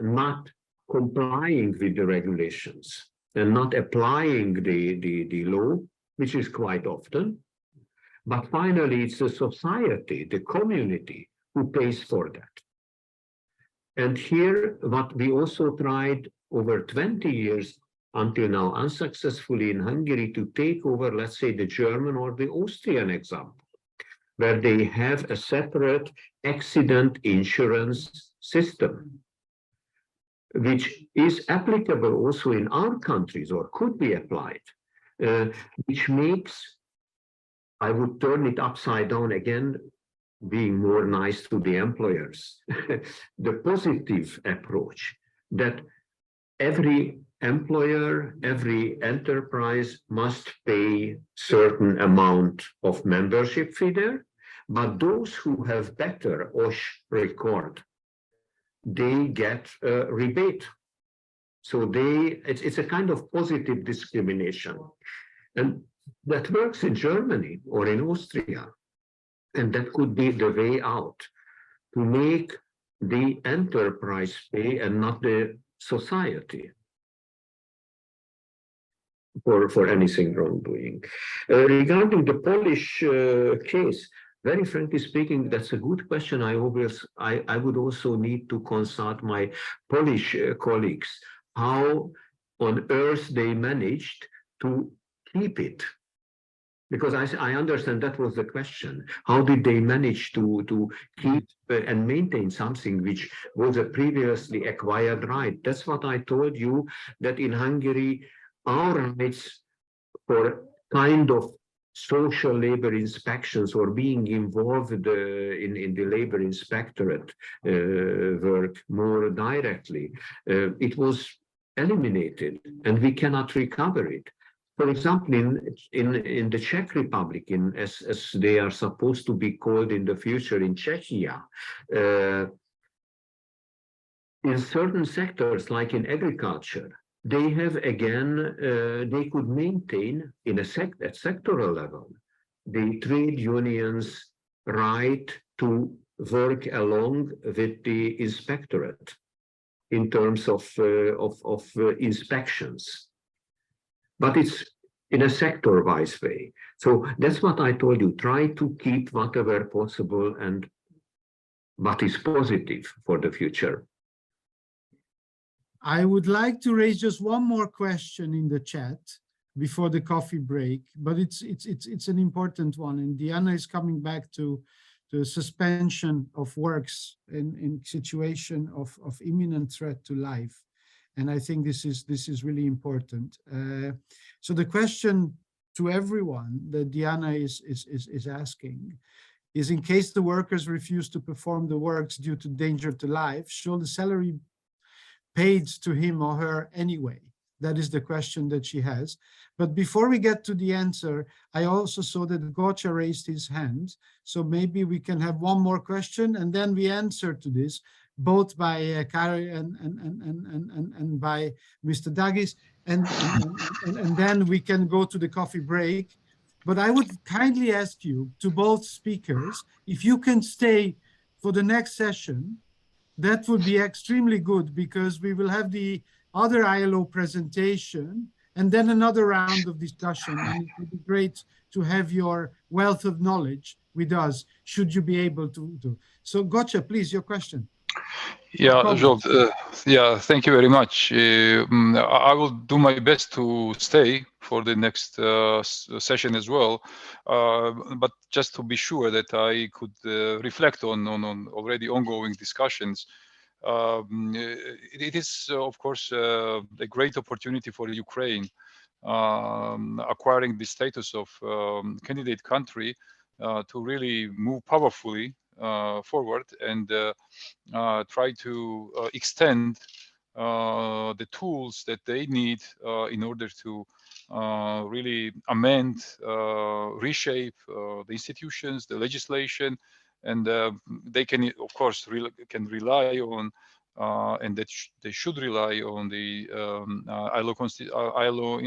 not complying with the regulations and not applying the law, which is quite often. But finally, it's the society, the community who pays for that. And here, what we also tried over 20 years until now unsuccessfully in Hungary to take over, let's say, the German or the Austrian example, where they have a separate accident insurance system, which is applicable also in our countries or could be applied, which makes, I would turn it upside down again, being more nice to the employers, the positive approach that every employer, every enterprise must pay certain amount of membership fee there, but those who have better OSH record, they get a rebate. So it's a kind of positive discrimination. And that works in Germany or in Austria. And that could be the way out, to make the enterprise pay and not the society for anything wrongdoing. Regarding the Polish case, very frankly speaking, that's a good question. I would also need to consult my Polish colleagues, how on earth they managed to keep it. Because I understand that was the question. How did they manage to keep and maintain something which was a previously acquired right? That's what I told you, that in Hungary, our rights for kind of social labor inspections or being involved in the labor inspectorate work more directly, it was eliminated and we cannot recover it. For example, in the Czech Republic, as they are supposed to be called in the future in Czechia, in certain sectors, like in agriculture, they have again, they could maintain at sectoral level, the trade unions' right to work along with the inspectorate in terms of inspections. But it's in a sector-wise way. So that's what I told you, try to keep whatever possible and what is positive for the future. I would like to raise just one more question in the chat before the coffee break, but it's an important one. And Diana is coming back to the suspension of works in situation of imminent threat to life. And I think this is really important. So the question to everyone that Diana is asking is, in case the workers refuse to perform the works due to danger to life, should the salary paid to him or her anyway? That is the question that she has. But before we get to the answer, I also saw that Gocha raised his hand. So maybe we can have one more question and then we answer to this, both by Kari and by Mr. Dagis, and then we can go to the coffee break. But I would kindly ask you, to both speakers, if you can stay for the next session, that would be extremely good, because we will have the other ILO presentation and then another round of discussion. And it would be great to have your wealth of knowledge with us, should you be able to do. So Gocha, please, your question. Yeah, Zsolt, yeah, thank you very much. I will do my best to stay for the next session as well. But just to be sure that I could reflect on already ongoing discussions. It is, of course, a great opportunity for Ukraine acquiring the status of candidate country to really move powerfully forward and try to extend the tools that they need in order to really amend, reshape the institutions, the legislation, and they can, of course, can rely on, and that they should rely on the ILO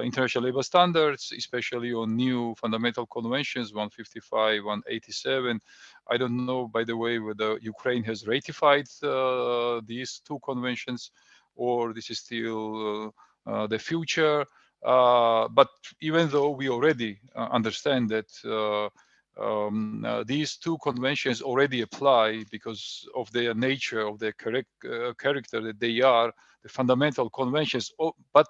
international labor standards, especially on new fundamental conventions, 155, 187. I don't know, by the way, whether Ukraine has ratified these two conventions, or this is still the future. But even though we already understand that these two conventions already apply because of their nature, of their character, that they are the fundamental conventions. But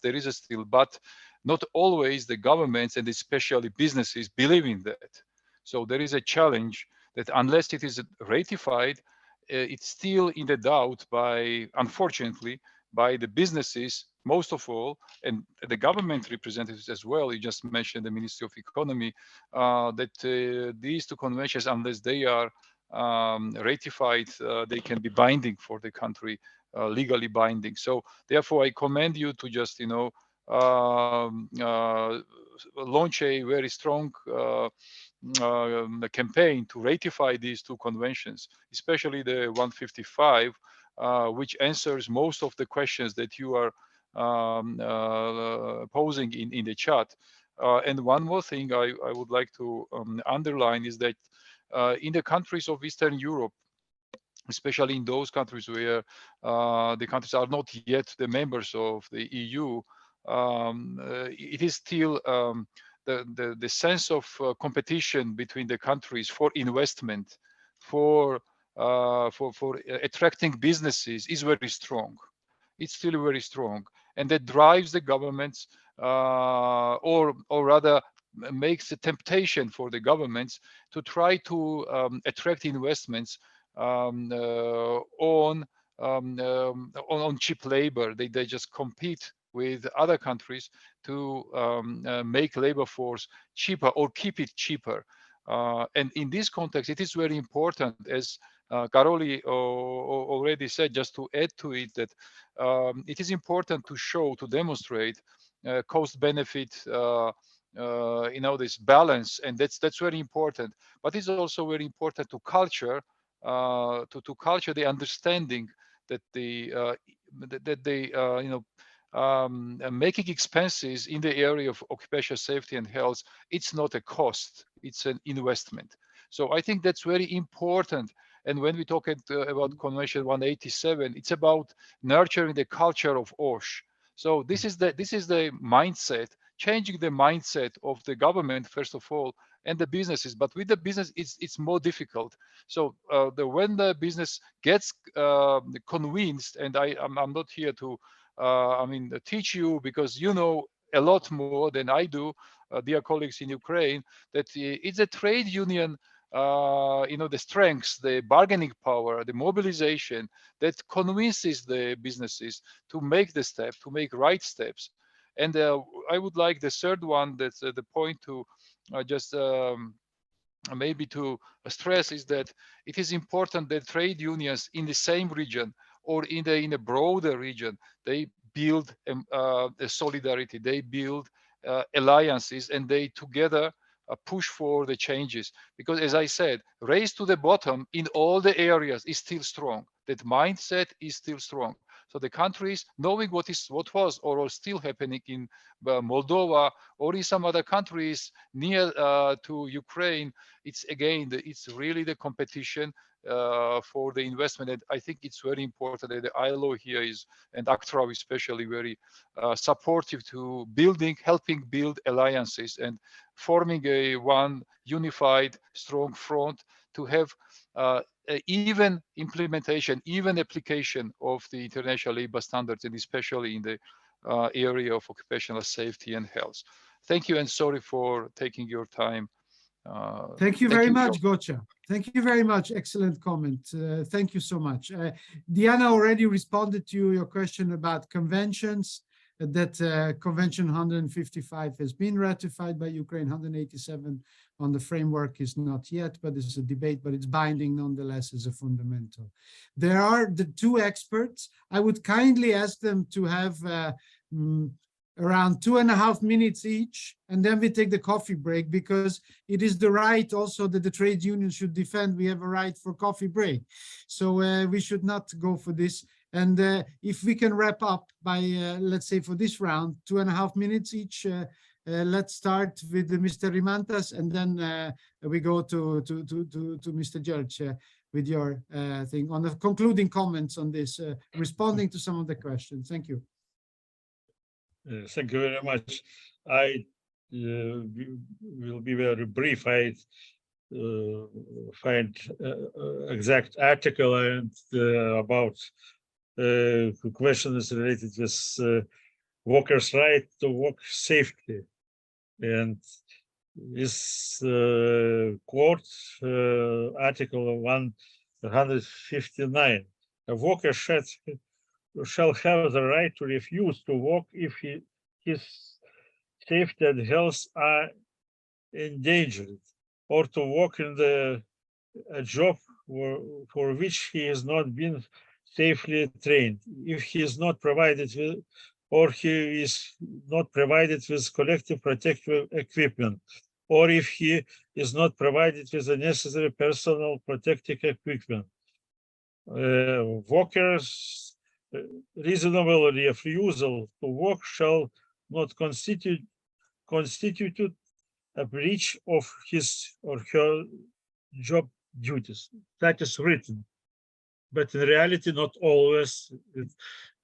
there is a still but. Not always the governments and especially businesses believe in that. So there is a challenge that unless it is ratified, it's still in the doubt by, unfortunately, by the businesses, most of all, and the government representatives as well. You just mentioned the Ministry of Economy, that these two conventions, unless they are ratified, they can be binding for the country, legally binding. So therefore, I commend you to just, launch a very strong campaign to ratify these two conventions, especially the 155, which answers most of the questions that you are posing in the chat. And one more thing I would like to underline is that in the countries of Eastern Europe, especially in those countries where the countries are not yet the members of the EU, it is still the sense of competition between the countries for investment, for attracting businesses is very strong. It's still very strong, and that drives the governments, or rather makes a temptation for the governments to try to attract investments on cheap labor. They just compete with other countries to make labor force cheaper or keep it cheaper. And in this context, it is very important, as Karoli already said, just to add to it, that it is important to show, to demonstrate cost benefit, this balance, and that's very important. But it's also very important to culture, to culture the understanding that making expenses in the area of occupational safety and health, it's not a cost, it's an investment. So I think that's very important. And when we talk about Convention 187, it's about nurturing the culture of OSH. So this is the mindset, changing the mindset of the government first of all, and the businesses. But with the business, it's more difficult. So when the business gets convinced, and I'm not here to teach you, because you know a lot more than I do, dear colleagues in Ukraine, that it's a trade union, the strengths, the bargaining power, the mobilization that convinces the businesses to make the step, to make right steps. And I would like the third one, that's the point to maybe to stress, is that it is important that trade unions in the same region or in a broader region, they build a solidarity, they build alliances, and they together push for the changes. Because as I said, race to the bottom in all the areas is still strong. That mindset is still strong. So the countries, knowing what was or still happening in Moldova or in some other countries near to Ukraine, it's really the competition for the investment. And I think it's very important that the ILO here is, and ACTRAW especially, very supportive to helping build alliances and forming a one unified, strong front to have even implementation, even application of the international labor standards, and especially in the area of occupational safety and health. Thank you, and sorry for taking your time. Thank you very much, Gocha. Thank you very much. Excellent comment. Thank you so much. Diana already responded to your question about conventions, that Convention 155 has been ratified by Ukraine, 187 on the framework is not yet, but this is a debate, but it's binding nonetheless as a fundamental. There are the two experts. I would kindly ask them to have around 2.5 minutes each, and then we take the coffee break, because it is the right also that the trade union should defend. We have a right for coffee break. So we should not go for this. And if we can wrap up by, let's say for this round, 2.5 minutes each, let's start with Mr. Rimantas, and then we go to Mr. George with your thing on the concluding comments on this, responding to some of the questions. Thank you. Thank you very much. I will be very brief. I find exact article and about question is related with workers' right to work safety, and this quote article 159: a worker shall have the right to refuse to work if his safety and health are endangered, or to work in a job for which he has not been safely trained, if he is not provided with, or he is not provided with collective protective equipment, or if he is not provided with the necessary personal protective equipment. Workers' reasonable refusal to work shall not constitute a breach of his or her job duties. That is written, but in reality, not always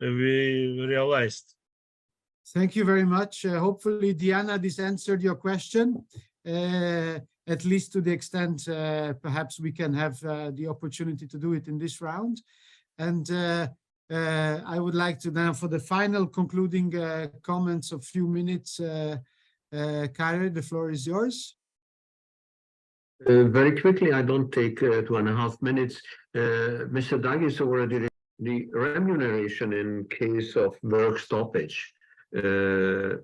we realized. Thank you very much. Hopefully, Diana, this answered your question, at least to the extent perhaps we can have the opportunity to do it in this round. And I would like to now, for the final concluding comments of few minutes, Kari, the floor is yours. Very quickly, I don't take 2.5 minutes. Mr. Dagis already the remuneration in case of work stoppage. Am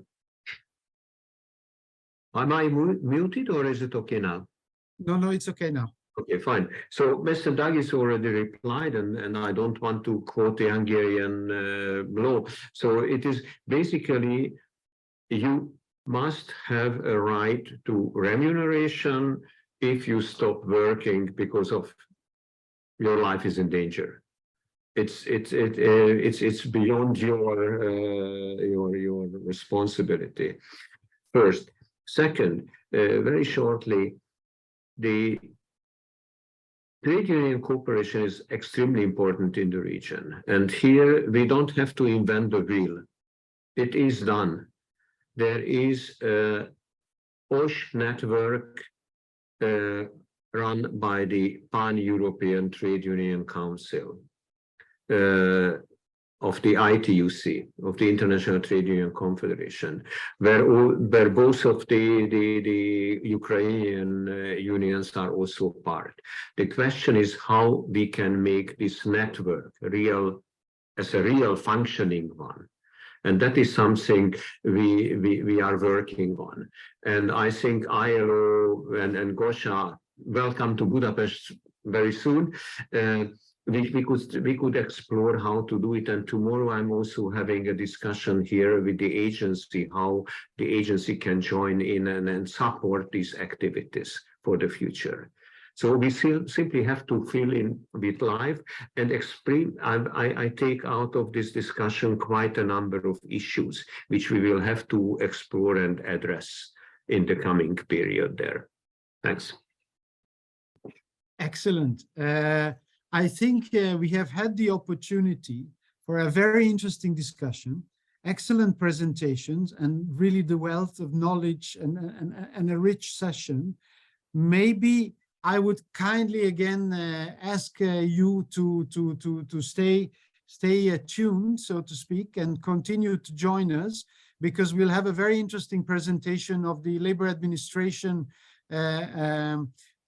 I muted, or is it okay now? No, it's okay now. Okay, fine. So Mr. Dagis already replied, and I don't want to quote the Hungarian law. So it is basically you must have a right to remuneration if you stop working because of your life is in danger. It's beyond your responsibility. First. Second, very shortly, the trade union cooperation is extremely important in the region. And here we don't have to invent the wheel. It is done. There is a OSH network run by the Pan-European Trade Union Council of the ITUC, of the International Trade Union Confederation, where both of the Ukrainian unions are also part. The question is how we can make this network as a real functioning one. And that is something we are working on. And I think ILO and Gosha, welcome to Budapest very soon. We could explore how to do it. And tomorrow I'm also having a discussion here with the agency, how the agency can join in and support these activities for the future. So we simply have to fill in with life and explain. I take out of this discussion quite a number of issues, which we will have to explore and address in the coming period there. Thanks. Excellent. I think we have had the opportunity for a very interesting discussion, excellent presentations, and really the wealth of knowledge and a rich session. Maybe I would kindly again ask you to stay tuned, so to speak, and continue to join us, because we'll have a very interesting presentation of the Labor Administration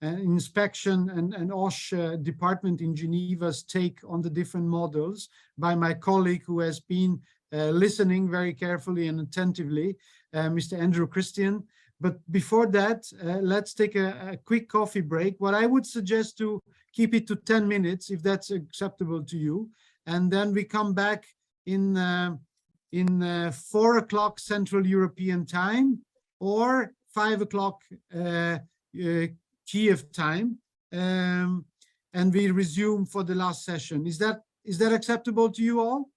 inspection and OSH department in Geneva's take on the different models by my colleague who has been listening very carefully and attentively, Mr. Andrew Christian. But before that, let's take a quick coffee break. What I would suggest to keep it to 10 minutes, if that's acceptable to you. And then we come back in 4 o'clock Central European time or 5 o'clock Kiev time. And we resume for the last session. Is that acceptable to you all?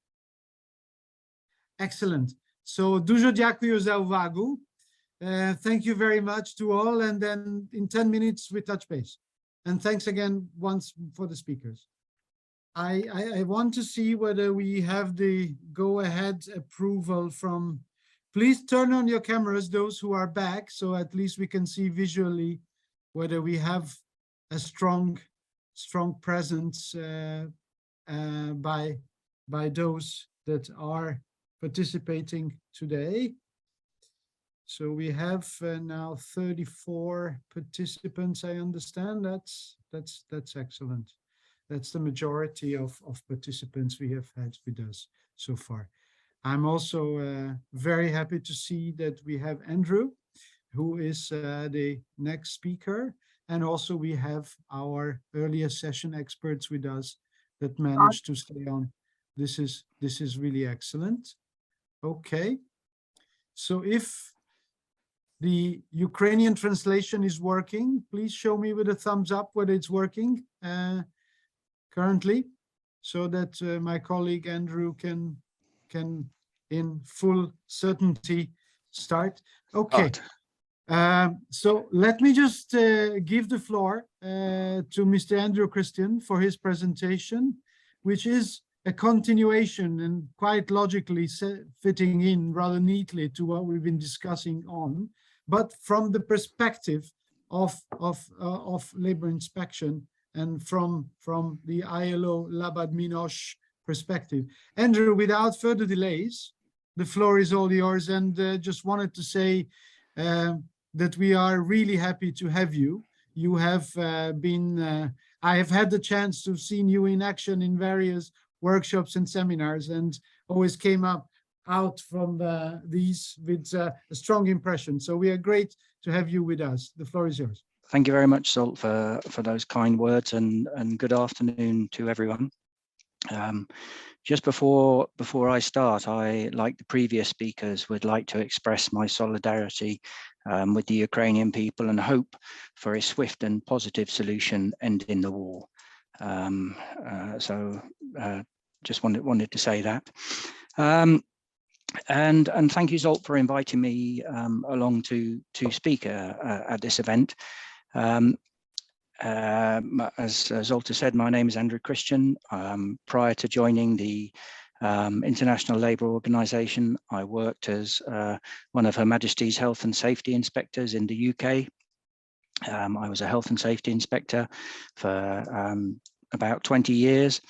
Excellent. So dużo dziękuję za uwagę. Thank you very much to all, and then in 10 minutes we touch base. And thanks again once for the speakers. I want to see whether we have the go-ahead approval from, please turn on your cameras, those who are back, so at least we can see visually whether we have a strong presence by those that are participating today. So we have now 34 participants, I understand. That's excellent. That's the majority of participants we have had with us so far. I'm also very happy to see that we have Andrew, who is the next speaker. And also we have our earlier session experts with us that managed to stay on. This is really excellent. Okay. So if the Ukrainian translation is working, please show me with a thumbs up whether it's working currently, so that my colleague Andrew can in full certainty start. Okay. So let me just give the floor to Mr. Andrew Christian for his presentation, which is a continuation and quite logically fitting in rather neatly to what we've been discussing on, but from the perspective of labor inspection and from the ILO Labadmin OSH perspective. Andrew, without further delays, the floor is all yours, and just wanted to say that we are really happy to have you. You have been, I have had the chance to see you in action in various workshops and seminars, and always came out from these with a strong impression. So we are great to have you with us. The floor is yours. Thank you very much, Zsolt, for those kind words, and good afternoon to everyone. Just before I start, I, like the previous speakers, would like to express my solidarity with the Ukrainian people and hope for a swift and positive solution ending the war. Just wanted to say that. And thank you, Zolt, for inviting me along to speak at this event. As Zolta said, my name is Andrew Christian. Prior to joining the International Labour Organization, I worked as one of Her Majesty's Health and Safety Inspectors in the UK. I was a health and safety inspector for about 20 years.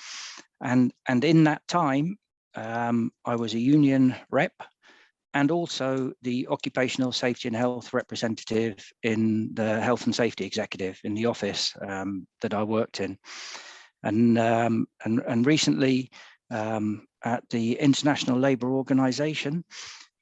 And in that time, I was a union rep and also the occupational safety and health representative in the health and safety executive in the office that I worked in. And recently at the International Labour Organization,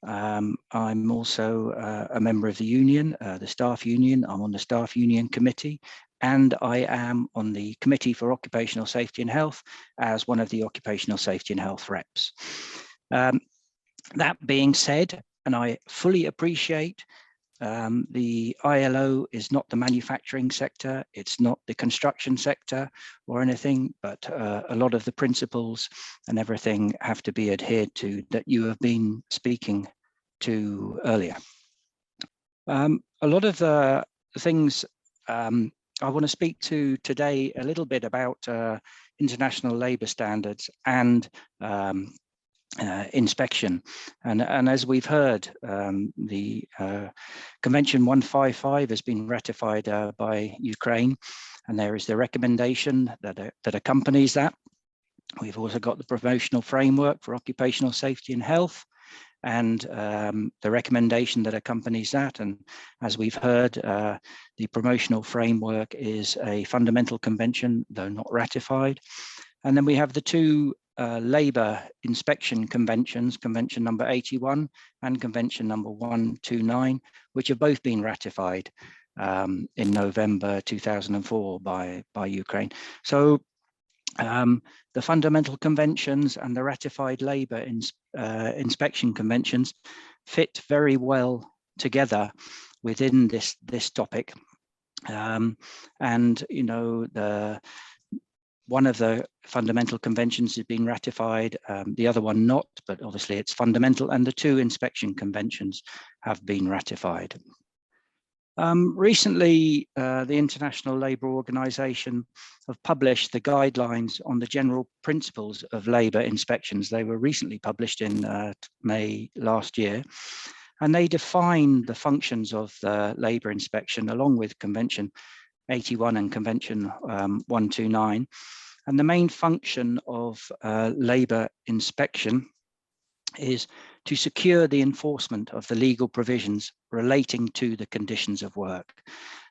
I'm also a member of the union, the staff union. I'm on the staff union committee, and I am on the Committee for Occupational Safety and Health as one of the occupational safety and health reps. That being said, and I fully appreciate the ILO is not the manufacturing sector, it's not the construction sector or anything, but a lot of the principles and everything have to be adhered to that you have been speaking to earlier. A lot of the things I want to speak to today a little bit about international labour standards and inspection. And as we've heard, the Convention 155 has been ratified by Ukraine, and there is the recommendation that accompanies that. We've also got the promotional framework for occupational safety and health, and the recommendation that accompanies that. And as we've heard, the promotional framework is a fundamental convention, though not ratified. And then we have the two labour inspection conventions, Convention number 81 and Convention number 129, which have both been ratified in November 2004 by Ukraine. So the fundamental conventions and the ratified labour inspection conventions fit very well together within this topic. And you know, one of the fundamental conventions has been ratified, the other one not, but obviously it's fundamental, and the two inspection conventions have been ratified. Recently, the International Labour Organization have published the guidelines on the general principles of labour inspections. They were recently published in May last year, and they define the functions of the labour inspection along with Convention 81 and Convention 129. And the main function of labour inspection is to secure the enforcement of the legal provisions relating to the conditions of work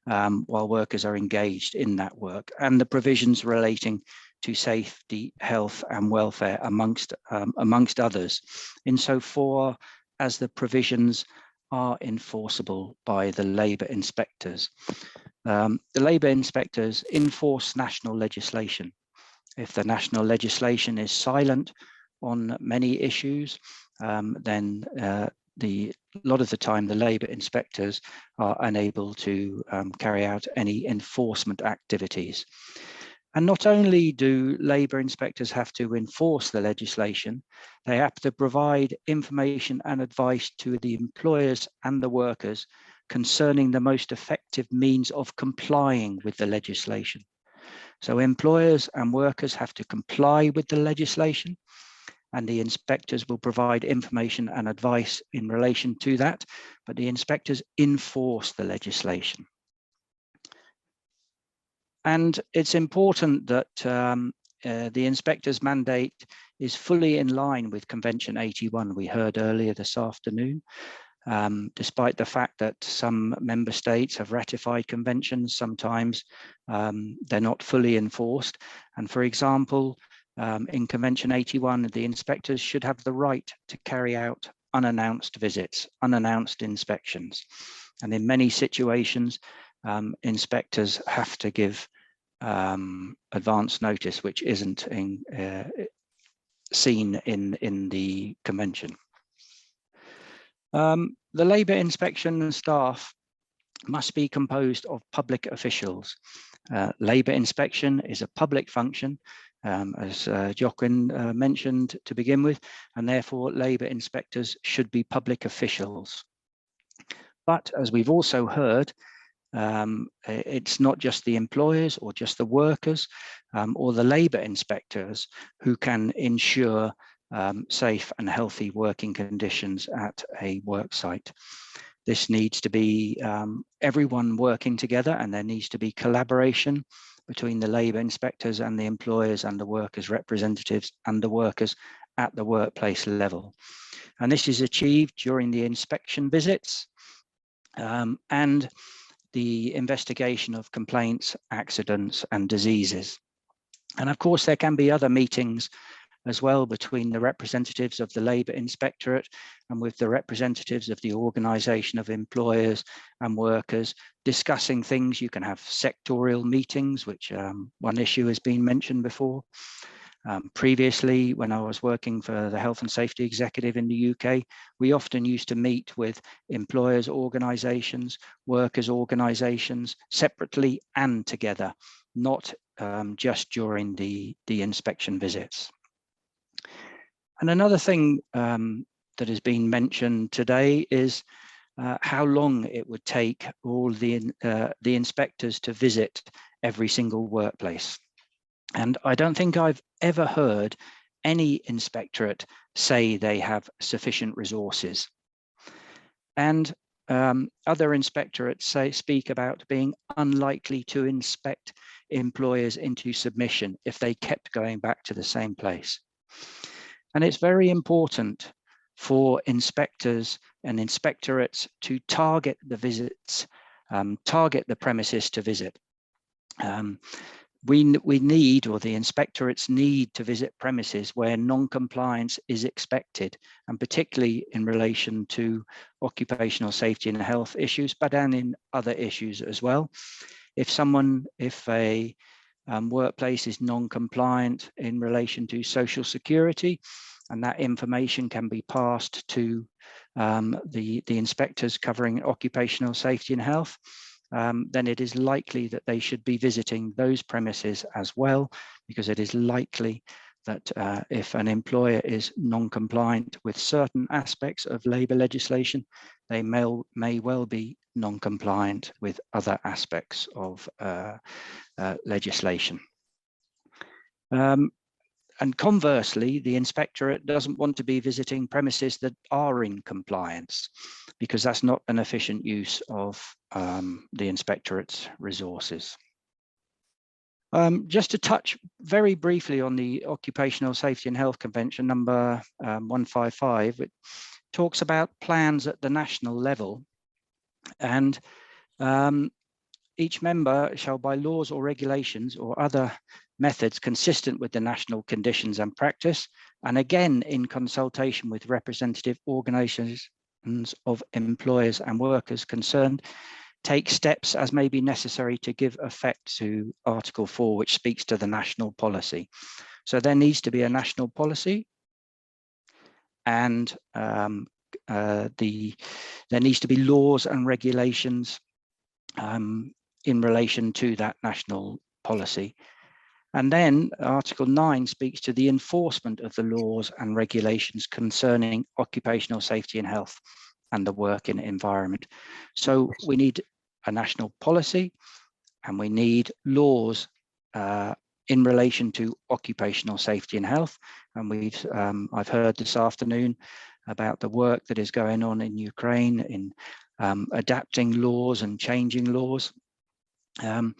while workers are engaged in that work, and the provisions relating to safety, health and welfare amongst others, insofar as the provisions are enforceable by the labour inspectors. The labour inspectors enforce national legislation. If the national legislation is silent on many issues, then a lot of the time the labour inspectors are unable to carry out any enforcement activities. And not only do labour inspectors have to enforce the legislation, they have to provide information and advice to the employers and the workers concerning the most effective means of complying with the legislation. So employers and workers have to comply with the legislation, and the inspectors will provide information and advice in relation to that, but the inspectors enforce the legislation. And it's important that the inspector's mandate is fully in line with Convention 81, we heard earlier this afternoon. Despite the fact that some member states have ratified conventions, sometimes they're not fully enforced. And for example, in Convention 81, the inspectors should have the right to carry out unannounced visits, unannounced inspections. And in many situations, inspectors have to give advance notice, which isn't seen in the convention. The labour inspection staff must be composed of public officials. Labour inspection is a public function, as Joaquin mentioned to begin with, and therefore labour inspectors should be public officials. But as we've also heard, it's not just the employers or just the workers or the labour inspectors who can ensure safe and healthy working conditions at a work site. This needs to be everyone working together, and there needs to be collaboration between the labour inspectors and the employers and the workers' representatives and the workers at the workplace level. And this is achieved during the inspection visits and the investigation of complaints, accidents and diseases. And of course, there can be other meetings as well between the representatives of the Labour Inspectorate and with the representatives of the organisation of employers and workers discussing things. You can have sectorial meetings, which one issue has been mentioned before. Previously, when I was working for the Health and Safety Executive in the UK, we often used to meet with employers' organisations, workers' organisations, separately and together, not just during the inspection visits. And another thing that has been mentioned today is how long it would take all the inspectors to visit every single workplace. And I don't think I've ever heard any inspectorate say they have sufficient resources. And other inspectorates speak about being unlikely to inspect employers into submission if they kept going back to the same place. And it's very important for inspectors and inspectorates to target the visits, target the premises to visit. We need, or the inspectorates need, to visit premises where non-compliance is expected, and particularly in relation to occupational safety and health issues, but and in other issues as well. If a workplace is non-compliant in relation to social security, and that information can be passed to the inspectors covering occupational safety and health, then it is likely that they should be visiting those premises as well, because it is likely that if an employer is non-compliant with certain aspects of labour legislation, they may well be non-compliant with other aspects of legislation. And conversely, the inspectorate doesn't want to be visiting premises that are in compliance, because that's not an efficient use of the inspectorate's resources. Just to touch very briefly on the Occupational Safety and Health Convention number 155, it talks about plans at the national level, and each member shall, by laws or regulations or other methods consistent with the national conditions and practice, and again in consultation with representative organisations of employers and workers concerned, take steps as may be necessary to give effect to Article 4, which speaks to the national policy. So there needs to be a national policy, and there needs to be laws and regulations in relation to that national policy. And then Article 9 speaks to the enforcement of the laws and regulations concerning occupational safety and health and the working environment. So we need a national policy, and we need laws in relation to occupational safety and health. And I've heard this afternoon about the work that is going on in Ukraine in adapting laws and changing laws. And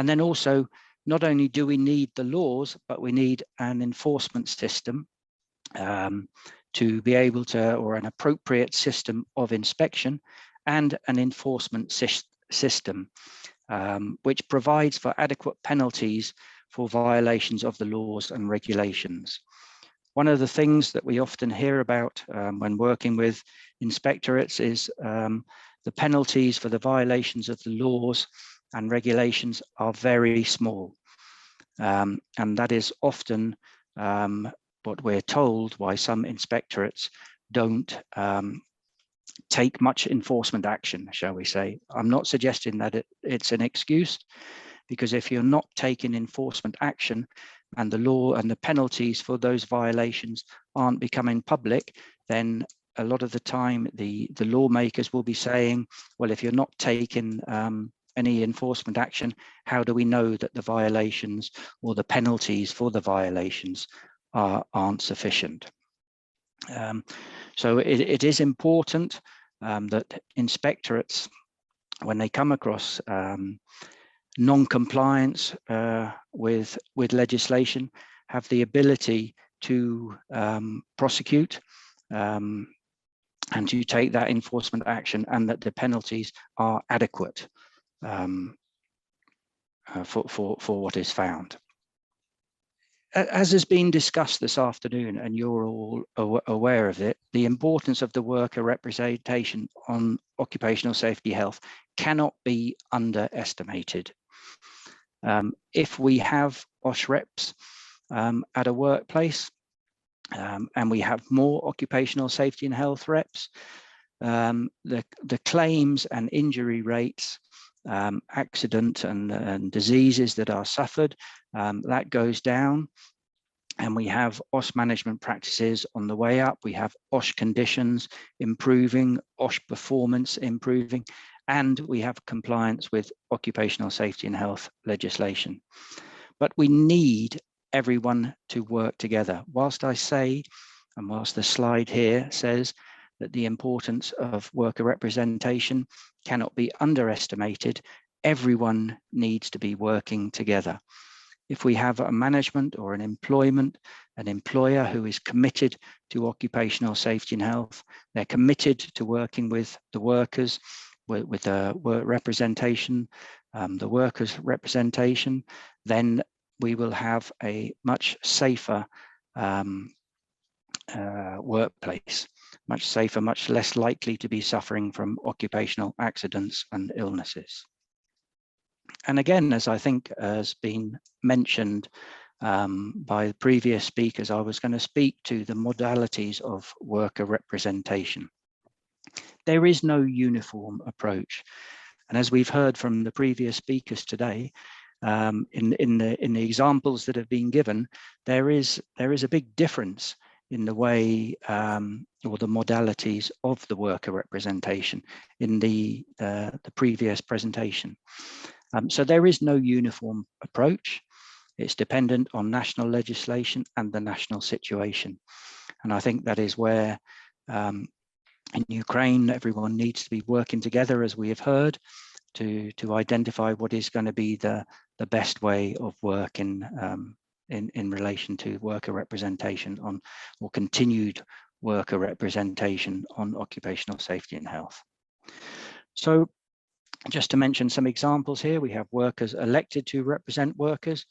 then also, not only do we need the laws, but we need an enforcement system to be able to, or an appropriate system of inspection and an enforcement system, which provides for adequate penalties for violations of the laws and regulations. One of the things that we often hear about when working with inspectorates is the penalties for the violations of the laws and regulations are very small. And that is often but we're told why some inspectorates don't take much enforcement action, shall we say. I'm not suggesting that it's an excuse, because if you're not taking enforcement action and the law and the penalties for those violations aren't becoming public, then a lot of the time the lawmakers will be saying, well, if you're not taking any enforcement action, how do we know that the violations or the penalties for the violations aren't sufficient? So it is important that inspectorates, when they come across non-compliance with legislation, have the ability to prosecute and to take that enforcement action, and that the penalties are adequate for what is found. As has been discussed this afternoon, and you're all aware of it, the importance of the worker representation on occupational safety health cannot be underestimated. If we have OSH reps at a workplace, and we have more occupational safety and health reps, the claims and injury rates, accident and diseases that are suffered, that goes down. And we have OSH management practices on the way up. We have OSH conditions improving, OSH performance improving, and we have compliance with occupational safety and health legislation. But we need everyone to work together. Whilst I say, and whilst the slide here says that the importance of worker representation cannot be underestimated, everyone needs to be working together. If we have a management or an employer who is committed to occupational safety and health, they're committed to working with the workers, with the work representation, the workers' representation, then we will have a much safer workplace, much safer, much less likely to be suffering from occupational accidents and illnesses. And again, as I think has been mentioned by the previous speakers, I was going to speak to the modalities of worker representation. There is no uniform approach. And as we've heard from the previous speakers today, in the examples that have been given, there is a big difference in the way or the modalities of the worker representation in the previous presentation. So there is no uniform approach. It's dependent on national legislation and the national situation. And I think that is where in Ukraine, everyone needs to be working together, as we have heard, to identify what is going to be the best way of working in relation to worker representation on, or continued worker representation on occupational safety and health. So just to mention some examples here, we have workers elected to represent workers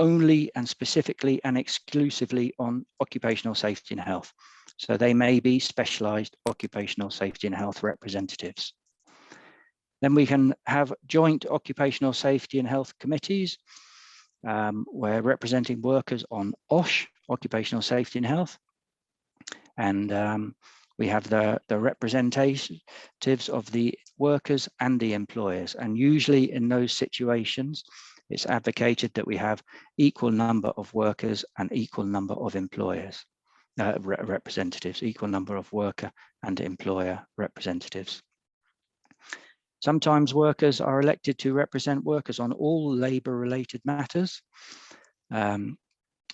only and specifically and exclusively on occupational safety and health. So they may be specialized occupational safety and health representatives. Then we can have joint occupational safety and health committees where representing workers on OSH, occupational safety and health. And we have the representatives of the workers and the employers. And usually in those situations, it's advocated that we have equal number of workers and equal number of employers, representatives, equal number of worker and employer representatives. Sometimes workers are elected to represent workers on all labour-related matters. And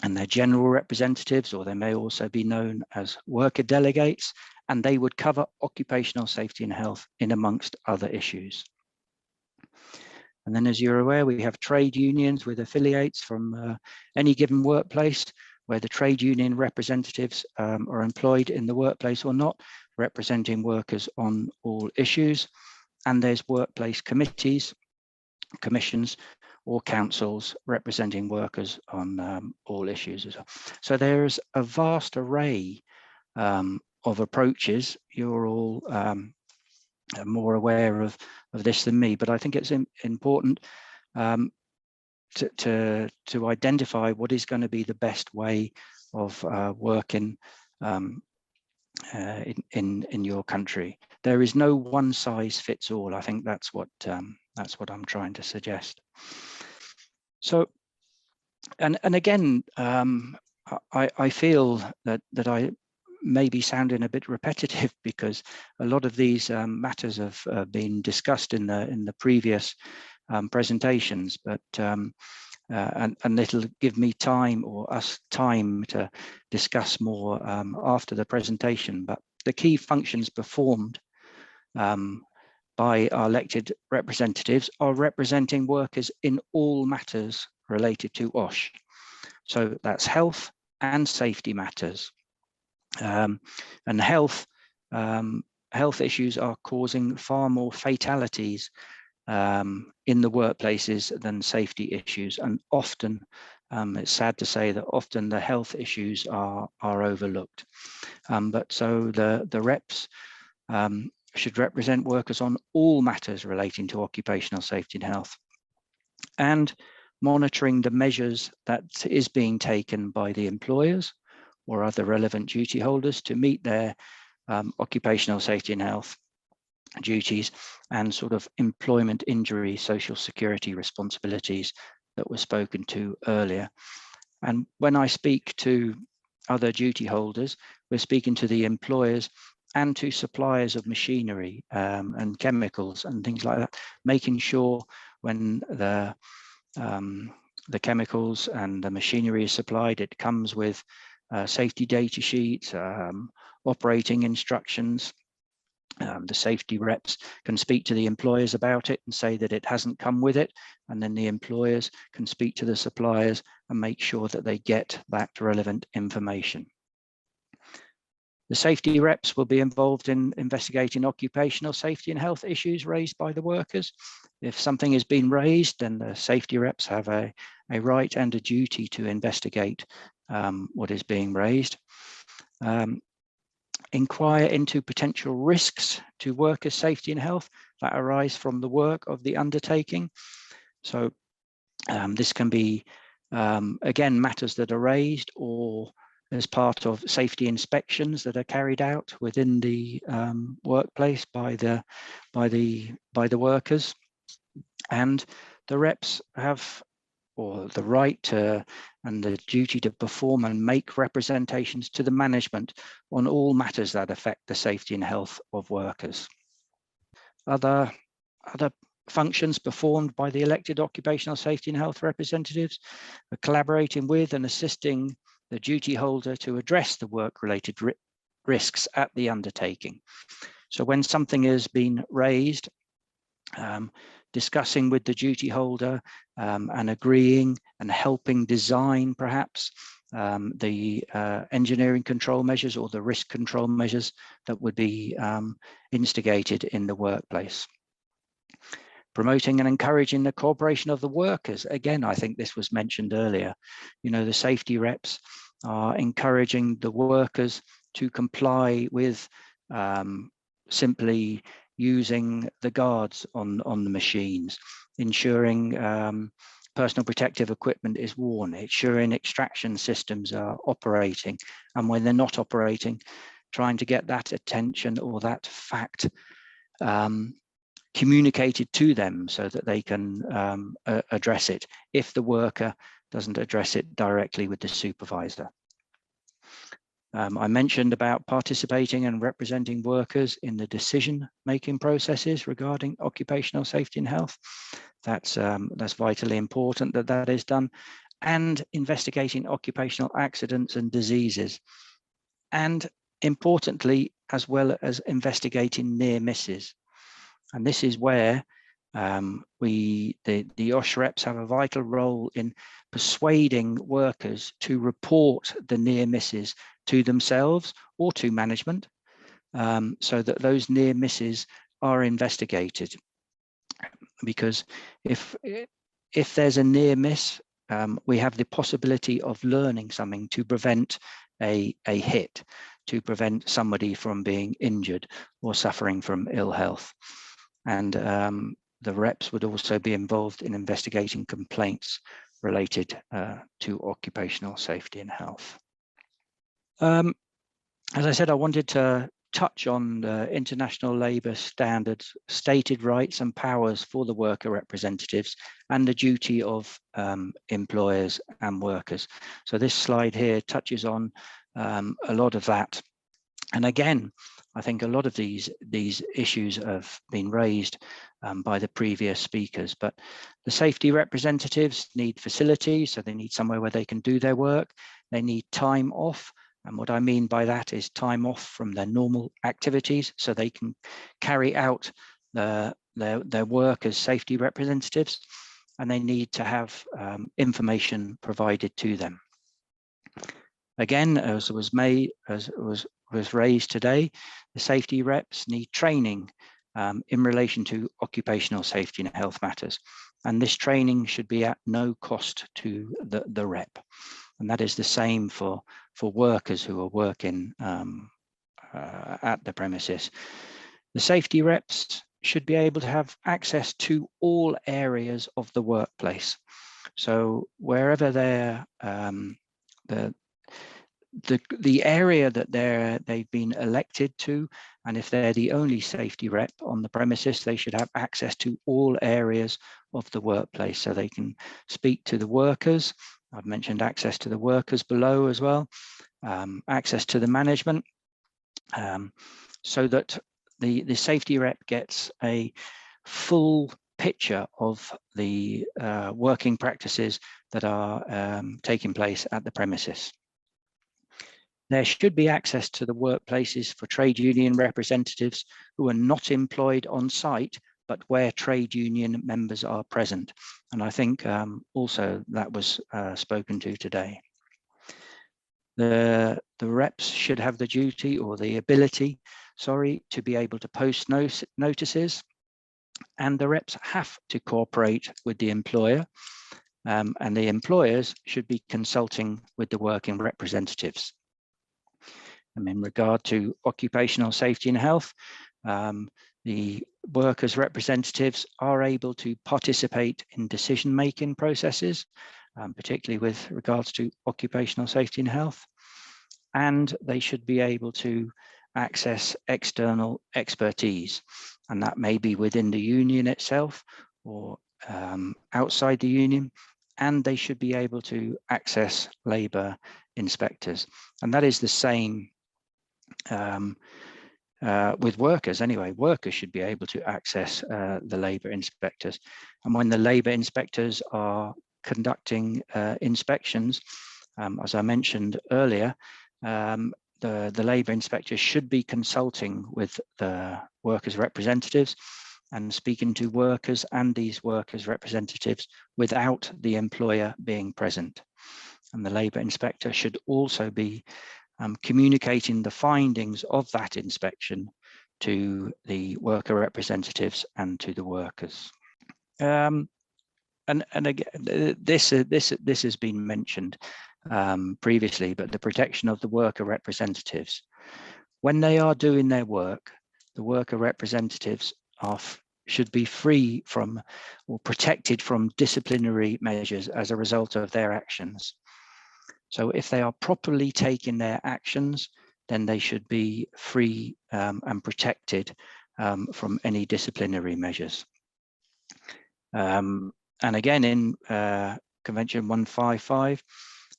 they're general representatives, or they may also be known as worker delegates, and they would cover occupational safety and health in amongst other issues. And then, as you're aware, we have trade unions with affiliates from any given workplace, where the trade union representatives are employed in the workplace or not, representing workers on all issues. And there's workplace committees, commissions, or councils representing workers on all issues as well. So there's a vast array of approaches. You're all more aware of this than me, but I think it's important to identify what is going to be the best way of working in your country. There is no one size fits all. I think that's what I'm trying to suggest. So, and again, I feel that I may be sounding a bit repetitive because a lot of these matters have been discussed in the previous presentations, but and it'll give me time, or us time, to discuss more after the presentation. But the key functions performed by our elected representatives are representing workers in all matters related to OSH. So that's health and safety matters. And health issues are causing far more fatalities in the workplaces than safety issues, and often it's sad to say that often the health issues are overlooked. But so the reps should represent workers on all matters relating to occupational safety and health, and monitoring the measures that is being taken by the employers or other relevant duty holders to meet their occupational safety and health duties and sort of employment injury social security responsibilities that were spoken to earlier. And when I speak to other duty holders, we're speaking to the employers and to suppliers of machinery and chemicals and things like that, making sure when the chemicals and the machinery is supplied, it comes with safety data sheets, operating instructions. The safety reps can speak to the employers about it and say that it hasn't come with it, and then the employers can speak to the suppliers and make sure that they get that relevant information. The safety reps will be involved in investigating occupational safety and health issues raised by the workers. If something has been raised, then the safety reps have a right and a duty to investigate what is being raised. Inquire into potential risks to workers' safety and health that arise from the work of the undertaking. So this can be, again, matters that are raised or as part of safety inspections that are carried out within the workplace by the workers. And the reps have the right to and the duty to perform and make representations to the management on all matters that affect the safety and health of workers. Other functions performed by the elected occupational safety and health representatives are collaborating with and assisting the duty holder to address the work-related risks at the undertaking. So when something has been raised, discussing with the duty holder and agreeing and helping design perhaps the engineering control measures or the risk control measures that would be instigated in the workplace. Promoting and encouraging the cooperation of the workers. Again, I think this was mentioned earlier. You know, the safety reps are encouraging the workers to comply with simply using the guards on the machines, ensuring personal protective equipment is worn, ensuring extraction systems are operating, and when they're not operating, trying to get that attention or that fact communicated to them so that they can address it if the worker doesn't address it directly with the supervisor. I mentioned about participating and representing workers in the decision-making processes regarding occupational safety and health. That's vitally important that that is done, and investigating occupational accidents and diseases, and importantly, as well as investigating near misses. And this is where the OSH reps have a vital role in persuading workers to report the near misses to themselves or to management, so that those near misses are investigated. Because if there's a near miss, we have the possibility of learning something to prevent a hit, to prevent somebody from being injured or suffering from ill health. And the reps would also be involved in investigating complaints related to occupational safety and health. As I said, I wanted to touch on the international labour standards, stated rights and powers for the worker representatives, and the duty of employers and workers. So this slide here touches on a lot of that. And again, I think a lot of these issues have been raised by the previous speakers, but the safety representatives need facilities, so they need somewhere where they can do their work. They need time off. And what I mean by that is time off from their normal activities so they can carry out their work as safety representatives, and they need to have information provided to them. Again, as was raised today, the safety reps need training in relation to occupational safety and health matters. And this training should be at no cost to the rep. And that is the same for workers who are working at the premises. The safety reps should be able to have access to all areas of the workplace. So wherever they're the area that they've been elected to, and if they're the only safety rep on the premises, they should have access to all areas of the workplace so they can speak to the workers. I've mentioned access to the workers below as well, access to the management, so that the safety rep gets a full picture of the working practices that are taking place at the premises. There should be access to the workplaces for trade union representatives who are not employed on site, but where trade union members are present. And I think also that was spoken to today. The reps should have the duty or the ability, to be able to post notices, and the reps have to cooperate with the employer, and the employers should be consulting with the working representatives. And in regard to occupational safety and health, the workers' representatives are able to participate in decision-making processes, particularly with regards to occupational safety and health. And they should be able to access external expertise. And that may be within the union itself or outside the union. And they should be able to access labour inspectors. And that is the same with workers anyway. Workers should be able to access the labour inspectors. And when the labour inspectors are conducting inspections, as I mentioned earlier, the labour inspectors should be consulting with the workers' representatives and speaking to workers and these workers' representatives without the employer being present. And the labour inspector should also be communicating the findings of that inspection to the worker representatives and to the workers. And again, this has been mentioned previously, but the protection of the worker representatives. When they are doing their work, the worker representatives should be free from or protected from disciplinary measures as a result of their actions. So if they are properly taking their actions, then they should be free and protected from any disciplinary measures. And again, in Convention 155,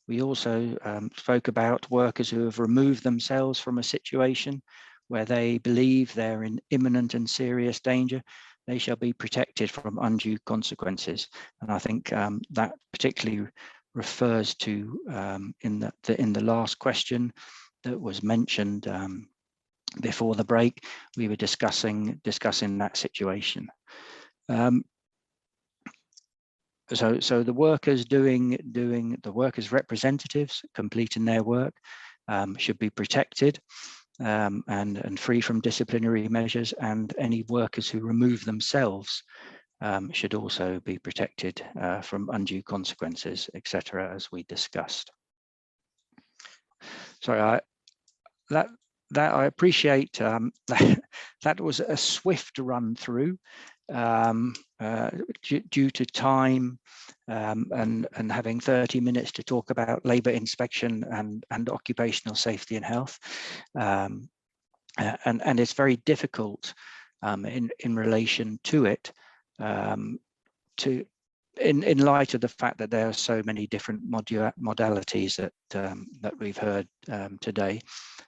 we also spoke about workers who have removed themselves from a situation where they believe they're in imminent and serious danger. They shall be protected from undue consequences. And I think that particularly refers to in the last question that was mentioned before the break. We were discussing that situation. So the workers the workers' representatives completing their work should be protected and free from disciplinary measures, and any workers who remove themselves should also be protected from undue consequences, etc., as we discussed. Sorry, I appreciate that was a swift run through, due to time and having 30 minutes to talk about labour inspection and occupational safety and health. And it's very difficult in relation to it in light of the fact that there are so many different modalities that we've heard today.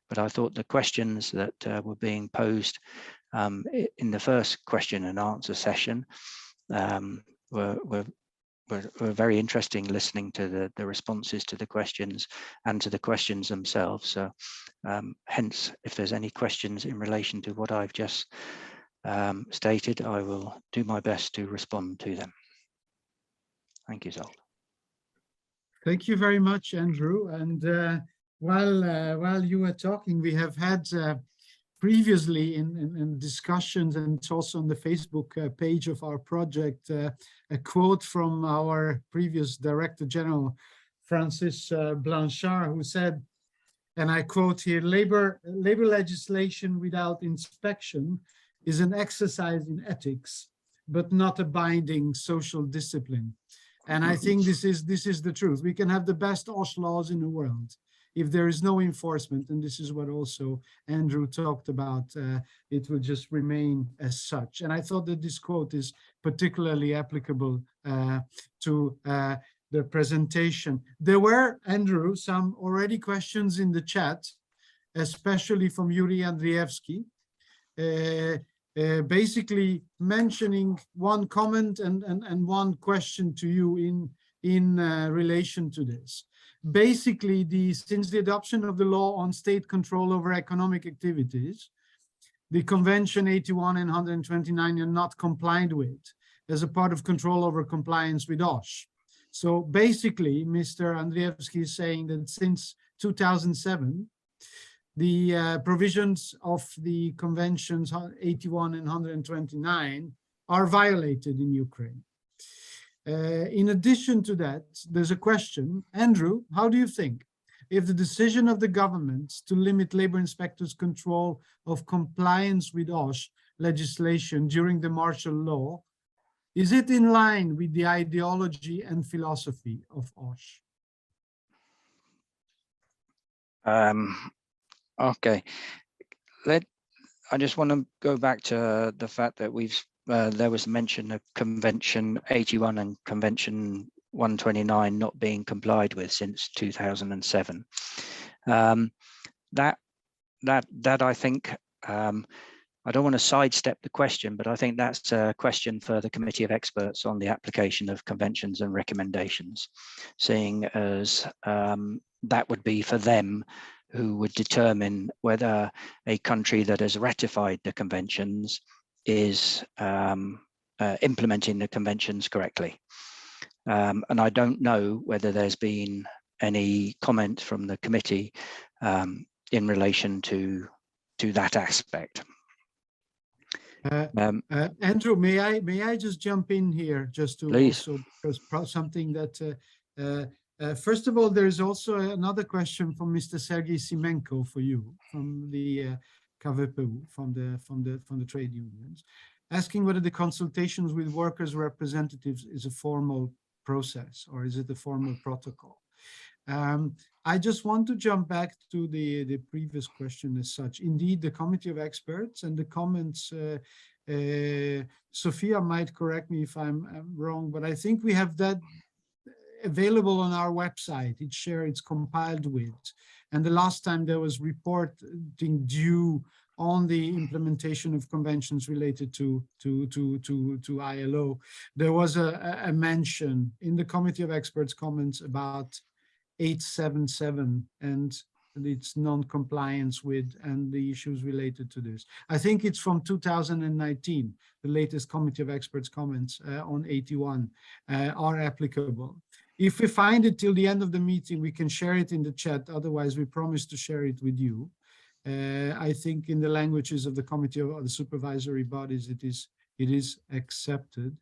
But I thought the questions that were being posed in the first question and answer session were very interesting, listening to the responses to the questions and to the questions themselves. So hence, if there's any questions in relation to what I've just stated, I will do my best to respond to them. Thank you, Zsolt. Thank you very much, Andrew. And while you were talking, we have had previously in discussions, and it's also on the Facebook page of our project, a quote from our previous Director General, Francis Blanchard, who said, and I quote here, labor legislation without inspection is an exercise in ethics, but not a binding social discipline. And I think this is the truth. We can have the best OSH laws in the world. If there is no enforcement, and this is what also Andrew talked about, it will just remain as such. And I thought that this quote is particularly applicable to the presentation. There were, Andrew, some already questions in the chat, especially from Yuri Andrievsky, basically mentioning one comment and one question to you in relation to this. Basically, since the adoption of the law on state control over economic activities, the Convention 81 and 129 are not complied with as a part of control over compliance with OSH. So basically, Mr. Andrievsky is saying that since 2007, the provisions of the Conventions 81 and 129 are violated in Ukraine. In addition to that, there's a question. Andrew, how do you think if the decision of the government to limit labor inspectors' control of compliance with OSH legislation during the martial law, is it in line with the ideology and philosophy of OSH? Okay, I just want to go back to the fact that there was mention of Convention 81 and Convention 129 not being complied with since 2007. That I think, I don't want to sidestep the question, but I think that's a question for the Committee of Experts on the application of conventions and recommendations, seeing as that would be for them who would determine whether a country that has ratified the conventions is implementing the conventions correctly. And I don't know whether there's been any comment from the committee in relation to that aspect. Andrew, may I just jump in here just to Please. also, because something that first of all, there's also another question from Mr. Sergei Simenko for you from the KVPU, from the trade unions, asking whether the consultations with workers' representatives is a formal process or is it a formal protocol. I just want to jump back to the previous question as such. Indeed, the Committee of Experts and the comments, Sophia might correct me if I'm wrong, but I think we have that available on our website. It's compiled with. And the last time there was reporting due on the implementation of conventions related to ILO, there was a mention in the Committee of Experts comments about 877 and its non-compliance with and the issues related to this. I think it's from 2019, the latest Committee of Experts comments on 81 are applicable. If we find it till the end of the meeting, we can share it in the chat. Otherwise, we promise to share it with you. I think in the languages of the committee of the supervisory bodies, it is accepted.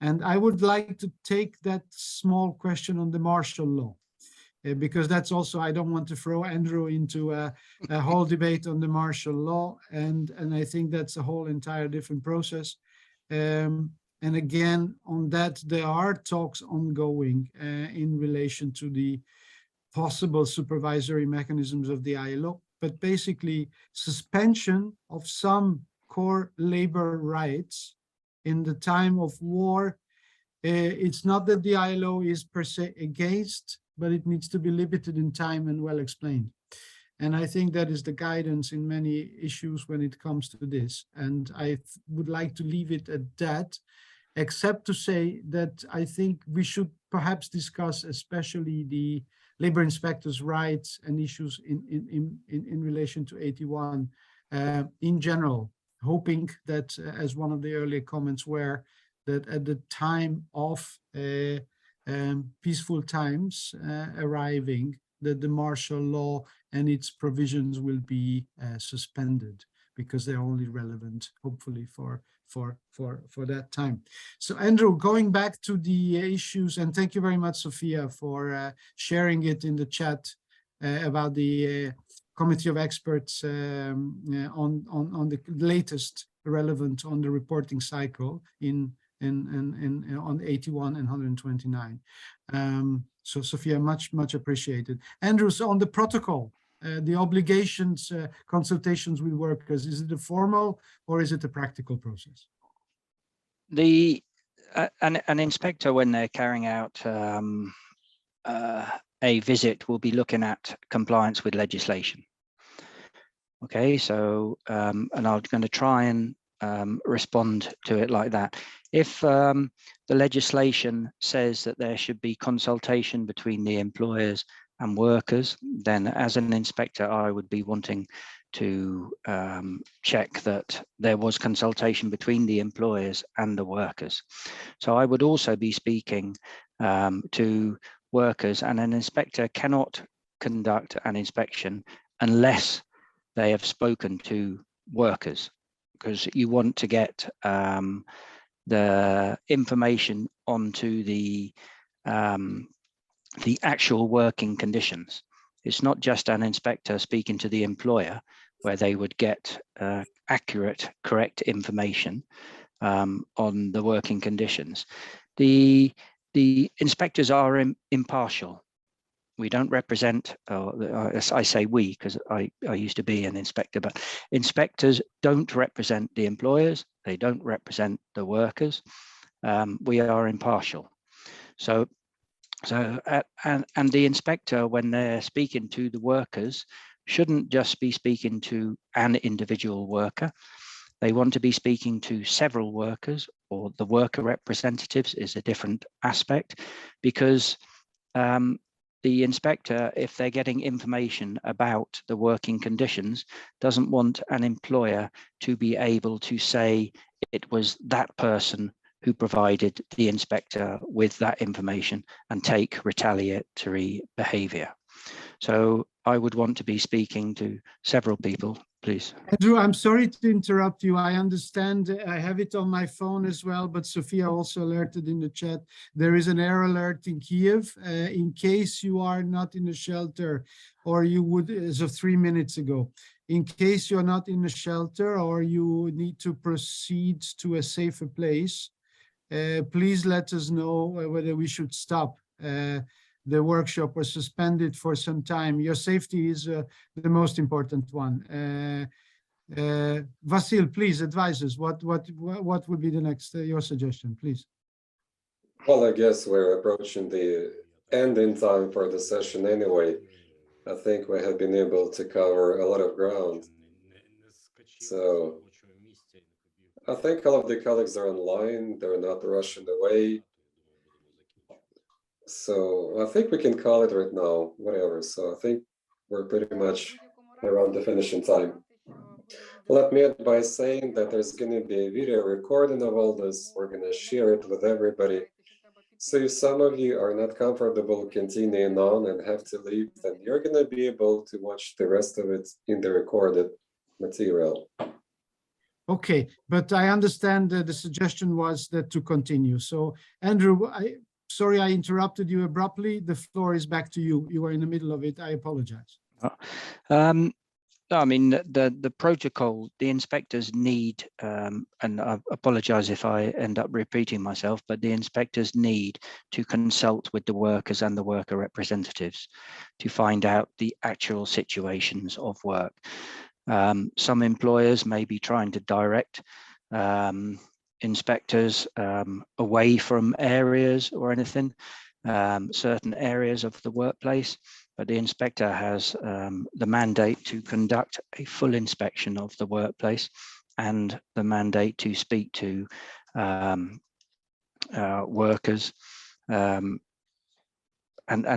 And I would like to take that small question on the martial law, because that's also, I don't want to throw Andrew into a whole debate on the martial law. And I think that's a whole entire different process. And again, on that, there are talks ongoing in relation to the possible supervisory mechanisms of the ILO, but basically suspension of some core labor rights in the time of war. It's not that the ILO is per se against, but it needs to be limited in time and well explained. And I think that is the guidance in many issues when it comes to this. And I would like to leave it at that, except to say that I think we should perhaps discuss especially the labor inspectors' rights and issues in relation to 81 in general, hoping that, as one of the earlier comments were, that at the time of peaceful times arriving, that the martial law and its provisions will be suspended, because they're only relevant, hopefully, for that time. So Andrew, going back to the issues, and thank you very much, Sophia, for sharing it in the chat about the committee of experts on the latest relevant on the reporting cycle on 81 and 129. So Sophia, much appreciated. Andrew, so on the protocol, the obligations, consultations with workers, is it a formal or is it a practical process? An inspector, when they're carrying out a visit, will be looking at compliance with legislation. Okay, so and I'm going to try and respond to it like that. If the legislation says that there should be consultation between the employers and workers, then as an inspector, I would be wanting to check that there was consultation between the employers and the workers. So I would also be speaking to workers, and an inspector cannot conduct an inspection unless they have spoken to workers, because you want to get the information onto the actual working conditions. It's not just an inspector speaking to the employer where they would get accurate, correct information on the working conditions. The inspectors are impartial. We don't represent, I say we because I used to be an inspector, but inspectors don't represent the employers. They don't represent the workers. We are impartial. And the inspector, when they're speaking to the workers, shouldn't just be speaking to an individual worker. They want to be speaking to several workers, or the worker representatives is a different aspect, because the inspector, if they're getting information about the working conditions, doesn't want an employer to be able to say it was that person who provided the inspector with that information and take retaliatory behavior. So I would want to be speaking to several people, please. Andrew, I'm sorry to interrupt you. I understand. I have it on my phone as well, but Sophia also alerted in the chat. There is an error alert in Kiev. In case you are not in a shelter, or you would, as of 3 minutes ago, in case you're not in a shelter or you need to proceed to a safer place, please let us know whether we should stop the workshop or suspend it for some time. Your safety is the most important one. Vasil, please advise us. What would be the next, your suggestion, please? Well, I guess we're approaching the ending time for the session anyway. I think we have been able to cover a lot of ground. So I think all of the colleagues are online. They're not rushing away. So I think we can call it right now, whatever. So I think we're pretty much around the finishing time. Let me end by saying that there's going to be a video recording of all this. We're going to share it with everybody. So if some of you are not comfortable continuing on and have to leave, then you're going to be able to watch the rest of it in the recorded material. Okay, but I understand the suggestion was that to continue. So Andrew, sorry I interrupted you abruptly. The floor is back to you. You were in the middle of it. I apologize. I mean, the protocol, the inspectors need, and I apologize if I end up repeating myself, but the inspectors need to consult with the workers and the worker representatives to find out the actual situations of work. Some employers may be trying to direct inspectors away from areas or anything, certain areas of the workplace, but the inspector has the mandate to conduct a full inspection of the workplace and the mandate to speak to workers and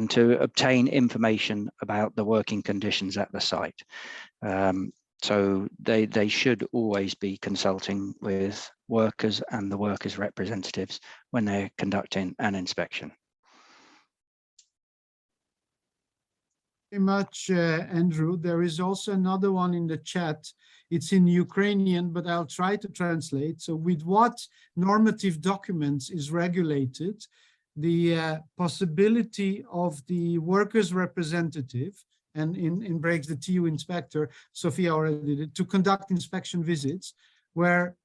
to obtain information about the working conditions at the site. So they should always be consulting with workers and the workers' representatives when they're conducting an inspection. Very much, Andrew. There is also another one in the chat. It's in Ukrainian, but I'll try to translate. So with what normative documents is regulated the possibility of the workers' representative, and in breaks the TU inspector, Sophia already did, to conduct inspection visits where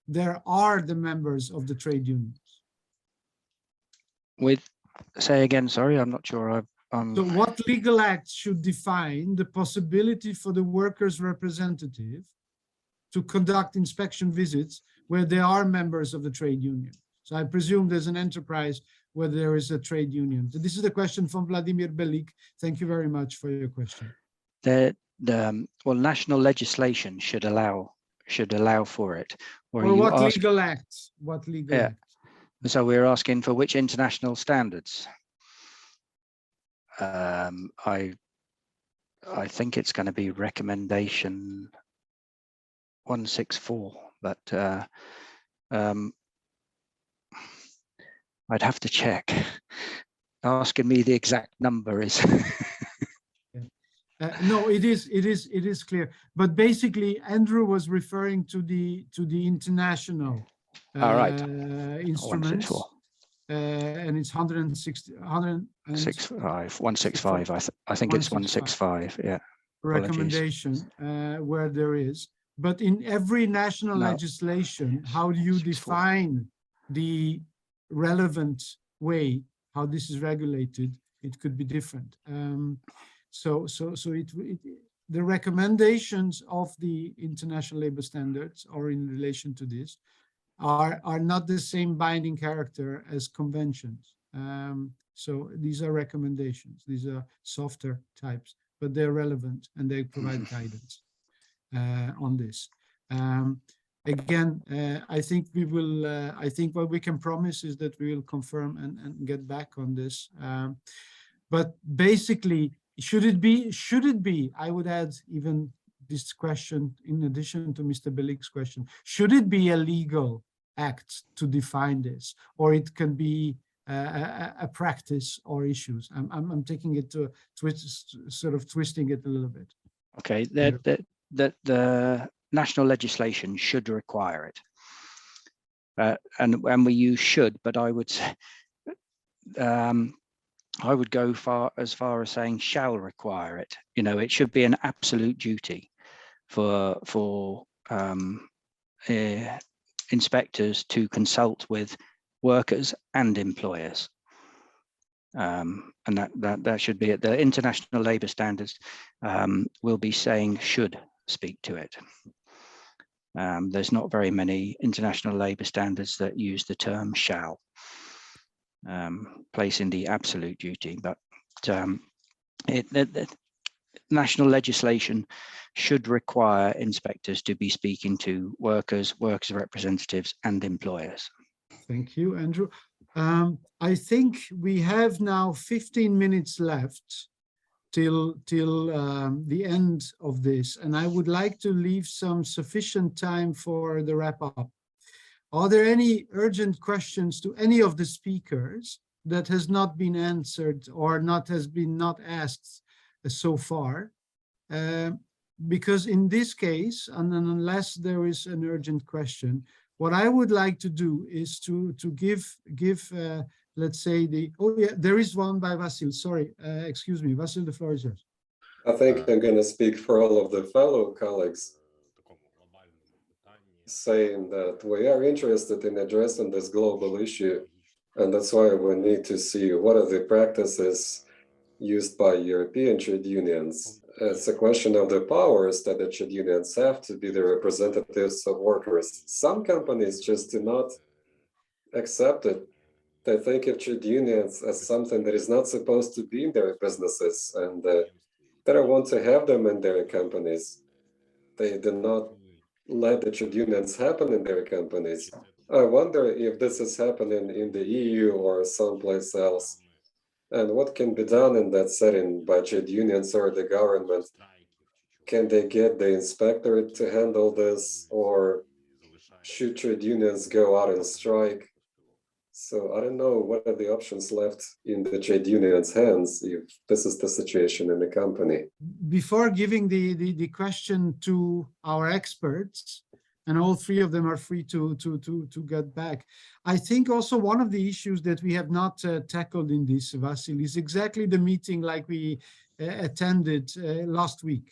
there are the members of the trade unions? With, say again, sorry, I'm not sure. So what legal acts should define the possibility for the workers' representative to conduct inspection visits where there are members of the trade union? So I presume there's an enterprise where there is a trade union. So this is the question from Vladimir Belik. Thank you very much for your question. Well, national legislation should allow for it. Or what legal acts? What legal acts? So we're asking for which international standards? I think it's going to be recommendation 164, but I'd have to check. Asking me the exact number is. No, it is clear. But basically, Andrew was referring to the international instruments. And it's 165. I think it's 165. Yeah. Recommendation where there is, but in every national legislation, how do you define the relevant way how this is regulated? It could be different. The recommendations of the international labor standards, or in relation to this, are not the same binding character as conventions. So these are recommendations. These are softer types, but they're relevant and they provide guidance on this. Again, I think we will. I think what we can promise is that we will confirm and get back on this. But basically, should it be? I would add even this question in addition to Mr. Belik's question. Should it be a legal act to define this, or it can be a practice or issues? I'm taking it to sort of twisting it a little bit. Okay, that the national legislation should require it, and we use should, but I would say I would go as far as saying shall require it. You know, it should be an absolute duty for inspectors to consult with workers and employers, and that should be it. The international labour standards will be saying should speak to it. There's not very many international labour standards that use the term shall, placing the absolute duty, but the national legislation should require inspectors to be speaking to workers representatives and employers. Thank you, Andrew. I think we have now 15 minutes left till the end of this, and I would like to leave some sufficient time for the wrap up. Are there any urgent questions to any of the speakers that has not been answered or not asked so far? Because in this case, and unless there is an urgent question, what I would like to do is to give let's say there is one by Vasil. Sorry, excuse me, Vasil, the floor is yours. I think I'm going to speak for all of the fellow colleagues, saying that we are interested in addressing this global issue, and that's why we need to see what are the practices used by European trade unions. It's a question of the powers that the trade unions have to be the representatives of workers. Some companies just do not accept it. They think of trade unions as something that is not supposed to be in their businesses, and they don't want to have them in their companies. They do not let the trade unions happen in their companies. I wonder if this is happening in the EU or someplace else. And what can be done in that setting by trade unions or the government? Can they get the inspectorate to handle this, or should trade unions go out and strike? So I don't know what are the options left in the trade union's hands if this is the situation in the company. Before giving the question to our experts, and all three of them are free to get back, I think also one of the issues that we have not tackled in this, Vasil, is exactly the meeting like we attended last week.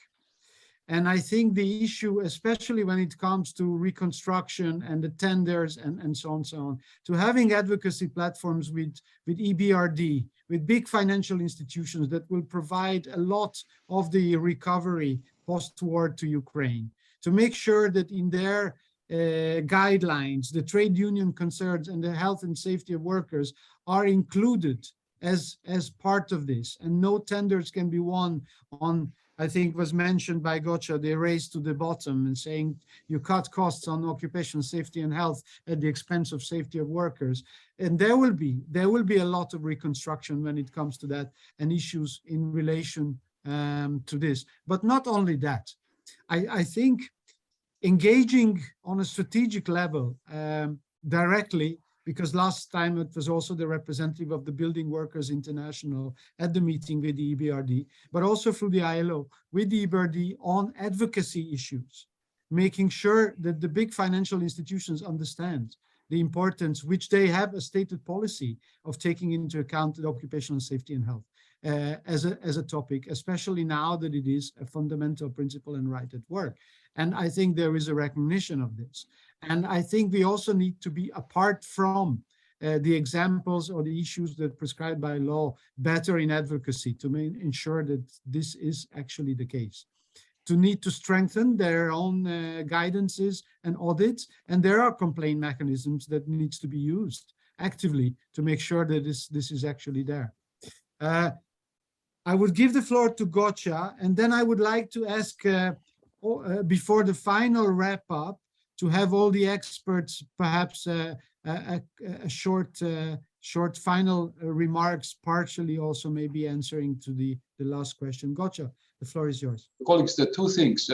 And I think the issue, especially when it comes to reconstruction and the tenders and so on, to having advocacy platforms with EBRD, with big financial institutions that will provide a lot of the recovery post-war to Ukraine, to make sure that in their guidelines, the trade union concerns and the health and safety of workers are included as part of this, and no tenders can be won on, I think was mentioned by Gocha, the race to the bottom and saying you cut costs on occupational safety and health at the expense of safety of workers. And there will be a lot of reconstruction when it comes to that and issues in relation to this. But not only that, I think engaging on a strategic level directly, because last time it was also the representative of the Building Workers International at the meeting with the EBRD, but also through the ILO with the EBRD on advocacy issues, making sure that the big financial institutions understand the importance, which they have a stated policy of taking into account the occupational safety and health as a topic, especially now that it is a fundamental principle and right at work. And I think there is a recognition of this. And I think we also need to be apart from the examples or the issues that prescribed by law better in advocacy to ensure that this is actually the case. To need to strengthen their own guidances and audits, and there are complaint mechanisms that needs to be used actively to make sure that this is actually there. I would give the floor to Gocha, and then I would like to ask before the final wrap up, to have all the experts perhaps a short final remarks, partially also maybe answering to the last question. Gocha, the floor is yours. Colleagues, the two things,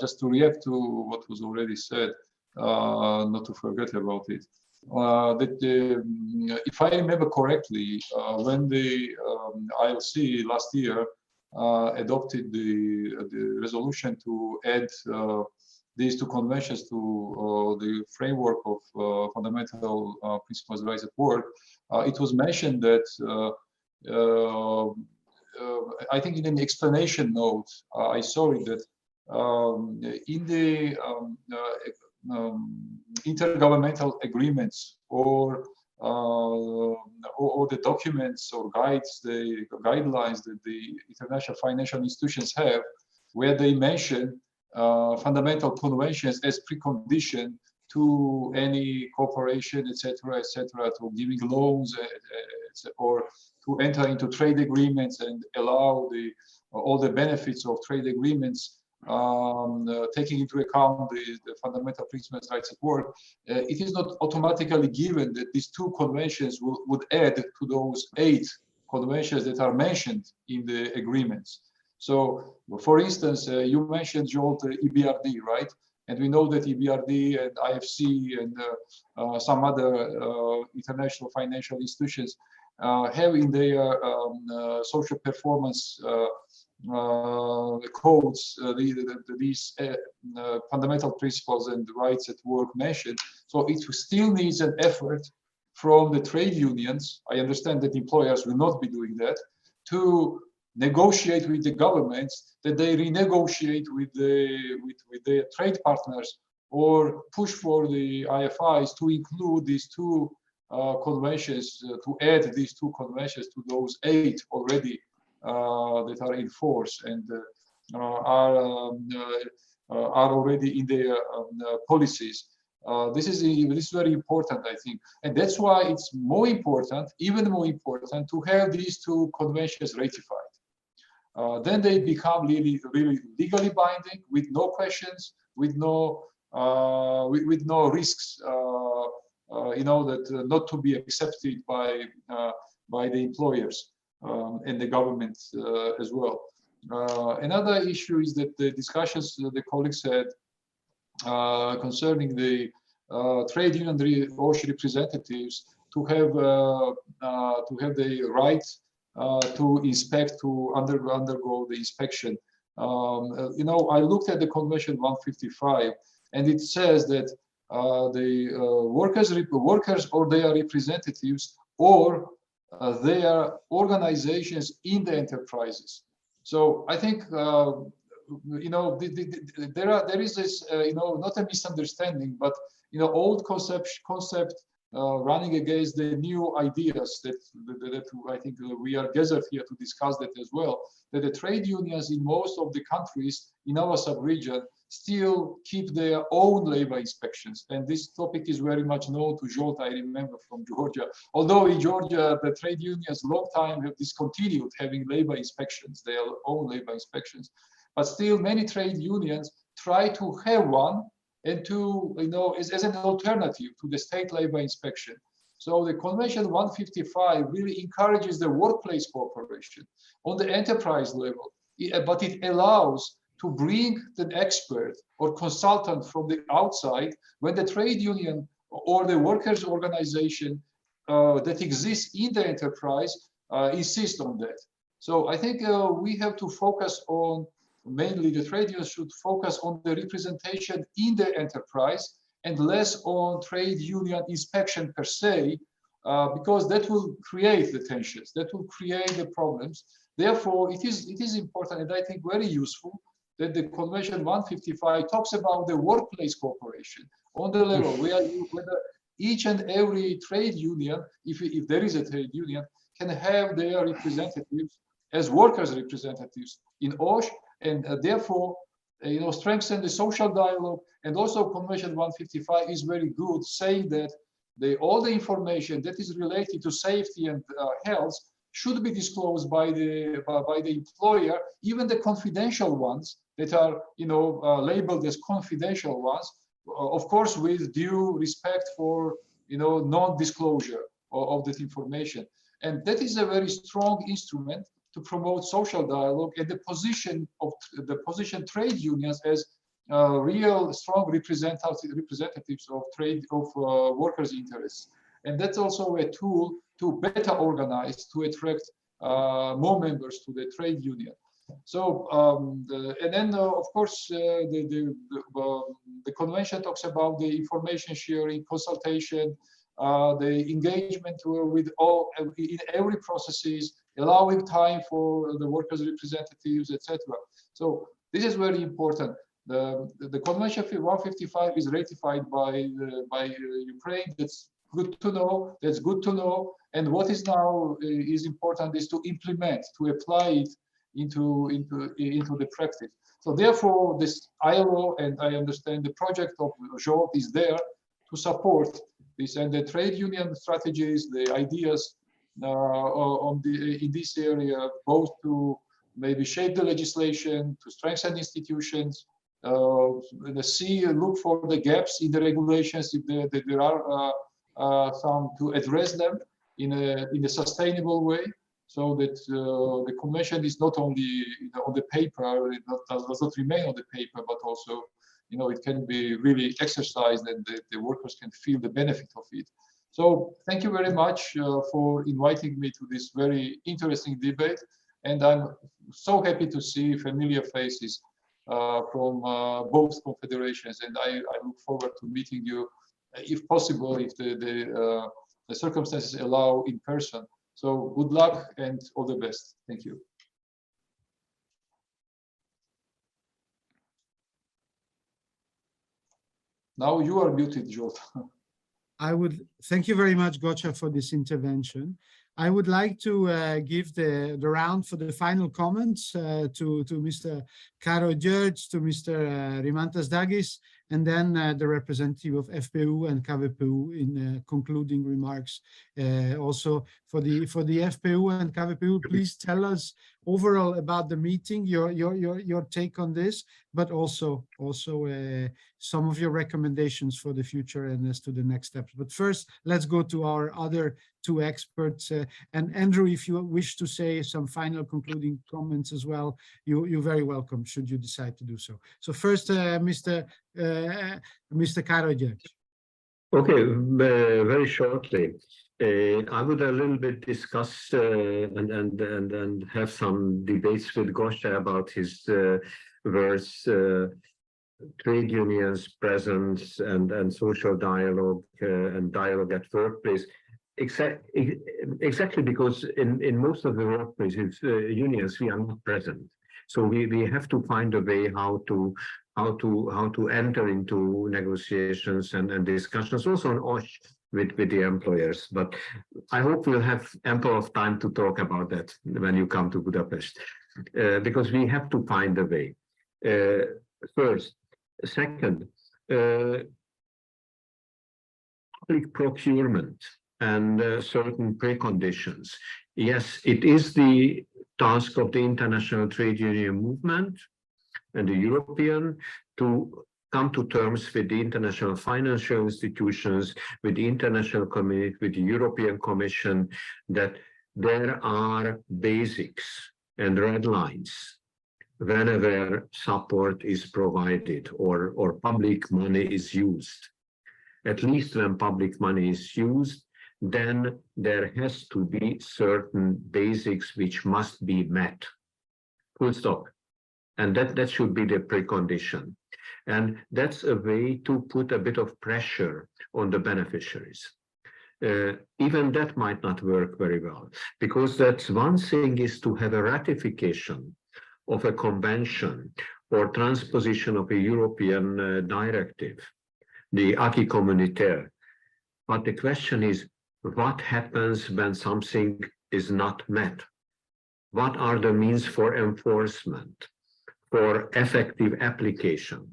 just to react to what was already said, not to forget about it. If I remember correctly, when the ILC last year adopted the resolution to add these two conventions to the framework of fundamental principles of rights at work, it was mentioned that I think in an explanation note, I saw it that in the intergovernmental agreements or the documents or guides, the guidelines that the international financial institutions have, where they mention fundamental conventions as precondition to any cooperation, etc., to giving loans or to enter into trade agreements and allow all the benefits of trade agreements, taking into account the fundamental principles of rights at work. It is not automatically given that these two conventions would add to those 8 conventions that are mentioned in the agreements. So, for instance, you mentioned, Jolt, EBRD, right? And we know that EBRD and IFC and some other international financial institutions have in their social performance codes these fundamental principles and rights at work mentioned. So it still needs an effort from the trade unions. I understand that employers will not be doing that, to negotiate with the governments, that they renegotiate with their trade partners, or push for the IFIs to include these two conventions, to add these two conventions to those 8 already that are in force and are already in their policies. This is very important, I think, and that's why it's more important, even more important, to have these two conventions ratified. Then they become really legally binding, with no questions, with no risks, that not to be accepted by the employers and the government as well. Another issue is that the discussions the colleagues had concerning the trade union OSH representatives to have the right to inspect, to undergo the inspection. I looked at the Convention 155, and it says that the workers or their representatives or their organizations in the enterprises. So I think there is this not a misunderstanding, but old concept running against the new ideas that I think we are gathered here to discuss that as well, that the trade unions in most of the countries in our sub-region still keep their own labor inspections. And this topic is very much known to Zsolt, I remember, from Georgia. Although in Georgia, the trade unions long time have discontinued having labor inspections, their own labor inspections. But still many trade unions try to have one, and to, as an alternative to the state labor inspection. So the Convention 155 really encourages the workplace cooperation on the enterprise level, but it allows to bring an expert or consultant from the outside when the trade union or the workers' organization that exists in the enterprise insists on that. So I think we have to focus on, mainly the trade unions should focus on the representation in the enterprise and less on trade union inspection per se, because that will create the tensions, that will create the problems. Therefore, it is important, and I think very useful, that the Convention 155 talks about the workplace cooperation on the level where each and every trade union, if there is a trade union, can have their representatives as workers' representatives in OSH, and therefore, strengthen the social dialogue. And also Convention 155 is very good, saying that all the information that is related to safety and health should be disclosed by the employer, even the confidential ones that are labeled as confidential ones, of course with due respect for non-disclosure of that information. And that is a very strong instrument to promote social dialogue and the position trade unions as real strong representatives of workers' interests. And that's also a tool to better organize, to attract more members to the trade union. So, and then of course, the convention talks about the information sharing, consultation, the engagement with all in every processes, allowing time for the workers' representatives, etc. So this is very important. The Convention 155 is ratified by Ukraine. That's good to know. That's good to know. And what is now is important is to implement, to apply it into the practice. So therefore, this ILO, and I understand the project of Zsolt is there to support this, and the trade union strategies, the ideas in this area, both to maybe shape the legislation, to strengthen institutions, look for the gaps in the regulations if there are some, to address them in a sustainable way, so that the convention is not only on the paper, it does not remain on the paper, but also it can be really exercised, and the workers can feel the benefit of it. So thank you very much for inviting me to this very interesting debate, and I'm so happy to see familiar faces from both confederations, and I look forward to meeting you, if possible, if the circumstances allow, in person. So good luck and all the best. Thank you. Now you are muted, Jolt. I would thank you very much, Gocha, for this intervention. I would like to give the round for the final comments to Mr. Karo George, to Mr. Rimantas Dagis, and then the representative of FPU and KVPU in concluding remarks. Also for the FPU and KVPU, please tell us overall about the meeting, your take on this, but also some of your recommendations for the future and as to the next steps. But first, let's go to our other two experts. And Andrew, if you wish to say some final concluding comments as well, you're very welcome, should you decide to do so. So first, Mr. Karadzic. Okay, very shortly. I would a little bit discuss and have some debates with Gocha about his verse trade unions presence and social dialogue and dialogue at workplace. Exactly because in most of the workplaces, unions, we are not present. So we have to find a way how to enter into negotiations and discussions also on OSH with the employers. But I hope we'll have ample of time to talk about that when you come to Budapest, because we have to find a way. First. Second, public procurement and certain preconditions. Yes, it is the task of the international trade union movement and the European to come to terms with the international financial institutions, with the international community, with the European Commission, that there are basics and red lines whenever support is provided or public money is used. At least when public money is used, then there has to be certain basics which must be met. Full stop. And that should be the precondition. And that's a way to put a bit of pressure on the beneficiaries. Even that might not work very well, because that's one thing is to have a ratification of a convention or transposition of a European directive, the acquis communautaire. But the question is, what happens when something is not met? What are the means for enforcement, for effective application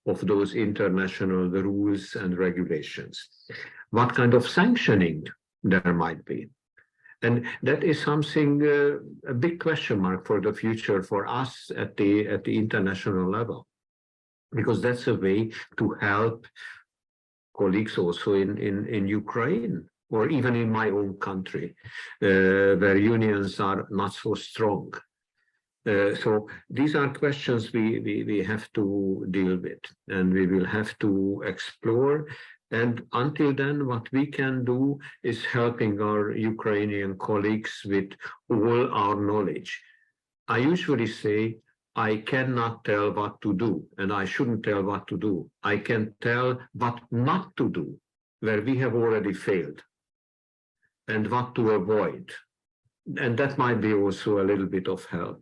of those international rules and regulations? What kind of sanctioning there might be? And that is something, a big question mark for the future for us at the international level, because that's a way to help colleagues also in Ukraine or even in my own country, where unions are not so strong. So these are questions we have to deal with, and we will have to explore. And until then, what we can do is helping our Ukrainian colleagues with all our knowledge. I usually say, I cannot tell what to do, and I shouldn't tell what to do. I can tell what not to do, where we have already failed, and what to avoid. And that might be also a little bit of help.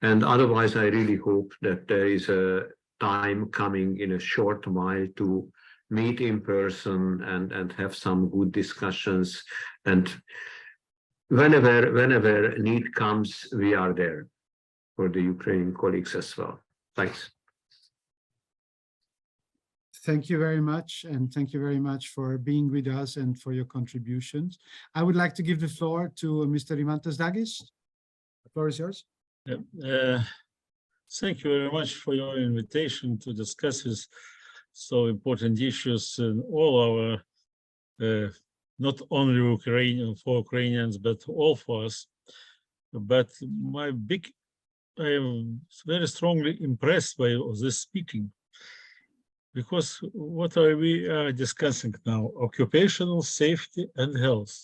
And otherwise, I really hope that there is a time coming in a short while to meet in person and have some good discussions. And whenever need comes, we are there for the Ukrainian colleagues as well. Thanks. Thank you very much. And thank you very much for being with us and for your contributions. I would like to give the floor to Mr. Rimantas Dagis. The floor is yours. Thank you very much for your invitation to discuss this so important issues in all our, not only for Ukrainians, but all for us. But I am very strongly impressed by this speaking, because what we are discussing now, occupational safety and health.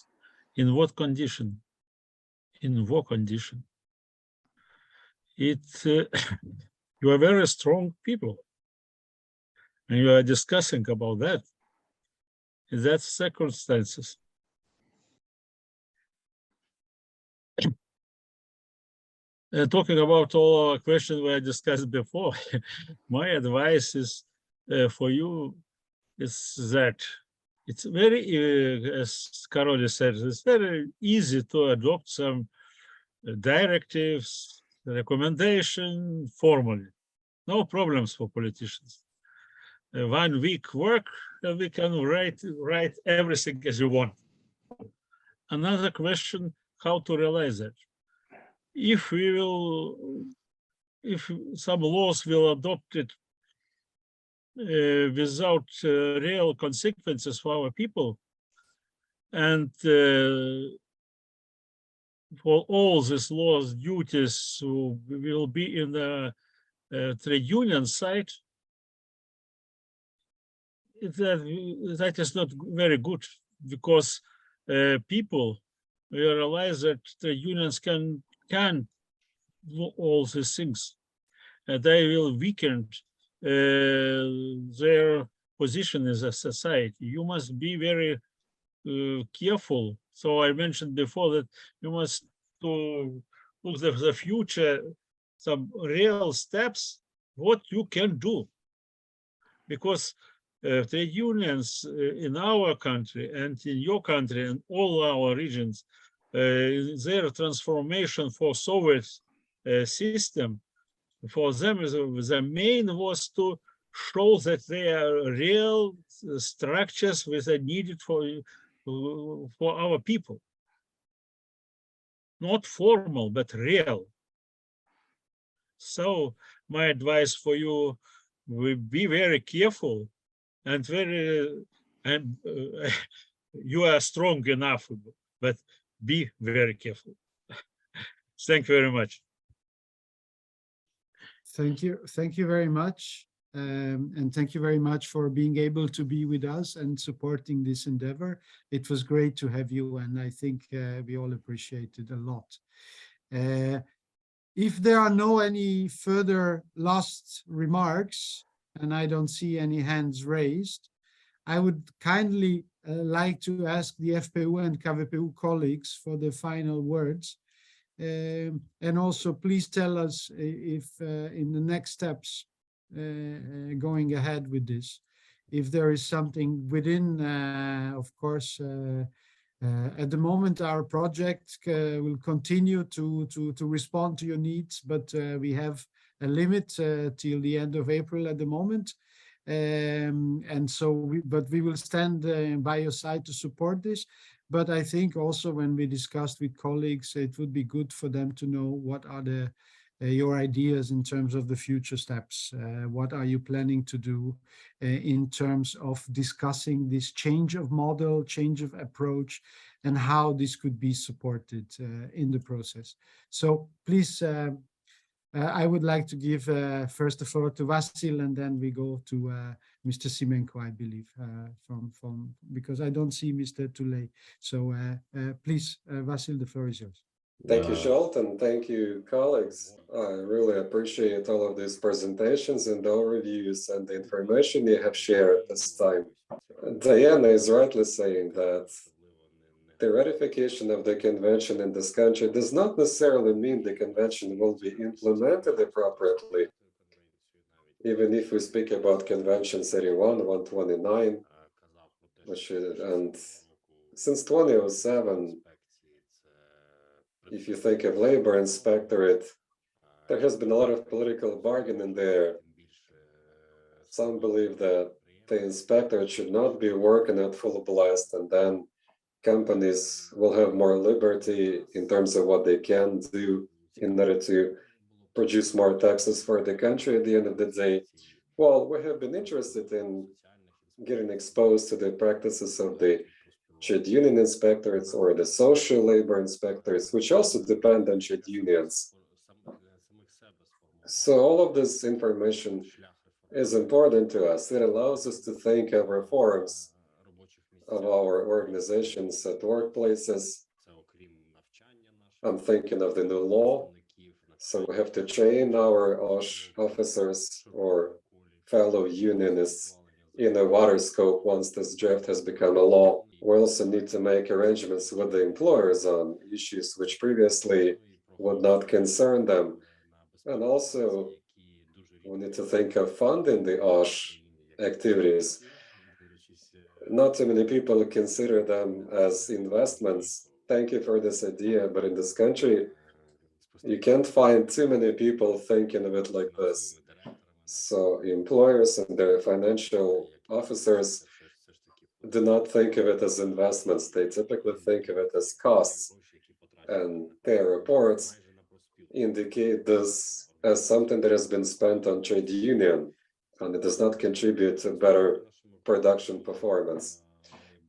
In what condition? In what condition? You are very strong people, and you are discussing about that. In that circumstances. Talking about all our questions we discussed before, my advice is for you is that it's very, as Karoli said, it's very easy to adopt some directives, recommendation formally. No problems for politicians. 1 week work, we can write everything as you want. Another question, how to realize that? If some laws will adopt it without real consequences for our people, and for all these laws, duties will be in the trade union side, that is not very good, because people realize that trade unions can do all these things, and they will weaken their position as a society. You must be very careful. So I mentioned before that you must look at the future, some real steps, what you can do. Because trade unions in our country and in your country and all our regions, their transformation for Soviet system, for them, the main was to show that they are real structures which are needed for our people. Not formal, but real. So my advice for you will be very careful and you are strong enough, but be very careful. Thank you very much. Thank you very much. And thank you very much for being able to be with us and supporting this endeavor. It was great to have you, and I think we all appreciate it a lot. If there are no any further last remarks, and I don't see any hands raised, I would kindly like to ask the FPU and KVPU colleagues for the final words. And also please tell us if in the next steps going ahead with this, if there is something within, of course, at the moment our project will continue to respond to your needs, but we have a limit till the end of April at the moment. And so we will stand by your side to support this. But I think also when we discussed with colleagues, it would be good for them to know what are your ideas in terms of the future steps. What are you planning to do in terms of discussing this change of model, change of approach, and how this could be supported in the process. So please, I would like to give first the floor to Vasil, and then we go to Mr. Simenko, I believe, from because I don't see Mr. Tulay. So please, Vasil, the floor is yours. Thank you, Zsolt, and thank you, colleagues. I really appreciate all of these presentations and overviews and the information you have shared this time. Diana is rightly saying that the ratification of the convention in this country does not necessarily mean the convention will be implemented appropriately. Even if we speak about Convention 31, 129, and since 2007, if you think of labor inspectorate, there has been a lot of political bargaining there. Some believe that the inspectorate should not be working at full blast, and then companies will have more liberty in terms of what they can do in order to produce more taxes for the country at the end of the day. Well, we have been interested in getting exposed to the practices of the trade union inspectors or the social labor inspectors, which also depend on trade unions. So all of this information is important to us. It allows us to think of reforms of our organizations at workplaces. I'm thinking of the new law. So we have to train our OSH officers or fellow unionists in a wider scope once this draft has become a law. We also need to make arrangements with the employers on issues which previously would not concern them. And also, we need to think of funding the OSH activities. not too many people consider them as investments. Thank you for this idea, but in this country, you can't find too many people thinking of it like this. So employers and their financial officers do not think of it as investments. They typically think of it as costs. And their reports indicate this as something that has been spent on trade union, and it does not contribute to better production performance.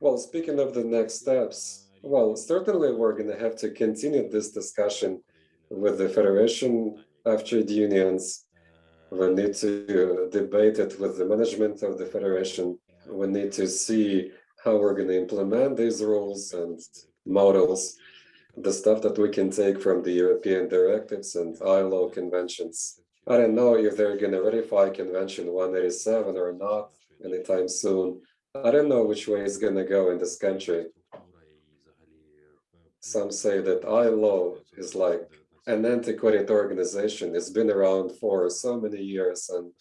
Well, speaking of the next steps, well, certainly we're going to have to continue this discussion with the Federation of Trade Unions. We need to debate it with the management of the Federation. We need to see how we're going to implement these rules and models, the stuff that we can take from the European directives and ILO conventions. I don't know if they're going to ratify Convention 187 or not anytime soon. I don't know which way it's going to go in this country. Some say that ILO is like an antiquated organization. It's been around for so many years and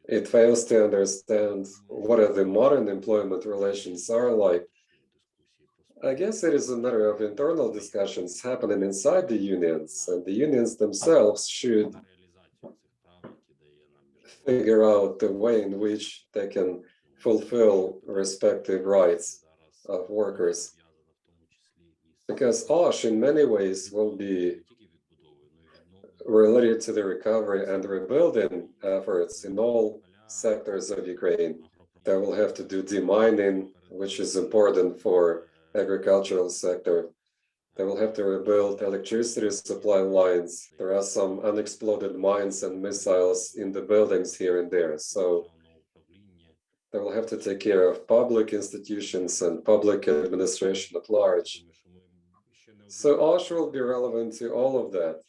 it fails to understand what the modern employment relations are like. I guess it is a matter of internal discussions happening inside the unions, and the unions themselves should figure out the way in which they can fulfill respective rights of workers. Because OSH in many ways will be related to the recovery and rebuilding efforts in all sectors of Ukraine. They will have to do demining, which is important for agricultural sector. They will have to rebuild electricity supply lines. There are some unexploded mines and missiles in the buildings here and there. So they will have to take care of public institutions and public administration at large. So OSH will be relevant to all of that.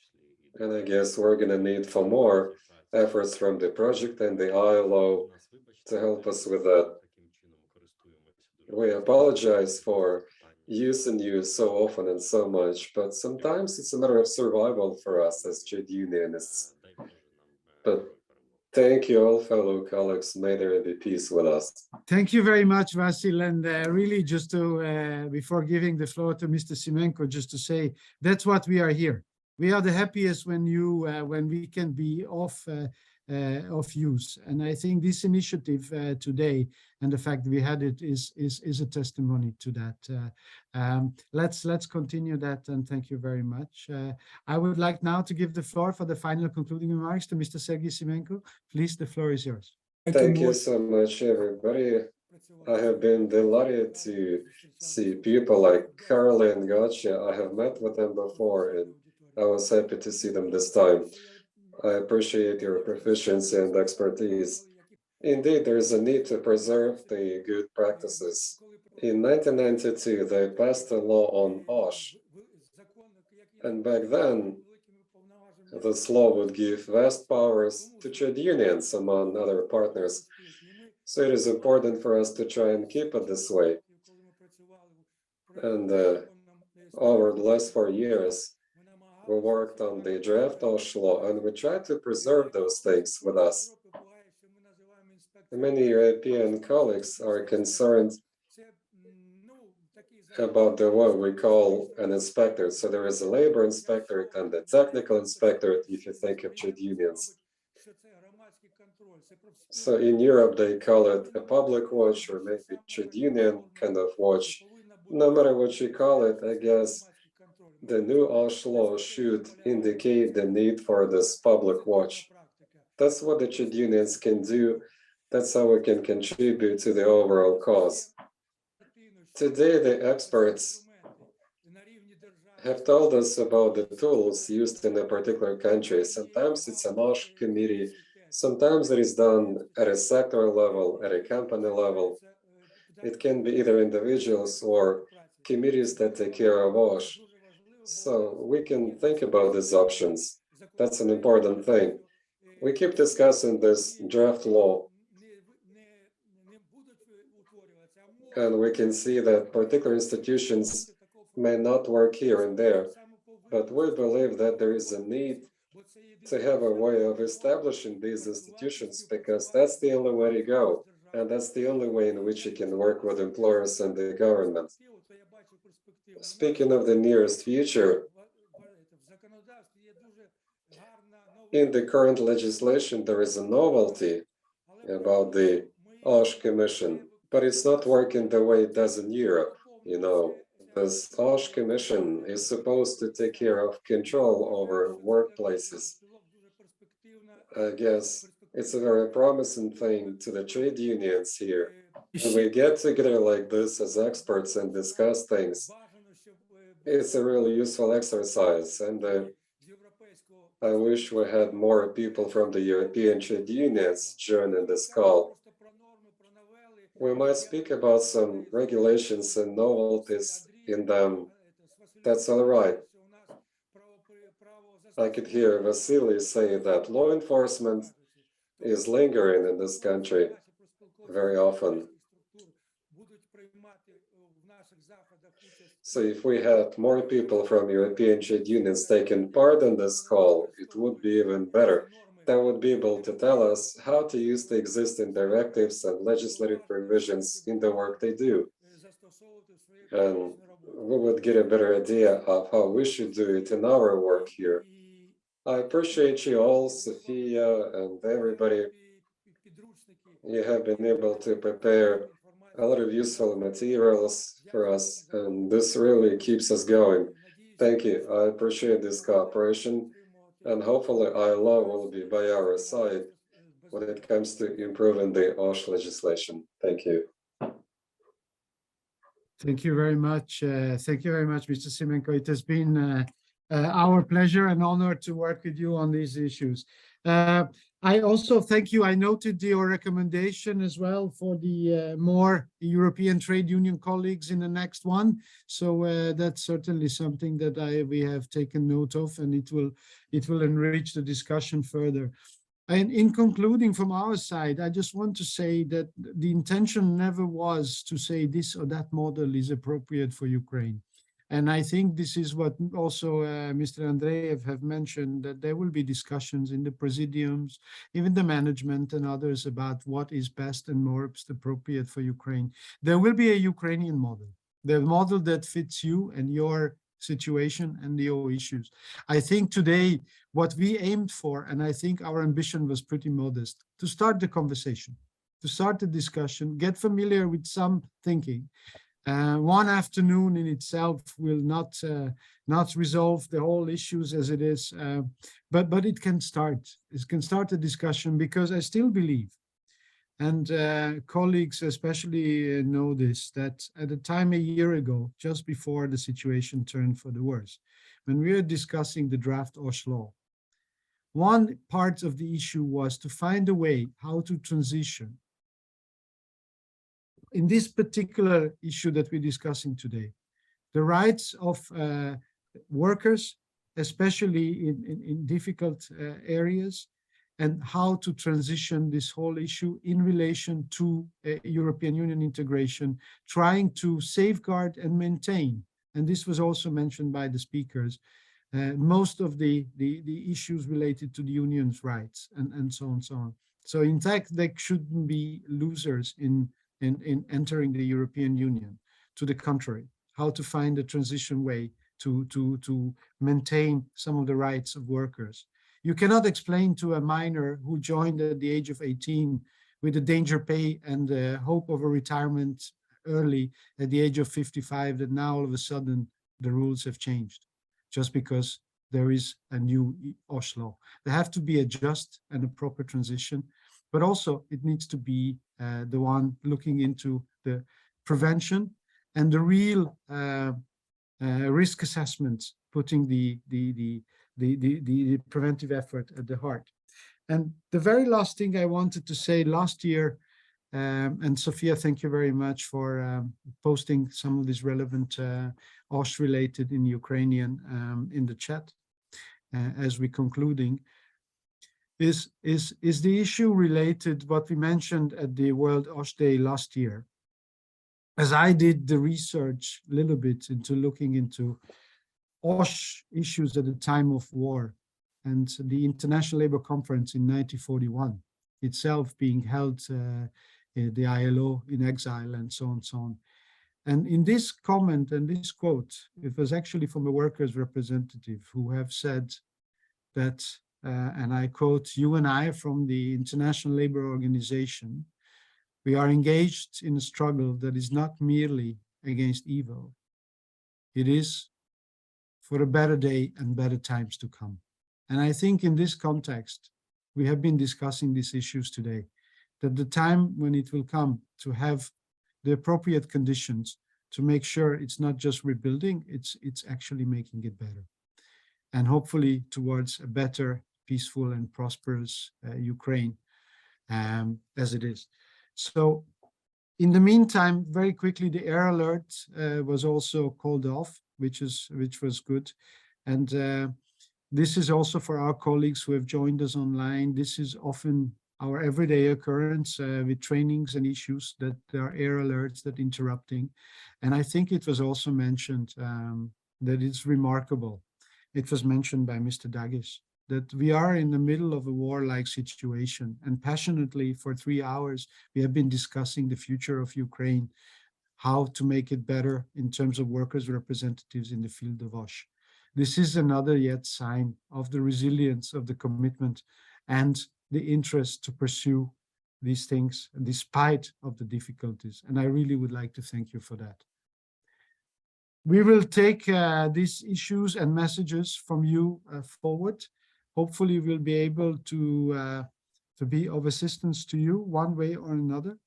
And I guess we're going to need for more efforts from the project and the ILO to help us with that. We apologize for using you so often and so much, but sometimes it's a matter of survival for us as trade unionists. But thank you all, fellow colleagues. May there be peace with us. Thank you very much, Vasil. And really just to, before giving the floor to Mr. Simenko, just to say, that's what we are here. We are the happiest when we can be of use. And I think this initiative today and the fact that we had it is a testimony to that. Let's continue that, and thank you very much. I would like now to give the floor for the final concluding remarks to Mr. Sergei Simenko. Please, the floor is yours. Thank you so much, everybody. I have been delighted to see people like Carly and Gotcha. I have met with them before, and I was happy to see them this time. I appreciate your proficiency and expertise. Indeed, there is a need to preserve the good practices. In 1992, they passed a law on OSH. And back then, this law would give vast powers to trade unions, among other partners. So it is important for us to try and keep it this way. And over the last 4 years, we worked on the draft OSH law, and we tried to preserve those things with us. Many European colleagues are concerned about the what we call an inspector. So there is a labor inspectorate and a technical inspectorate, if you think of trade unions. So in Europe, they call it a public watch or maybe trade union kind of watch. No matter what you call it, I guess the new OSH law should indicate the need for this public watch. That's what the trade unions can do. That's how we can contribute to the overall cause. Today, the experts have told us about the tools used in a particular country. Sometimes it's an OSH committee. Sometimes it is done at a sector level, at a company level. It can be either individuals or committees that take care of OSH. So we can think about these options. That's an important thing. We keep discussing this draft law. And we can see that particular institutions may not work here and there, but we believe that there is a need to have a way of establishing these institutions because that's the only way to go. And that's the only way in which you can work with employers and the government. Speaking of the nearest future, in the current legislation, there is a novelty about the OSH Commission, but it's not working the way it does in Europe. You know, this OSH Commission is supposed to take care of control over workplaces. I guess it's a very promising thing to the trade unions here. When we get together like this as experts and discuss things, it's a really useful exercise, and I wish we had more people from the European trade unions joining this call. We might speak about some regulations and novelties in them. That's all right. I could hear Vasily say that law enforcement is lingering in this country very often. So if we had more people from European trade unions taking part in this call, it would be even better. They would be able to tell us how to use the existing directives and legislative provisions in the work they do. And we would get a better idea of how we should do it in our work here. I appreciate you all, Sophia and everybody. You have been able to prepare a lot of useful materials for us, and this really keeps us going. Thank you. I appreciate this cooperation, and hopefully ILO will be by our side when it comes to improving the OSH legislation. Thank you. Thank you very much. Thank you very much, Mr. Simenko. It has been our pleasure and honor to work with you on these issues. I also thank you. I noted your recommendation as well for the more European trade union colleagues in the next one. So that's certainly something that we have taken note of, and it will enrich the discussion further. And in concluding from our side, I just want to say that the intention never was to say this or that model is appropriate for Ukraine. And I think this is what also Mr. Andreev have mentioned, that there will be discussions in the presidiums, even the management and others, about what is best and most appropriate for Ukraine. There will be a Ukrainian model, the model that fits you and your situation and your issues. I think today what we aimed for, and I think our ambition was pretty modest, to start the conversation, to start the discussion, get familiar with some thinking. One afternoon in itself will not resolve the whole issues as it is, but it can start. It can start a discussion, because I still believe, and colleagues especially know this, that at a time a year ago, just before the situation turned for the worse, when we were discussing the draft OSH law, one part of the issue was to find a way how to transition in this particular issue that we're discussing today, the rights of workers, especially in difficult areas, and how to transition this whole issue in relation to European Union integration, trying to safeguard and maintain, and this was also mentioned by the speakers, most of the issues related to the union's rights, and so on and so on. So in fact, there shouldn't be losers in entering the European Union. To the contrary, how to find a transition way to maintain some of the rights of workers. You cannot explain to a minor who joined at the age of 18 with a danger pay and the hope of a retirement early at the age of 55 that now all of a sudden the rules have changed just because there is a new OSH law. There have to be a just and a proper transition, but also it needs to be the one looking into the prevention and the real risk assessment, putting the preventive effort at the heart. And the very last thing I wanted to say, last year, and Sophia, thank you very much for posting some of these relevant OSH related in Ukrainian in the chat as we're concluding, is the issue related what we mentioned at the World OSH Day last year. As I did the research a little bit into looking into OSH issues at the time of war, and the International Labour Conference in 1941 itself being held the ILO in exile, and so on and so on. And in this comment and this quote, it was actually from a workers' representative who have said that, and I quote, "You and I from the International Labour Organization, we are engaged in a struggle that is not merely against evil. It is for a better day and better times to come." And I think in this context, we have been discussing these issues today, that the time when it will come to have the appropriate conditions to make sure it's not just rebuilding, it's actually making it better. And hopefully towards a better, peaceful and prosperous Ukraine as it is. So in the meantime, very quickly, the air alert was also called off, which was good. And this is also for our colleagues who have joined us online. This is often our everyday occurrence with trainings and issues, that there are air alerts that interrupting. And I think it was also mentioned that it's remarkable. It was mentioned by Mr. Dagis that we are in the middle of a warlike situation, and passionately for 3 hours, we have been discussing the future of Ukraine, how to make it better in terms of workers' representatives in the field of OSH. This is another yet sign of the resilience, of the commitment, and the interest to pursue these things despite of the difficulties. And I really would like to thank you for that. We will take these issues and messages from you forward. Hopefully we'll be able to be of assistance to you one way or another.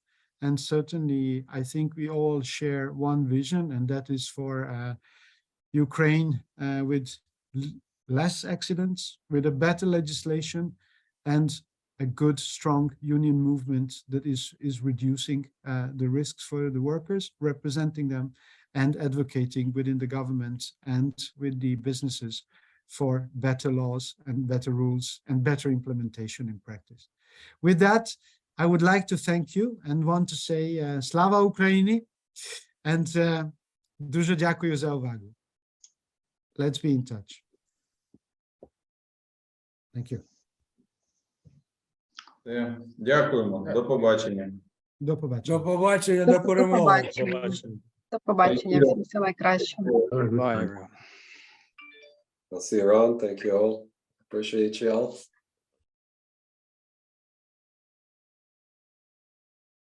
And certainly I think we all share one vision, and that is for Ukraine with less accidents, with a better legislation, and a good, strong union movement that is reducing the risks for the workers, representing them, and advocating within the government and with the businesses for better laws and better rules and better implementation in practice. With that, I would like to thank you and want to say Slava Ukraini, and дуже дякую за увагу. Let's be in touch. Thank you. Дякуємо. До побачення. До побачення. До побачення, до перемоги. До побачення, всім всього найкращого. Bye, everyone. I'll see you around. Thank you all. Appreciate you all.